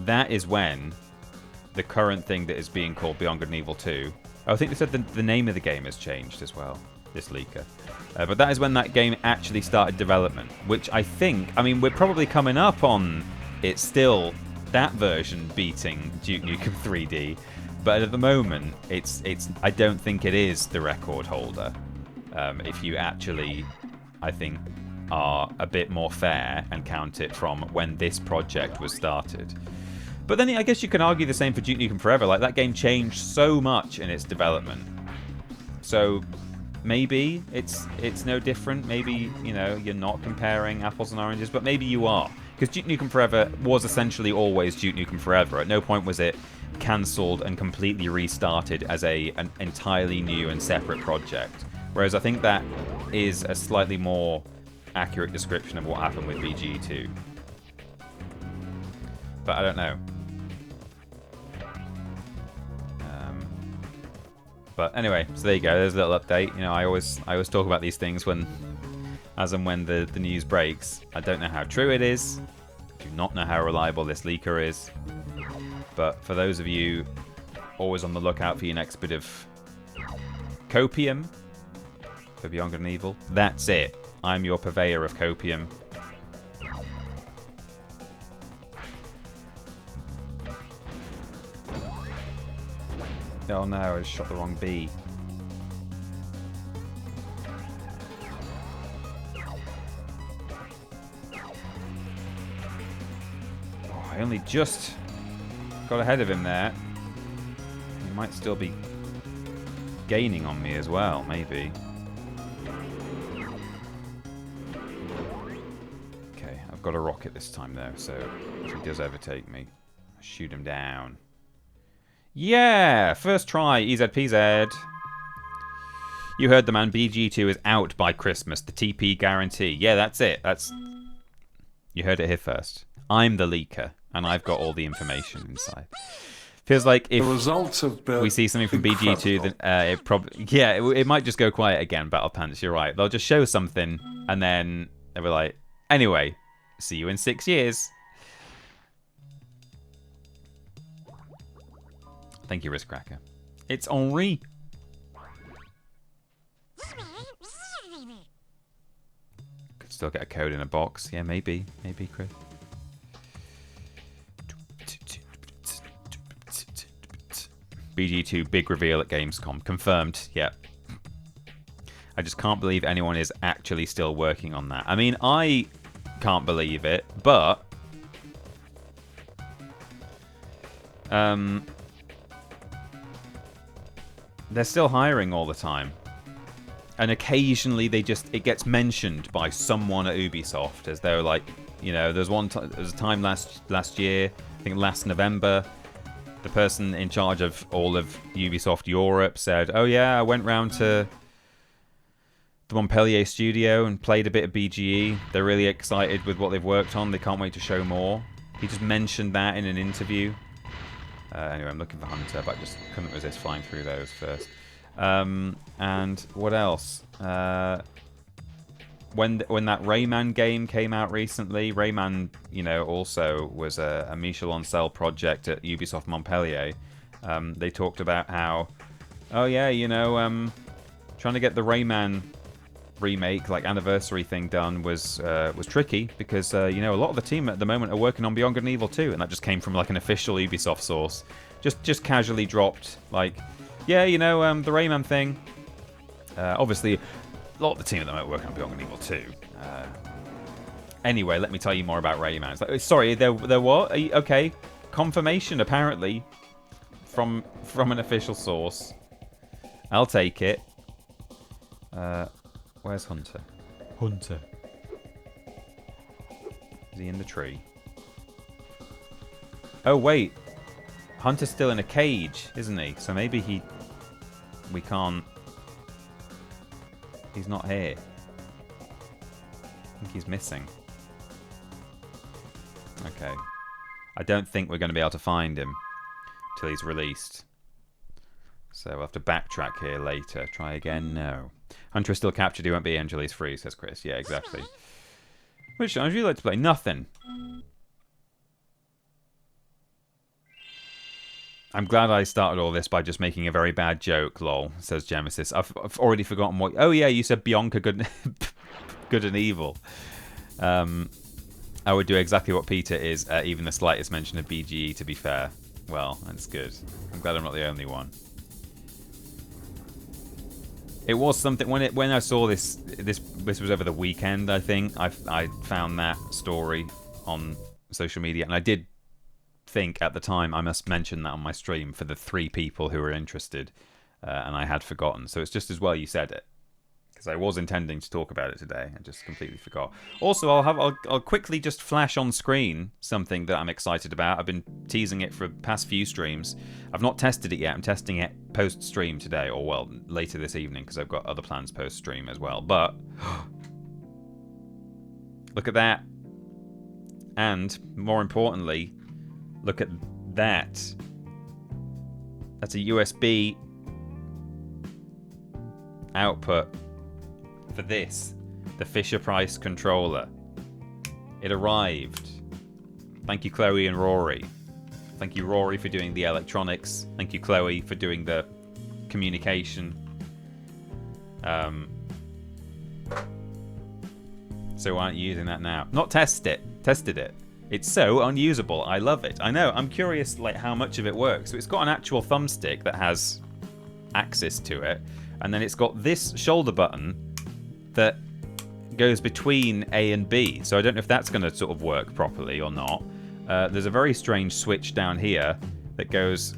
That is when the current thing that is being called Beyond Good and Evil 2... I think they said the name of the game has changed as well, this leaker. But that is when that game actually started development, which I think... I mean, we're probably coming up on it still, that version beating Duke Nukem 3D. But at the moment, I don't think it is the record holder. If you actually, I think, are a bit more fair and count it from when this project was started. But then I guess you can argue the same for Duke Nukem Forever. Like, that game changed so much in its development. So maybe it's no different. Maybe, you know, you're not comparing apples and oranges, but maybe you are. Because Duke Nukem Forever was essentially always Duke Nukem Forever. At no point was it cancelled and completely restarted as an entirely new and separate project. Whereas I think that is a slightly more accurate description of what happened with BG2. But I don't know. But anyway, so there you go. There's a little update. You know, I always talk about these things as and when the news breaks. I don't know how true it is. I do not know how reliable this leaker is. But for those of you always on the lookout for your next bit of copium for Beyond Good and Evil, that's it. I'm your purveyor of copium. Oh no, I just shot the wrong bee. Oh, I only just got ahead of him there. He might still be gaining on me as well, maybe. Okay, I've got a rocket this time though, so if he does overtake me, I'll shoot him down. Yeah! First try, EZPZ. You heard the man, BG2 is out by Christmas. The TP guarantee. Yeah, that's it. You heard it here first. I'm the leaker, and I've got all the information inside. Feels like if we see something from BG2, then it might just go quiet again, Battle Pants, you're right. They'll just show something, and then they'll be like, anyway, see you in 6 years. Thank you, Riskcracker. It's Henri. Could still get a code in a box. Yeah, maybe. Maybe, Chris. BG2 big reveal at Gamescom. Confirmed. Yeah. I just can't believe anyone is actually still working on that. I mean, I can't believe it, but... they're still hiring all the time. And occasionally it gets mentioned by someone at Ubisoft as though, like, you know, there was a time last year, I think last November, the person in charge of all of Ubisoft Europe said, oh yeah, I went round to the Montpellier studio and played a bit of BGE. They're really excited with what they've worked on. They can't wait to show more. He just mentioned that in an interview. Anyway, I'm looking for Hunter, but I just couldn't resist flying through those first. And what else? When that Rayman game came out recently, Rayman, you know, also was a Michel Ancel project at Ubisoft Montpellier. They talked about how, oh yeah, you know, trying to get the Rayman remake, like anniversary thing done was tricky because you know, a lot of the team at the moment are working on Beyond Good and Evil 2, and that just came from like an official Ubisoft source. Just casually dropped, like, yeah, you know, the Rayman thing. Obviously, a lot of the team at the moment are working on Beyond Good and Evil 2. Anyway, let me tell you more about Rayman. It's like, sorry, there what? Okay, confirmation apparently from an official source. I'll take it. Where's Hunter? Hunter. Is he in the tree? Oh, wait. Hunter's still in a cage, isn't he? So maybe we can't... He's not here. I think he's missing. Okay. I don't think we're going to be able to find him till he's released. So we'll have to backtrack here later. Try again? No. Hunter is still captured. He won't be until he's free, says Chris. Yeah, exactly. Which genre would you like to play? Nothing. I'm glad I started all this by just making a very bad joke, lol, says Genesis. I've already forgotten what... Oh, yeah, you said Bianca Good and Evil. I would do exactly what Peter is, even the slightest mention of BGE, to be fair. Well, that's good. I'm glad I'm not the only one. It was something... When I saw this was over the weekend, I think. I found that story on social media, and I did think at the time I must mention that on my stream for the 3 people who were interested, and I had forgotten. So it's just as well you said it, because I was intending to talk about it today. I just completely forgot. Also, I'll quickly just flash on screen something that I'm excited about. I've been teasing it for the past few streams. I've not tested it yet. I'm testing it post stream today, or well, later this evening, because I've got other plans post stream as well. But look at that, and more importantly, look at that. That's a USB output for this, the Fisher-Price controller. It arrived. Thank you, Chloe and Rory. Thank you, Rory, for doing the electronics. Thank you, Chloe, for doing the communication. So why aren't you using that now? Not tested it. It's so unusable. I love it. I know. I'm curious, like, how much of it works. So it's got an actual thumbstick that has access to it, and then it's got this shoulder button that goes between A and B. So I don't know if that's going to sort of work properly or not. There's a very strange switch down here that goes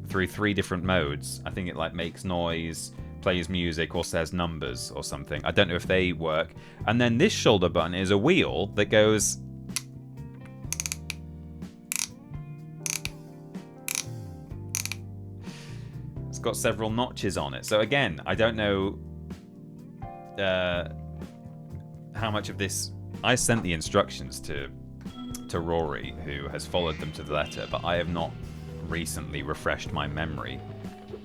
through 3 different modes. I think it like makes noise, plays music, or says numbers or something. I don't know if they work. And then this shoulder button is a wheel that goes... got several notches on it. So again, I don't know how much of this... I sent the instructions to Rory, who has followed them to the letter, but I have not recently refreshed my memory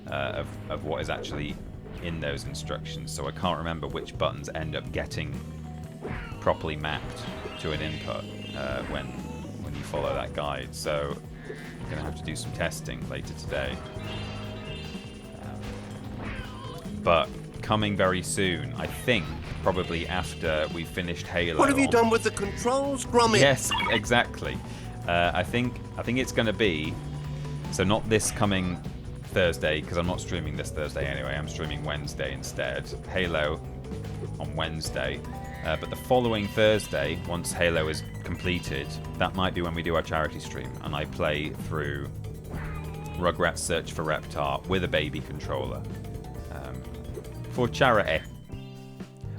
of what is actually in those instructions, so I can't remember which buttons end up getting properly mapped to an input when you follow that guide. So I'm going to have to do some testing later today. But coming very soon, I think, probably after we finished Halo. What have you done with the controls, Gromit? Yes, exactly. I think it's going to be, so not this coming Thursday, because I'm not streaming this Thursday anyway. I'm streaming Wednesday instead. Halo on Wednesday. But the following Thursday, once Halo is completed, that might be when we do our charity stream, and I play through Rugrats Search for Reptar with a baby controller. For charity.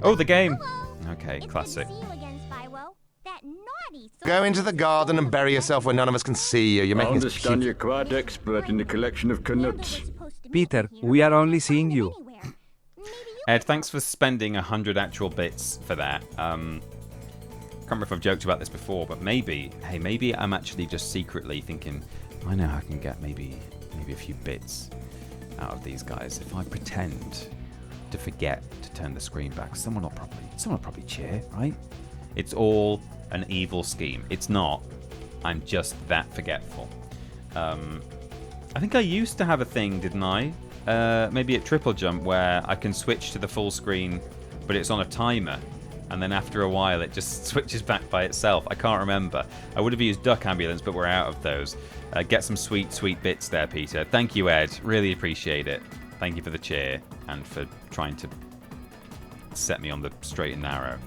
Oh, the game! Hello. Okay, classic. See you again, Spyro. That naughty Go into the garden and bury yourself where none of us can see you. You're making us... I understand you're quite expert in the collection of canuts. Peter, we are only seeing you. Ed, thanks for spending 100 actual bits for that. Can't remember if I've joked about this before, but maybe I'm actually just secretly thinking, I know I can get maybe a few bits out of these guys if I pretend to forget to turn the screen back. Someone will probably cheer, right? It's all an evil scheme. It's not. I'm just that forgetful. I think I used to have a thing, didn't I? Maybe at Triple Jump where I can switch to the full screen, but it's on a timer. And then after a while, it just switches back by itself. I can't remember. I would have used Duck Ambulance, but we're out of those. Get some sweet, sweet bits there, Peter. Thank you, Ed. Really appreciate it. Thank you for the cheer and for trying to set me on the straight and narrow.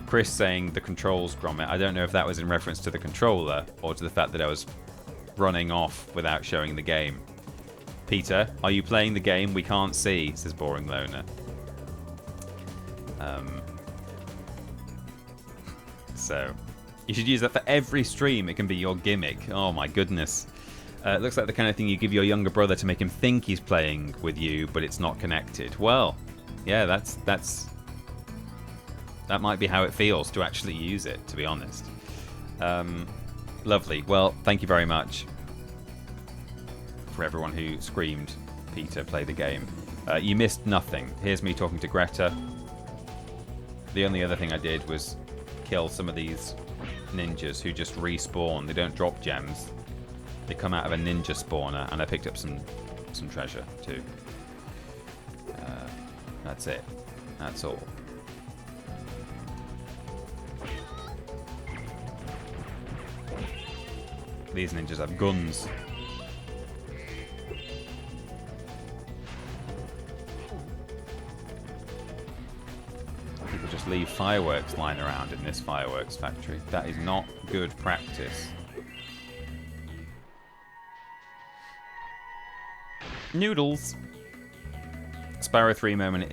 Chris saying the controls, Gromit. I don't know if that was in reference to the controller or to the fact that I was running off without showing the game. Peter, are you playing the game? We can't see, says Boring Loner. So, you should use that for every stream. It can be your gimmick. Oh my goodness. It looks like the kind of thing you give your younger brother to make him think he's playing with you, but it's not connected. Well, yeah, that might be how it feels to actually use it, to be honest. Lovely. Well, thank you very much for everyone who screamed, Peter, play the game. You missed nothing. Here's me talking to Greta. The only other thing I did was kill some of these ninjas who just respawn. They don't drop gems. They come out of a ninja spawner, and I picked up some treasure too. That's it. That's all. These ninjas have guns. People just leave fireworks lying around in this fireworks factory. That is not good practice. Noodles. Spyro 3 moment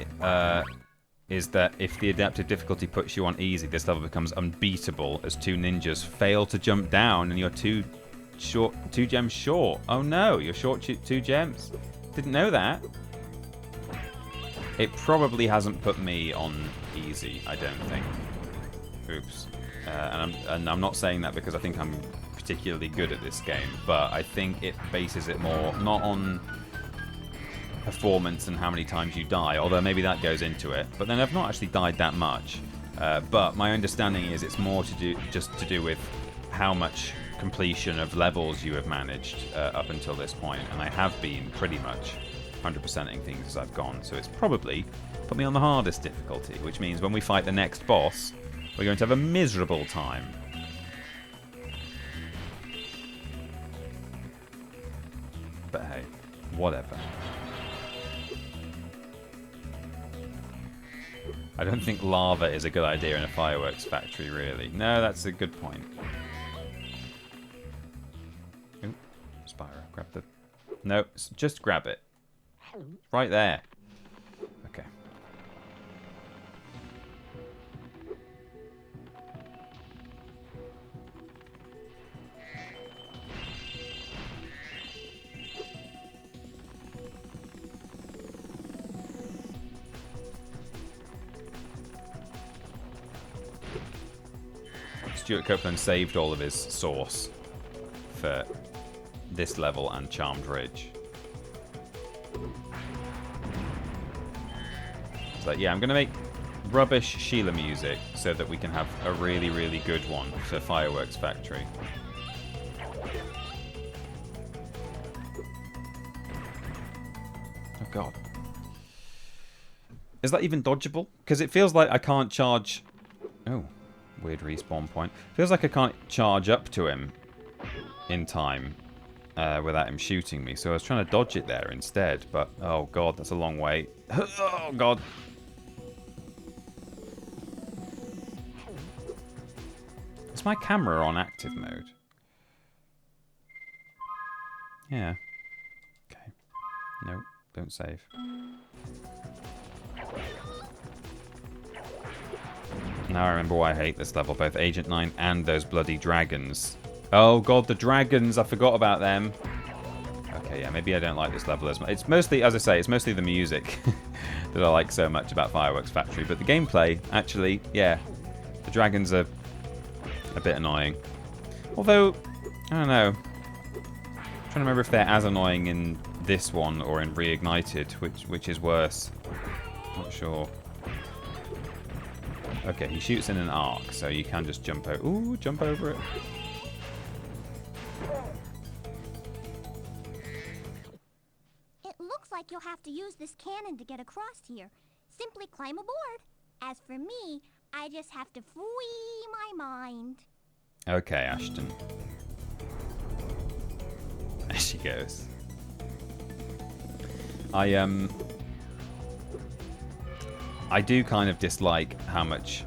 is that if the adaptive difficulty puts you on easy, this level becomes unbeatable as two ninjas fail to jump down and you're two gems short. Oh no, you're short 2 gems. Didn't know that. It probably hasn't put me on easy, I don't think. Oops. And I'm not saying that because I think I'm particularly good at this game, but I think it bases it more not on performance and how many times you die, although maybe that goes into it. But then I've not actually died that much. But my understanding is it's more to do with how much completion of levels you have managed up until this point, and I have been pretty much 100%ing things as I've gone, so it's probably put me on the hardest difficulty, which means when we fight the next boss, we're going to have a miserable time. But hey, whatever. I don't think lava is a good idea in a fireworks factory, really. No, that's a good point. Ooh, Spyro, grab the... No, just grab it. Right there. Okay. Stuart Copeland saved all of his sauce for this level and Charmed Ridge. So yeah, I'm going to make rubbish Sheila music so that we can have a really, really good one for Fireworks Factory. Oh god. Is that even dodgeable? Because it feels like I can't charge... Oh, weird respawn point. Feels like I can't charge up to him in time without him shooting me. So I was trying to dodge it there instead, but oh god, that's a long way. Oh god. Is my camera on active mode? Yeah. Okay. No, don't save. Now I remember why I hate this level, both Agent 9 and those bloody dragons. Oh god, the dragons! I forgot about them. Okay. Okay, yeah, maybe I don't like this level as much. It's mostly, as I say, it's mostly the music that I like so much about Fireworks Factory. But the gameplay, actually, yeah, the dragons are a bit annoying. Although, I don't know. I'm trying to remember if they're as annoying in this one or in Reignited, which is worse. Not sure. Okay, he shoots in an arc, so you can just jump over. Ooh, jump over it. It looks like you'll have to use this cannon to get across here. Simply climb aboard. As for me, I just have to free my mind. Okay, Ashton. There she goes. I do kind of dislike how much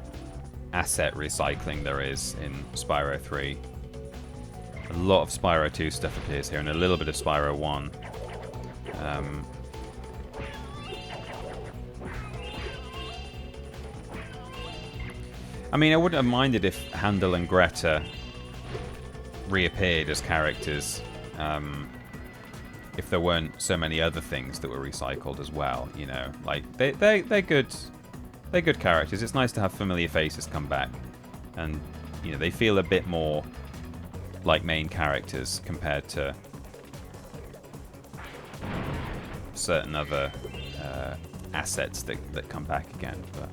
asset recycling there is in Spyro 3. A lot of Spyro 2 stuff appears here, and a little bit of Spyro 1. I mean, I wouldn't have minded if Handel and Greta reappeared as characters, if there weren't so many other things that were recycled as well, you know. Like, they're good. They're good characters. It's nice to have familiar faces come back. And, you know, they feel a bit more like main characters compared to certain other assets that come back again. But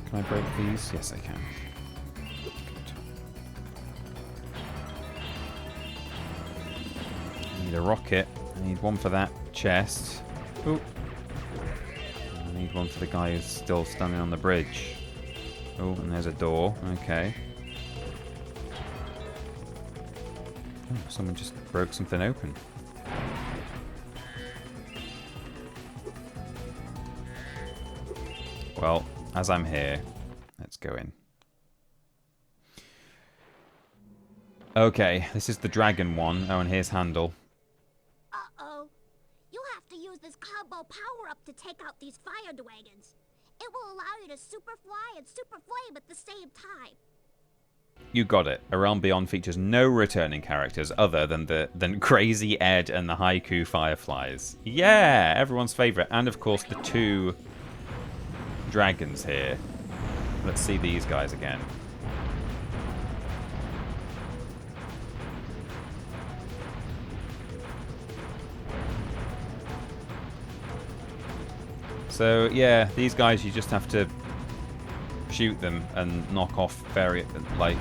can I break these? Yes, I can. Good. I need a rocket. I need one for that chest. Ooh. I need one for the guy who's still standing on the bridge. Oh, and there's a door. Okay. Oh, someone just broke something open. Well, as I'm here, let's go in. Okay, this is the dragon one. Oh, and here's Handel. Uh-oh. You'll have to use this combo power-up to take out these fire dragons. It will allow you to super fly and super flame at the same time. You got it. A Realm Beyond features no returning characters other than Crazy Ed and the Haiku Fireflies. Yeah, everyone's favorite. And of course the two dragons here. Let's see these guys again. So yeah, these guys, you just have to shoot them and knock off like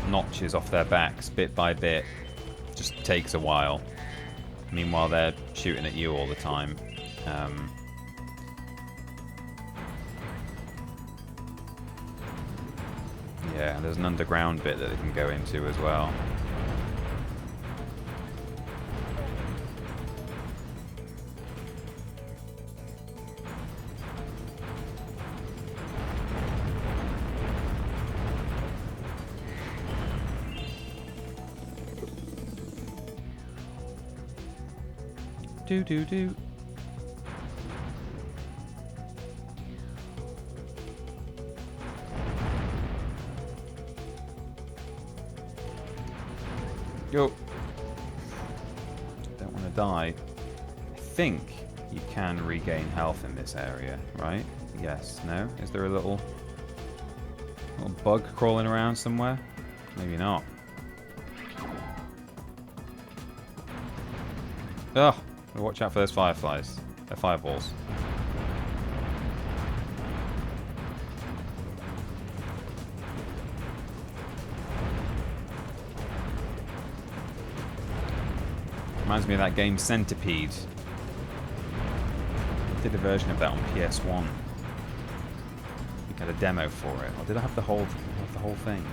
notches off their backs bit by bit. Just takes a while. Meanwhile, they're shooting at you all the time. Yeah, and there's an underground bit that they can go into as well. Do. Yo. Don't want to die. I think you can regain health in this area, right? Yes, no? Is there a little bug crawling around somewhere? Maybe not. Ugh. Watch out for those fireflies. They're fireballs. Reminds me of that game Centipede. I did a version of that on PS1. I think I had a demo for it. Or did I have the whole thing?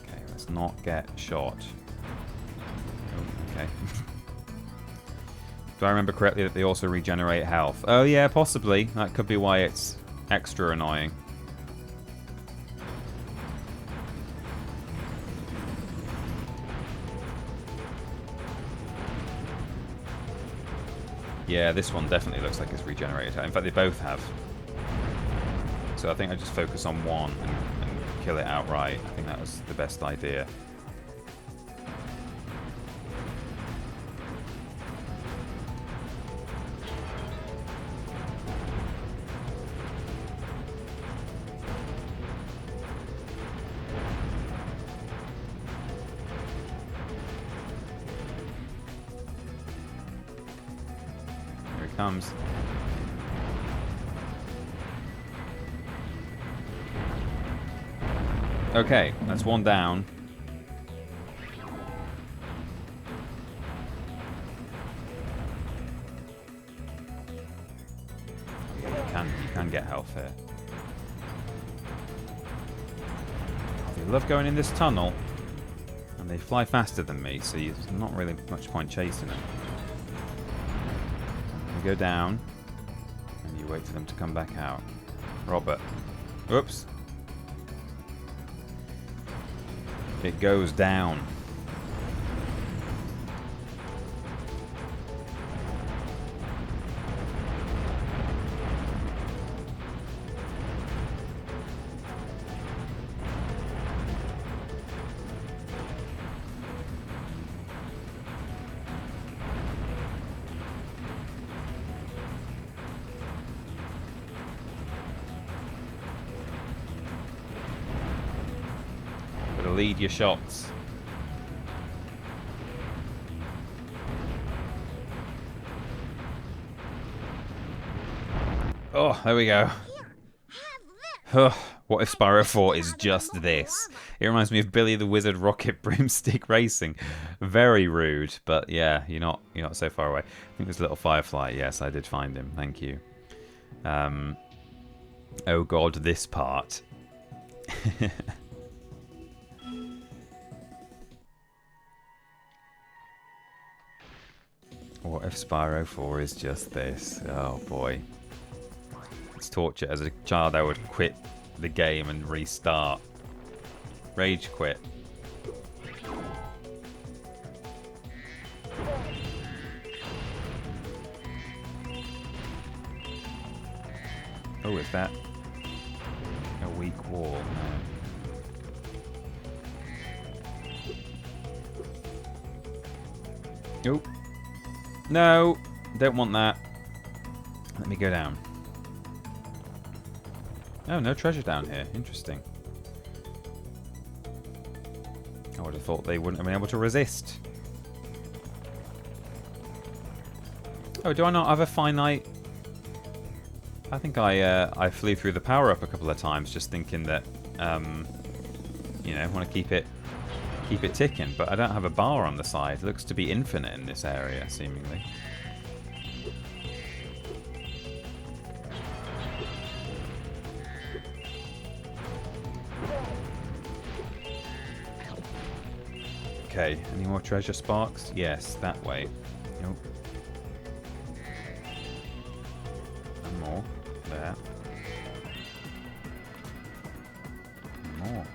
Okay, let's not get shot. Okay. Do I remember correctly that they also regenerate health? Oh yeah, possibly. That could be why it's extra annoying. Yeah, this one definitely looks like it's regenerated. In fact, they both have. So I think I just focus on one and kill it outright. I think that was the best idea. Comes. Okay, that's one down. Yeah, you can get health here. They love going in this tunnel, and they fly faster than me, so there's not really much point chasing them. You go down, and you wait for them to come back out. Robert. Oops. It goes down. Lead your shots. Oh, there we go. What if Spyro 4 is just this? It reminds me of Billy the Wizard Rocket Broomstick Racing. Very rude, but yeah, you're not so far away. I think there's a little firefly. Yes, I did find him. Thank you. Oh god, this part. What if Spyro 4 is just this? Oh boy. It's torture. As a child, I would quit the game and restart. Rage quit. Oh, is that a weak wall? No. Oh. No, don't want that. Let me go down. Oh, no treasure down here. Interesting. I would have thought they wouldn't have been able to resist. Oh, do I not have a finite? I think I flew through the power up a couple of times, just thinking that you know, want to keep it ticking, but I don't have a bar on the side. It looks to be infinite in this area, seemingly. Okay, any more treasure sparks? Yes, that way. Nope. And more. There. And more.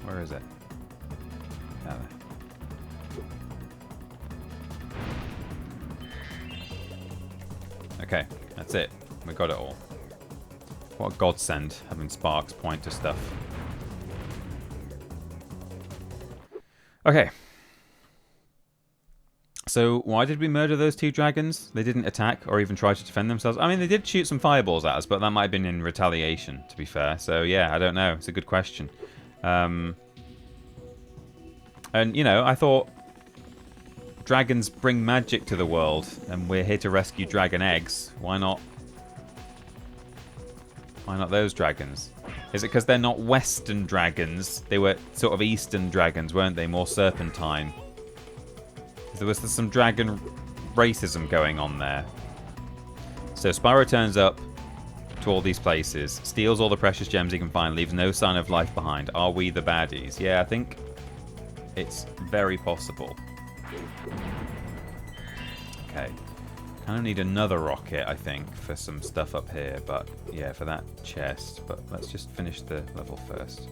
Where is it? Down there. Okay, that's it. We got it all. What a godsend, having sparks point to stuff. Okay. So, why did we murder those two dragons? They didn't attack or even try to defend themselves. I mean, they did shoot some fireballs at us, but that might have been in retaliation, to be fair. So, yeah, I don't know. It's a good question. And, you know, I thought dragons bring magic to the world, and we're here to rescue dragon eggs. Why not? Why not those dragons? Is it because they're not Western dragons? They were sort of Eastern dragons, weren't they? More serpentine. There was some dragon racism going on there. So Spyro turns up to all these places, steals all the precious gems he can find, leaves no sign of life behind. Are we the baddies? Yeah, I think it's very possible. Okay. Kind of need another rocket, I think, for some stuff up here. But yeah, for that chest. But let's just finish the level first.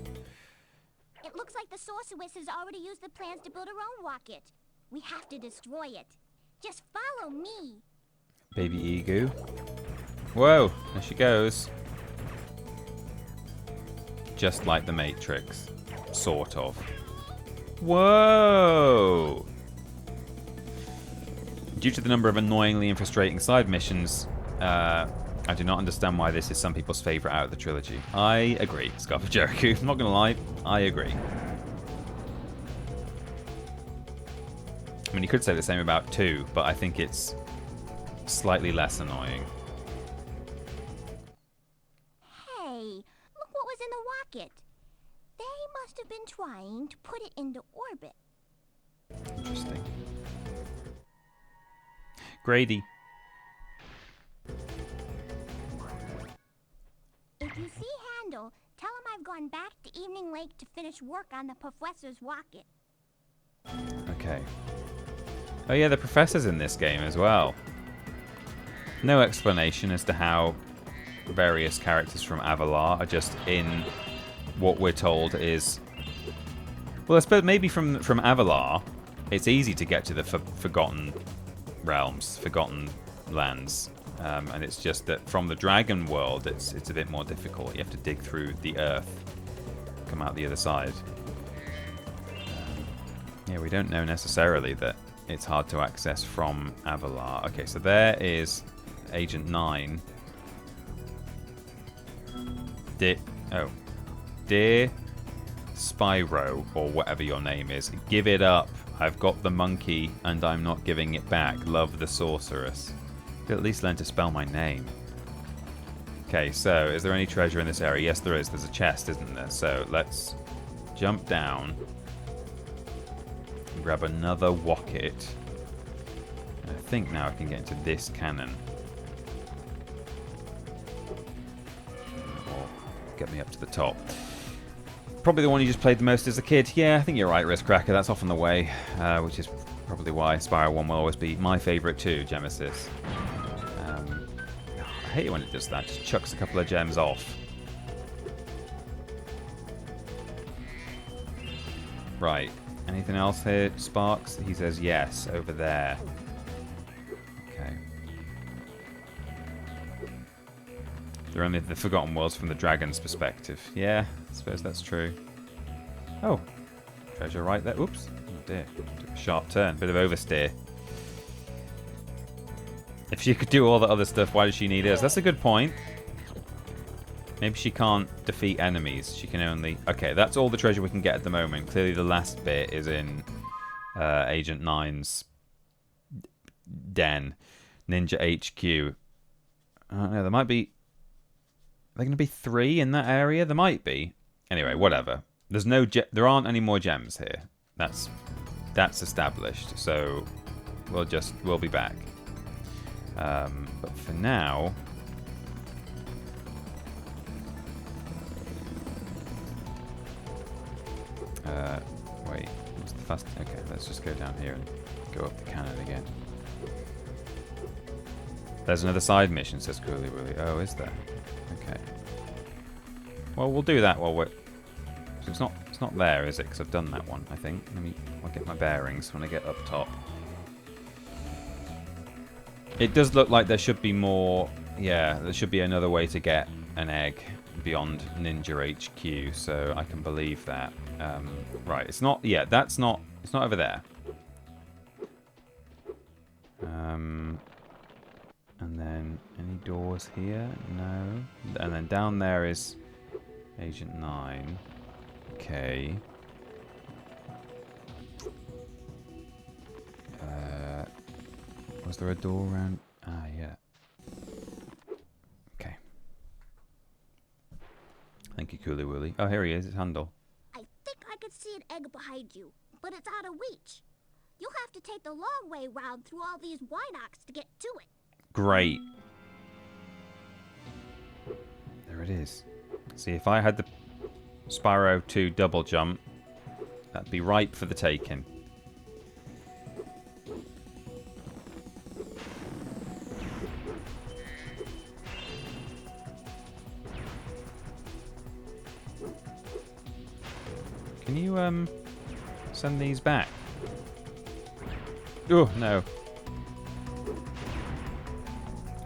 It looks like the sorceress has already used the plans to build her own rocket. We have to destroy it. Just follow me. Baby Egu. Whoa, there she goes. Just like the Matrix. Sort of. Whoa! Due to the number of annoyingly and frustrating side missions, I do not understand why this is some people's favourite out of the trilogy. I agree, Scarf of Jericho. I'm not going to lie, I agree. I mean, you could say the same about 2, but I think it's slightly less annoying. Hey, look what was in the rocket. They must have been trying to put it into orbit. Interesting. Grady. If you see Handel, tell him I've gone back to Evening Lake to finish work on the professor's rocket. Okay. Oh yeah, the professor's in this game as well. No explanation as to how various characters from Avalar are just in what we're told is... Well, I suppose maybe from Avalar, it's easy to get to the Forgotten Realms, Forgotten Lands. And it's just that from the Dragon World, it's a bit more difficult. You have to dig through the earth, come out the other side. Yeah, we don't know necessarily that it's hard to access from Avalar. Okay, so there is Agent 9. Dear Spyro, or whatever your name is, give it up. I've got the monkey, and I'm not giving it back. Love the sorceress. Could at least learn to spell my name. Okay, so is there any treasure in this area? Yes, there is. There's a chest, isn't there? So let's jump down and grab another rocket. And I think now I can get into this cannon. Or get me up to the top. Probably the one you just played the most as a kid. Yeah, I think you're right, Rizzcracker. That's off on the way, which is probably why Spyro 1 will always be my favourite too, Gemesis. I hate it when it does that. Just chucks a couple of gems off. Right. Anything else here, Sparks? He says yes, over there. Okay. They're only the Forgotten Worlds from the dragon's perspective. Yeah, I suppose that's true. Oh, treasure right there. Oops. Oh dear. Took a sharp turn. Bit of oversteer. If she could do all the other stuff, why does she need us? That's a good point. Maybe she can't defeat enemies. She can only... Okay, that's all the treasure we can get at the moment. Clearly the last bit is in Agent 9's den. Ninja HQ. I don't know, there might be... Are there going to be 3 in that area? There might be. Anyway, whatever. There's no there aren't any more gems here. That's established. So we'll be back. But for now, wait, what's the fast? Okay, let's just go down here and go up the cannon again. There's another side mission, says Cooley Willy. Oh, is there? Okay. Well, we'll do that while we're... So it's not there, is it? Because I've done that one, I think. I'll get my bearings when I get up top. It does look like there should be more... Yeah, there should be another way to get an egg beyond Ninja HQ, so I can believe that. Right, it's not... Yeah, that's not... It's not over there. And then, any doors here? No. And then down there is Agent 9. Okay. Was there a door around? Ah, yeah. Okay. Thank you, Cooley Willy. Oh, here he is. It's Handel. I think I could see an egg behind you, but it's out of reach. You'll have to take the long way round through all these Winocks to get to it. Great. There it is. See, if I had the Spyro 2 double jump, that'd be ripe for the taking. Can you send these back? Oh no.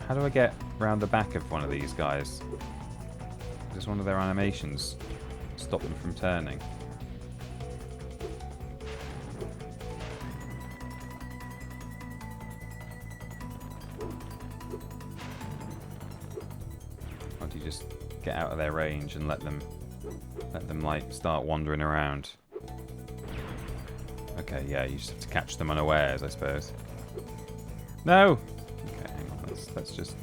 How do I get round the back of one of these guys? Does one of their animations stop them from turning? Or do you just get out of their range and let them like start wandering around? Okay, yeah, you just have to catch them unawares, I suppose. No! Okay, hang on, let's just...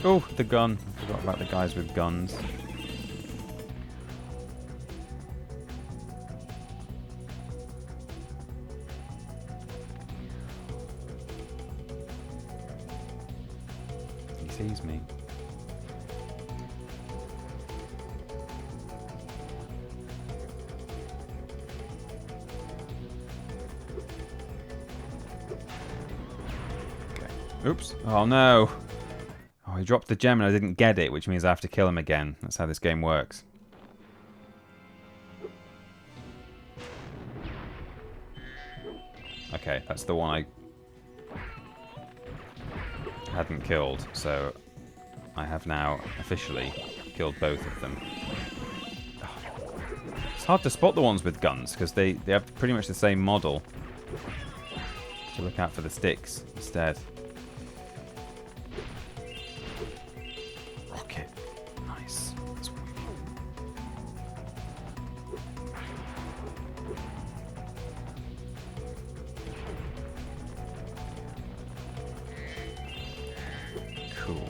Oh, the gun. I forgot about the guys with guns. He sees me. Oops. Oh no. Oh, he dropped the gem and I didn't get it, which means I have to kill him again. That's how this game works. Okay, that's the one I hadn't killed, so I have now officially killed both of them. It's hard to spot the ones with guns, because they have pretty much the same model. So look out for the sticks instead. Nice. Cool.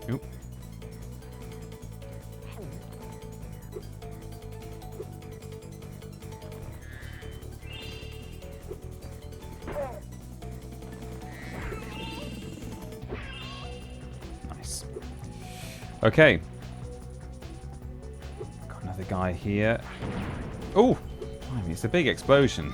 Oop. Okay. Got another guy here. Oh! I mean, it's a big explosion.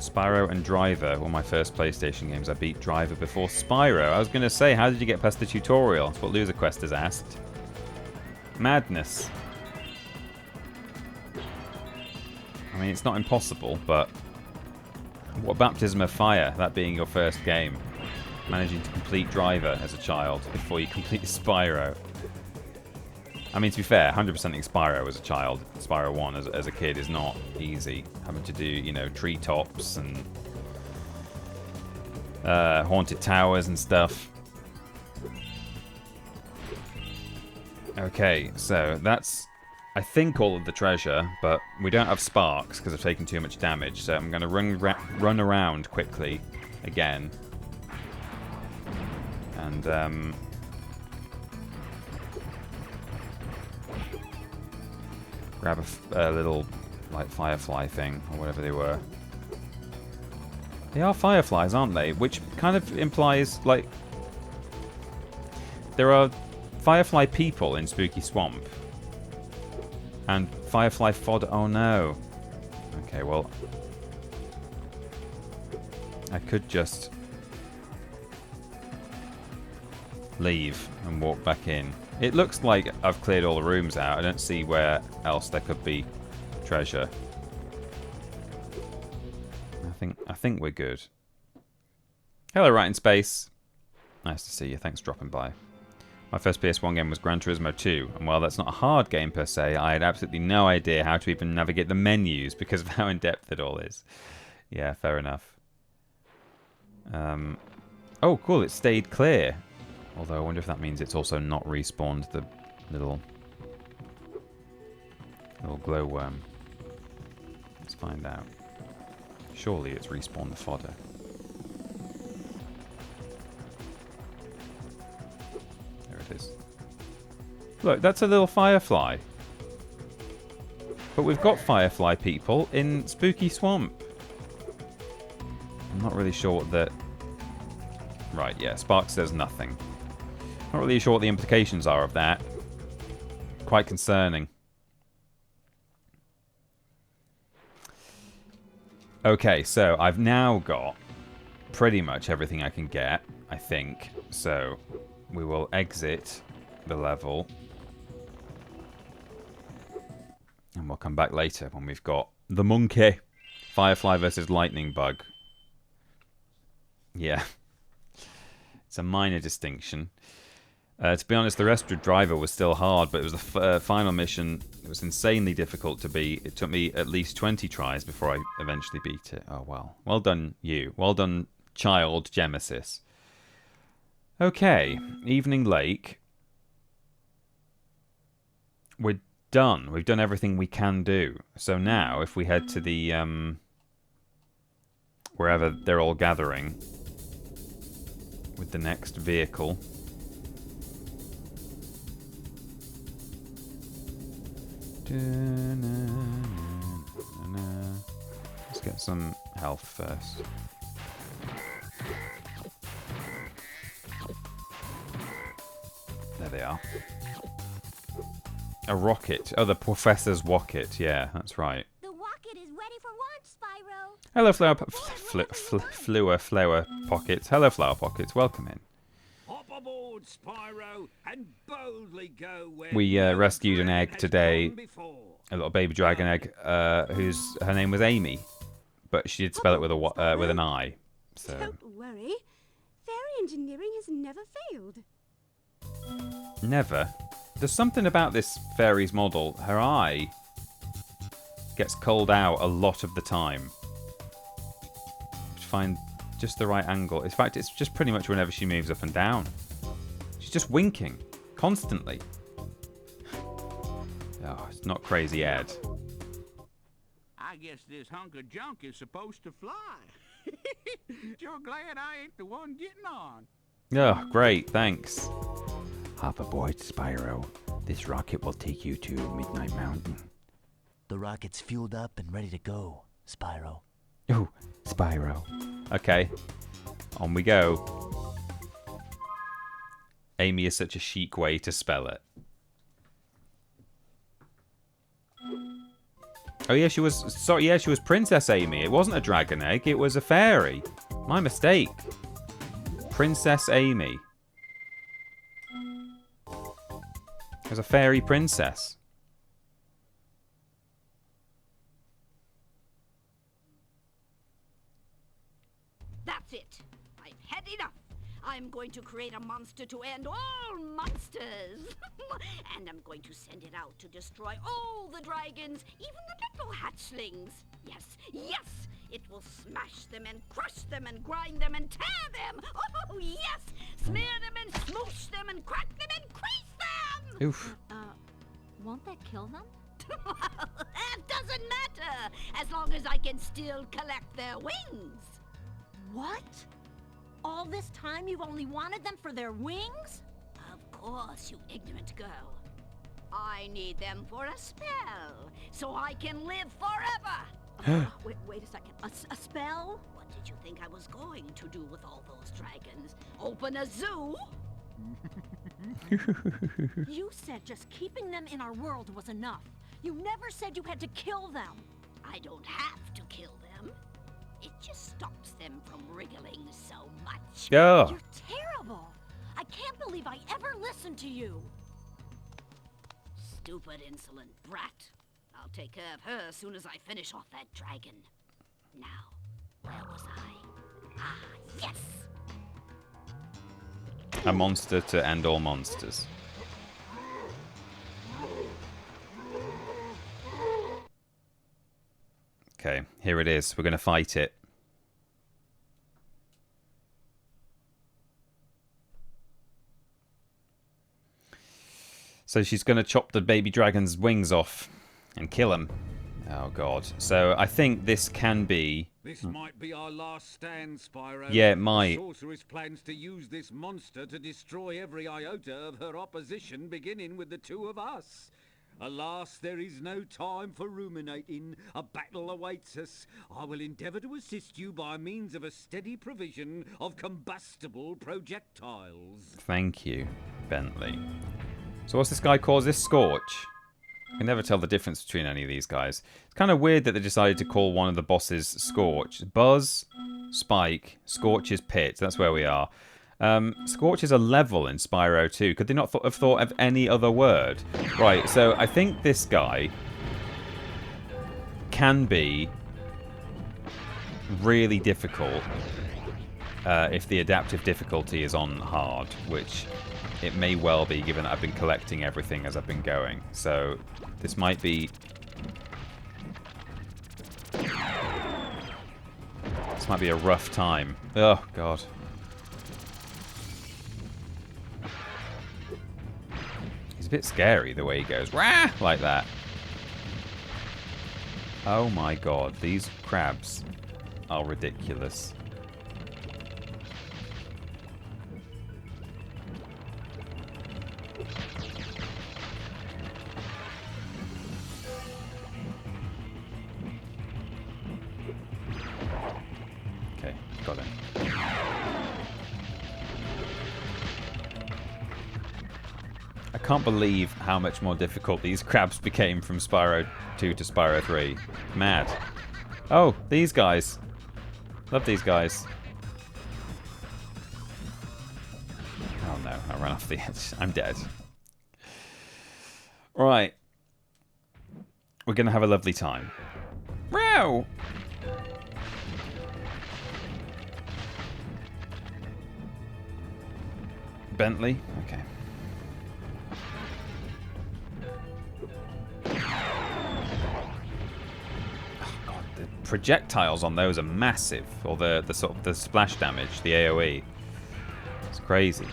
Spyro and Driver were my first PlayStation games. I beat Driver before Spyro. I was going to say, how did you get past the tutorial? That's what Loser Quest has asked. Madness. I mean, it's not impossible, but... What baptism of fire, that being your first game. Managing to complete Driver as a child before you complete Spyro. I mean, to be fair, 100%ing Spyro as a child, Spyro 1 as a kid is not easy. Having to do, you know, treetops and haunted towers and stuff. Okay, so that's... I think all of the treasure, but we don't have sparks because I've taken too much damage, so I'm going to run around quickly again. And, grab a little, like, firefly thing, or whatever they were. They are fireflies, aren't they? Which kind of implies, like... There are firefly people in Spooky Swamp. And firefly fodder. Oh no. Okay, well, I could just leave and walk back in. It looks like I've cleared all the rooms out. I don't see where else there could be treasure. I think we're good. Hello, Right in Space. Nice to see you. Thanks for dropping by. My first PS1 game was Gran Turismo 2, and while that's not a hard game per se, I had absolutely no idea how to even navigate the menus because of how in-depth it all is. Yeah, fair enough. Oh, cool, it stayed clear. Although I wonder if that means it's also not respawned the little glowworm. Let's find out. Surely it's respawned the fodder. Look, that's a little firefly. But we've got firefly people in Spooky Swamp. I'm not really sure what that... Right, yeah, Spark says nothing. Not really sure what the implications are of that. Quite concerning. Okay, so I've now got pretty much everything I can get, I think. So we will exit the level. And we'll come back later when we've got the monkey. Firefly versus lightning bug. Yeah. It's a minor distinction. To be honest, the Rescue Driver was still hard, but it was the final mission. It was insanely difficult to beat. It took me at least 20 tries before I eventually beat it. Oh, well. Well done, you. Well done, child Gemesis. Okay. Evening Lake. We're done. We've done everything we can do. So now, if we head to the... wherever they're all gathering... with the next vehicle... Let's get some health first. There they are. A rocket. Oh, the Professor's rocket. Yeah, that's right. The rocket is ready for launch, Spyro. Hello, Flower Pockets. Hello, Flower Pockets. Welcome in. Hop aboard, Spyro, and boldly go where We rescued an egg today. A little baby dragon egg. Her name was Amy, but she did spell it with a with an I. So. Don't worry. Fairy engineering has never failed. Never. There's something about this fairy's model. Her eye gets culled out a lot of the time. To find just the right angle. In fact, it's just pretty much whenever she moves up and down. She's just winking constantly. Oh, it's not Crazy Ed. I guess this hunk of junk is supposed to fly. Sure glad I ain't the one getting on. Oh, great, thanks. Hop aboard, Spyro. This rocket will take you to Midnight Mountain. The rocket's fueled up and ready to go, Spyro. Oh, Spyro. Okay, on we go. Amy is such a chic way to spell it. Oh yeah, she was... Sorry, yeah, she was Princess Amy. It wasn't a dragon egg, it was a fairy. My mistake. Princess Amy. It was a fairy princess. That's it. I've had enough. I'm going to create a monster to end all monsters. And I'm going to send it out to destroy all the dragons, even the little hatchlings. Yes, yes! It will smash them and crush them and grind them and tear them. Oh, yes! Smear them and smoosh them and crack them and crease them! Oof. Won't that kill them? That doesn't matter, as long as I can still collect their wings. What? All this time you've only wanted them for their wings? Of course, you ignorant girl. I need them for a spell, so I can live forever. Wait a second. A spell? What did you think I was going to do with all those dragons? Open a zoo? You said just keeping them in our world was enough. You never said you had to kill them. I don't have to kill them. It just stops them from wriggling so much. Yeah. You're terrible. I can't believe I ever listened to you. Stupid, insolent brat. I'll take care of her as soon as I finish off that dragon. Now, where was I? Ah, yes! A monster to end all monsters. Okay, here it is. We're going to fight it. So she's going to chop the baby dragon's wings off and kill him. Oh, God. So I think this can be... This might be our last stand, Spyro. Yeah, it might. The sorceress plans to use this monster to destroy every iota of her opposition, beginning with the two of us. Alas, there is no time for ruminating. A battle awaits us. I will endeavour to assist you by means of a steady provision of combustible projectiles. Thank you, Bentley. So what's this guy called? Is this Scorch? I can never tell the difference between any of these guys. It's kind of weird that they decided to call one of the bosses Scorch. Buzz, Spike, Scorch is Pit. That's where we are. Scorch is a level in Spyro 2. Could they not have thought of any other word? Right, so I think this guy can be really difficult if the adaptive difficulty is on hard, which it may well be given that I've been collecting everything as I've been going. So this might be... This might be a rough time. Oh, God. He's a bit scary the way he goes, rah, like that. Oh my God, these crabs are ridiculous. Okay, got him. I can't believe how much more difficult these crabs became from Spyro 2 to Spyro 3. Mad. Oh, these guys. Love these guys. Oh no, I ran off the edge. I'm dead. Right. We're going to have a lovely time. Row! Bentley? Okay. Projectiles on those are massive, or the sort of the splash damage, the AoE. It's crazy.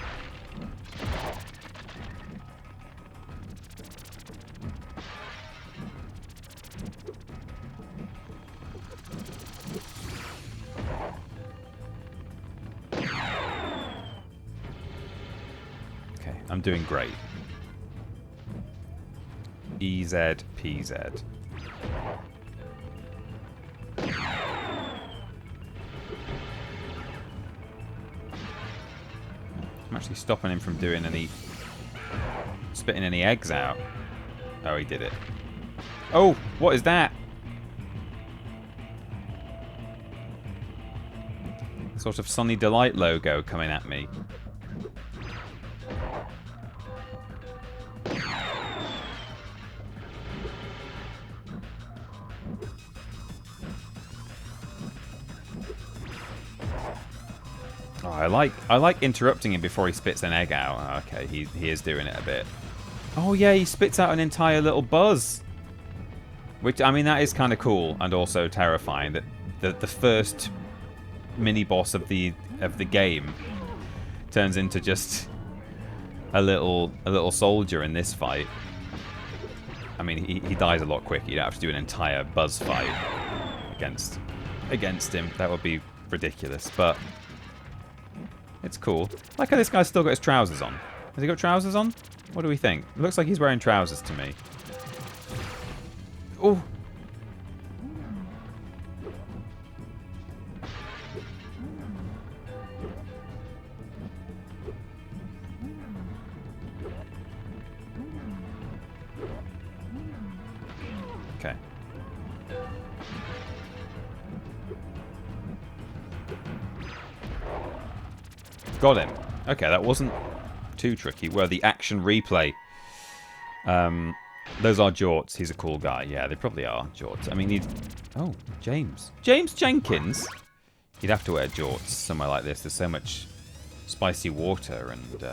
Okay, I'm doing great. EZPZ. I'm actually stopping him from doing any... spitting any eggs out. Oh, he did it. Oh, what is that? Sort of Sunny Delight logo coming at me. I like interrupting him before he spits an egg out. Oh, okay, he is doing it a bit. Oh yeah, he spits out an entire little buzz. Which, I mean, that is kind of cool and also terrifying. That the first mini boss of the game turns into just a little soldier in this fight. I mean, he dies a lot quicker. You don't have to do an entire buzz fight against him. That would be ridiculous, but it's cool. I like how this guy's still got his trousers on. Has he got trousers on? What do we think? It looks like he's wearing trousers to me. Oh. Okay. Got him. Okay, that wasn't too tricky. Well, the action replay. Those are jorts. He's a cool guy. Yeah, they probably are jorts. I mean, he's... Oh, James. James Jenkins? You'd have to wear jorts somewhere like this. There's so much spicy water and,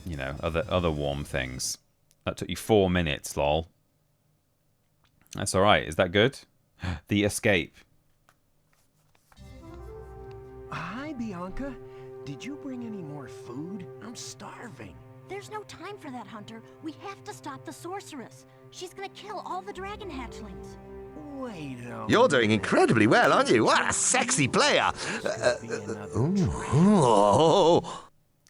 you know, other warm things. That took you 4 minutes, lol. That's alright. Is that good? The escape. Hi, Bianca. Did you bring any more food? I'm starving. There's no time for that, Hunter. We have to stop the sorceress. She's gonna kill all the dragon hatchlings. Wait a minute. You're doing incredibly well, aren't you? What a sexy player.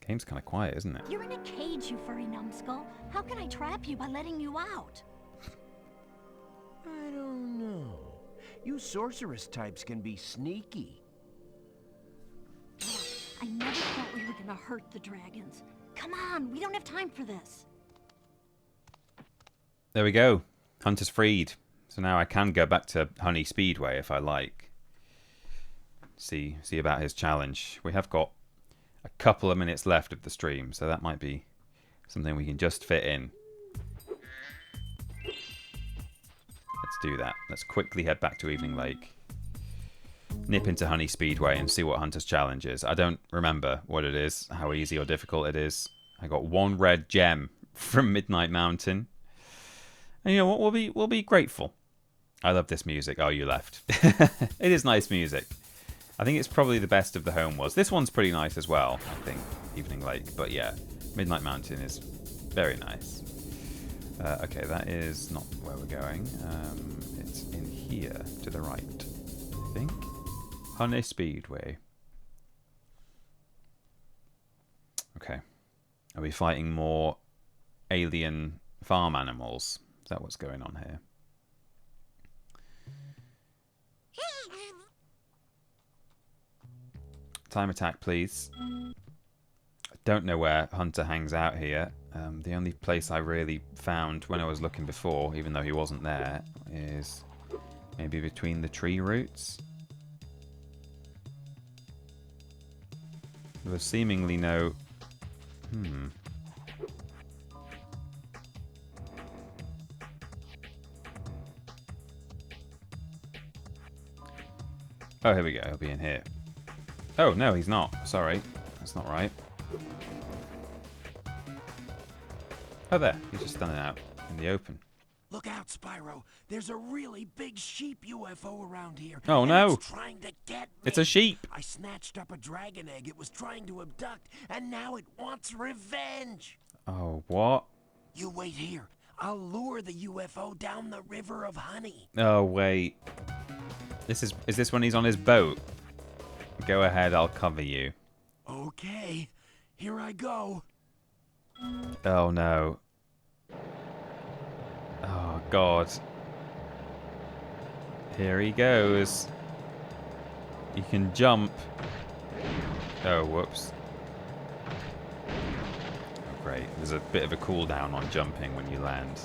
Okay, Game's kind of quiet, isn't it? You're in a cage, you furry numbskull. How can I trap you by letting you out? I don't know. You sorceress types can be sneaky. I never thought we were gonna hurt the dragons. Come on, we don't have time for this. There we go. Hunter's freed. So now I can go back to Honey Speedway if I like. See about his challenge. We have got a couple of minutes left of the stream, so that might be something we can just fit in. Let's do that. Let's quickly head back to Evening Lake. Nip into Honey Speedway and see what Hunter's challenge is. I don't remember what it is, how easy or difficult it is. I got 1 red gem from Midnight Mountain. And you know what? We'll be grateful. I love this music. Oh, you left. It is nice music. I think it's probably the best of the home was. This one's pretty nice as well, I think. Evening Lake. But yeah, Midnight Mountain is very nice. Okay, that is not where we're going. It's in here to the right, I think. Honey Speedway. Okay. Are we fighting more alien farm animals? Is that what's going on here? Time attack, please. I don't know where Hunter hangs out here. The only place I really found when I was looking before, even though he wasn't there, is maybe between the tree roots. There was seemingly no... Oh, here we go. He'll be in here. Oh, no, he's not. Sorry. That's not right. Oh, there. He's just standing out in the open. Look out, Spyro. There's a really big sheep UFO around here. Oh, and no. It's trying to get me. It's a sheep. I snatched up a dragon egg it was trying to abduct, and now it wants revenge. Oh, what? You wait here. I'll lure the UFO down the river of honey. Oh, wait. Is this when he's on his boat? Go ahead, I'll cover you. Okay, here I go. Oh, no. Oh, God. Here he goes. He can jump. Oh, whoops. Oh, great. There's a bit of a cooldown on jumping when you land.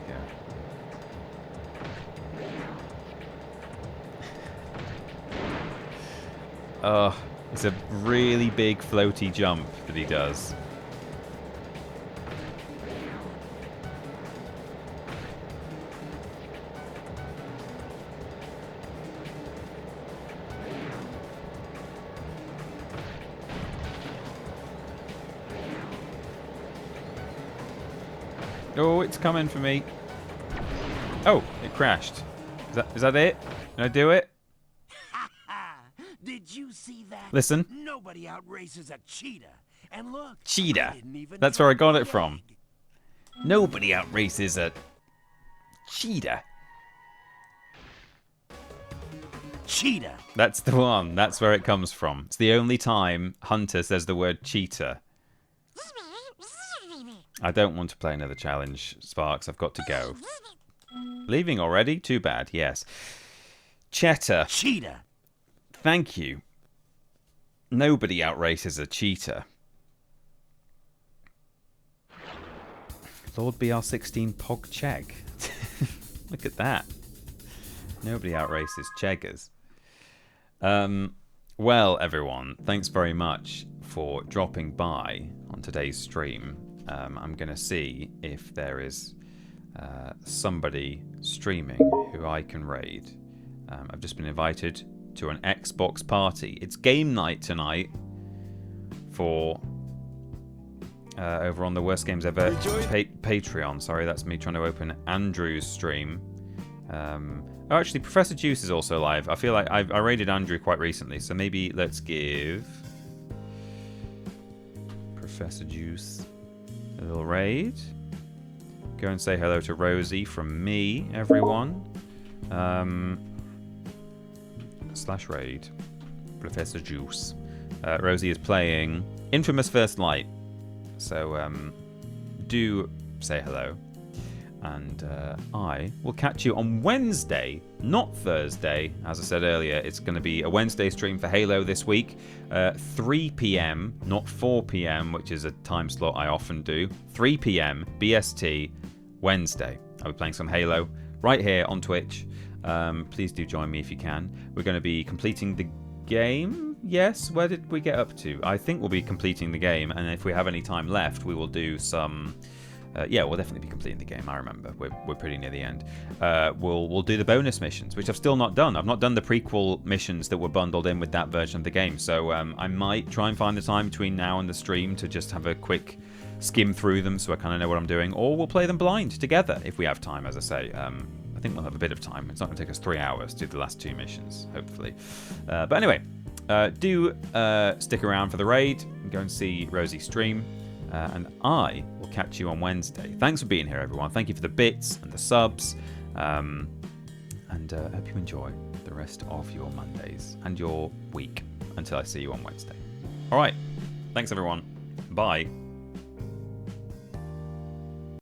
Yeah. Oh, it's a really big floaty jump that he does. Oh, it's coming for me. Oh, it crashed. Is that it? Did I do it? Did you see that? Listen. Nobody outraces a cheetah. And look. Cheetah. That's where I got it from. Nobody outraces a cheetah. Cheetah. That's the one. That's where it comes from. It's the only time Hunter says the word cheetah. I don't want to play another challenge, Sparks. I've got to go. Leaving already? Too bad. Yes. Cheetah. Cheetah. Thank you. Nobody outraces a cheetah. Lord BR16 Pog Chegg. Look at that. Nobody outraces Cheggers. Well, everyone, thanks very much for dropping by on today's stream. I'm going to see if there is somebody streaming who I can raid. I've just been invited to an Xbox party. It's game night tonight for over on the Worst Games Ever Patreon. Sorry, that's me trying to open Andrew's stream. Oh, actually, Professor Juice is also live. I feel like I raided Andrew quite recently, so maybe let's give Professor Juice a little raid. Go and say hello to Rosie from me, everyone. /raid Professor Juice. Rosie is playing Infamous First Light. So do say hello. And I will catch you on Wednesday, not Thursday. As I said earlier, it's going to be a Wednesday stream for Halo this week. 3 p.m, not 4 p.m, which is a time slot I often do. 3 p.m, BST, Wednesday. I'll be playing some Halo right here on Twitch. Please do join me if you can. We're going to be completing the game. Yes, where did we get up to? I think we'll be completing the game, and if we have any time left, we will do some... yeah, we'll definitely be completing the game. I remember we're pretty near the end. We'll do the bonus missions, which I've still not done. I've not done the prequel missions that were bundled in with that version of the game. So I might try and find the time between now and the stream to just have a quick skim through them, so I kind of know what I'm doing. Or we'll play them blind together if we have time. As I say, I think we'll have a bit of time. It's not going to take us 3 hours to do the last 2 missions, hopefully. But anyway, do stick around for the raid and go and see Rosie's stream. And I will catch you on Wednesday. Thanks for being here, everyone. Thank you for the bits and the subs. And I hope you enjoy the rest of your Mondays and your week until I see you on Wednesday. All right. Thanks, everyone. Bye.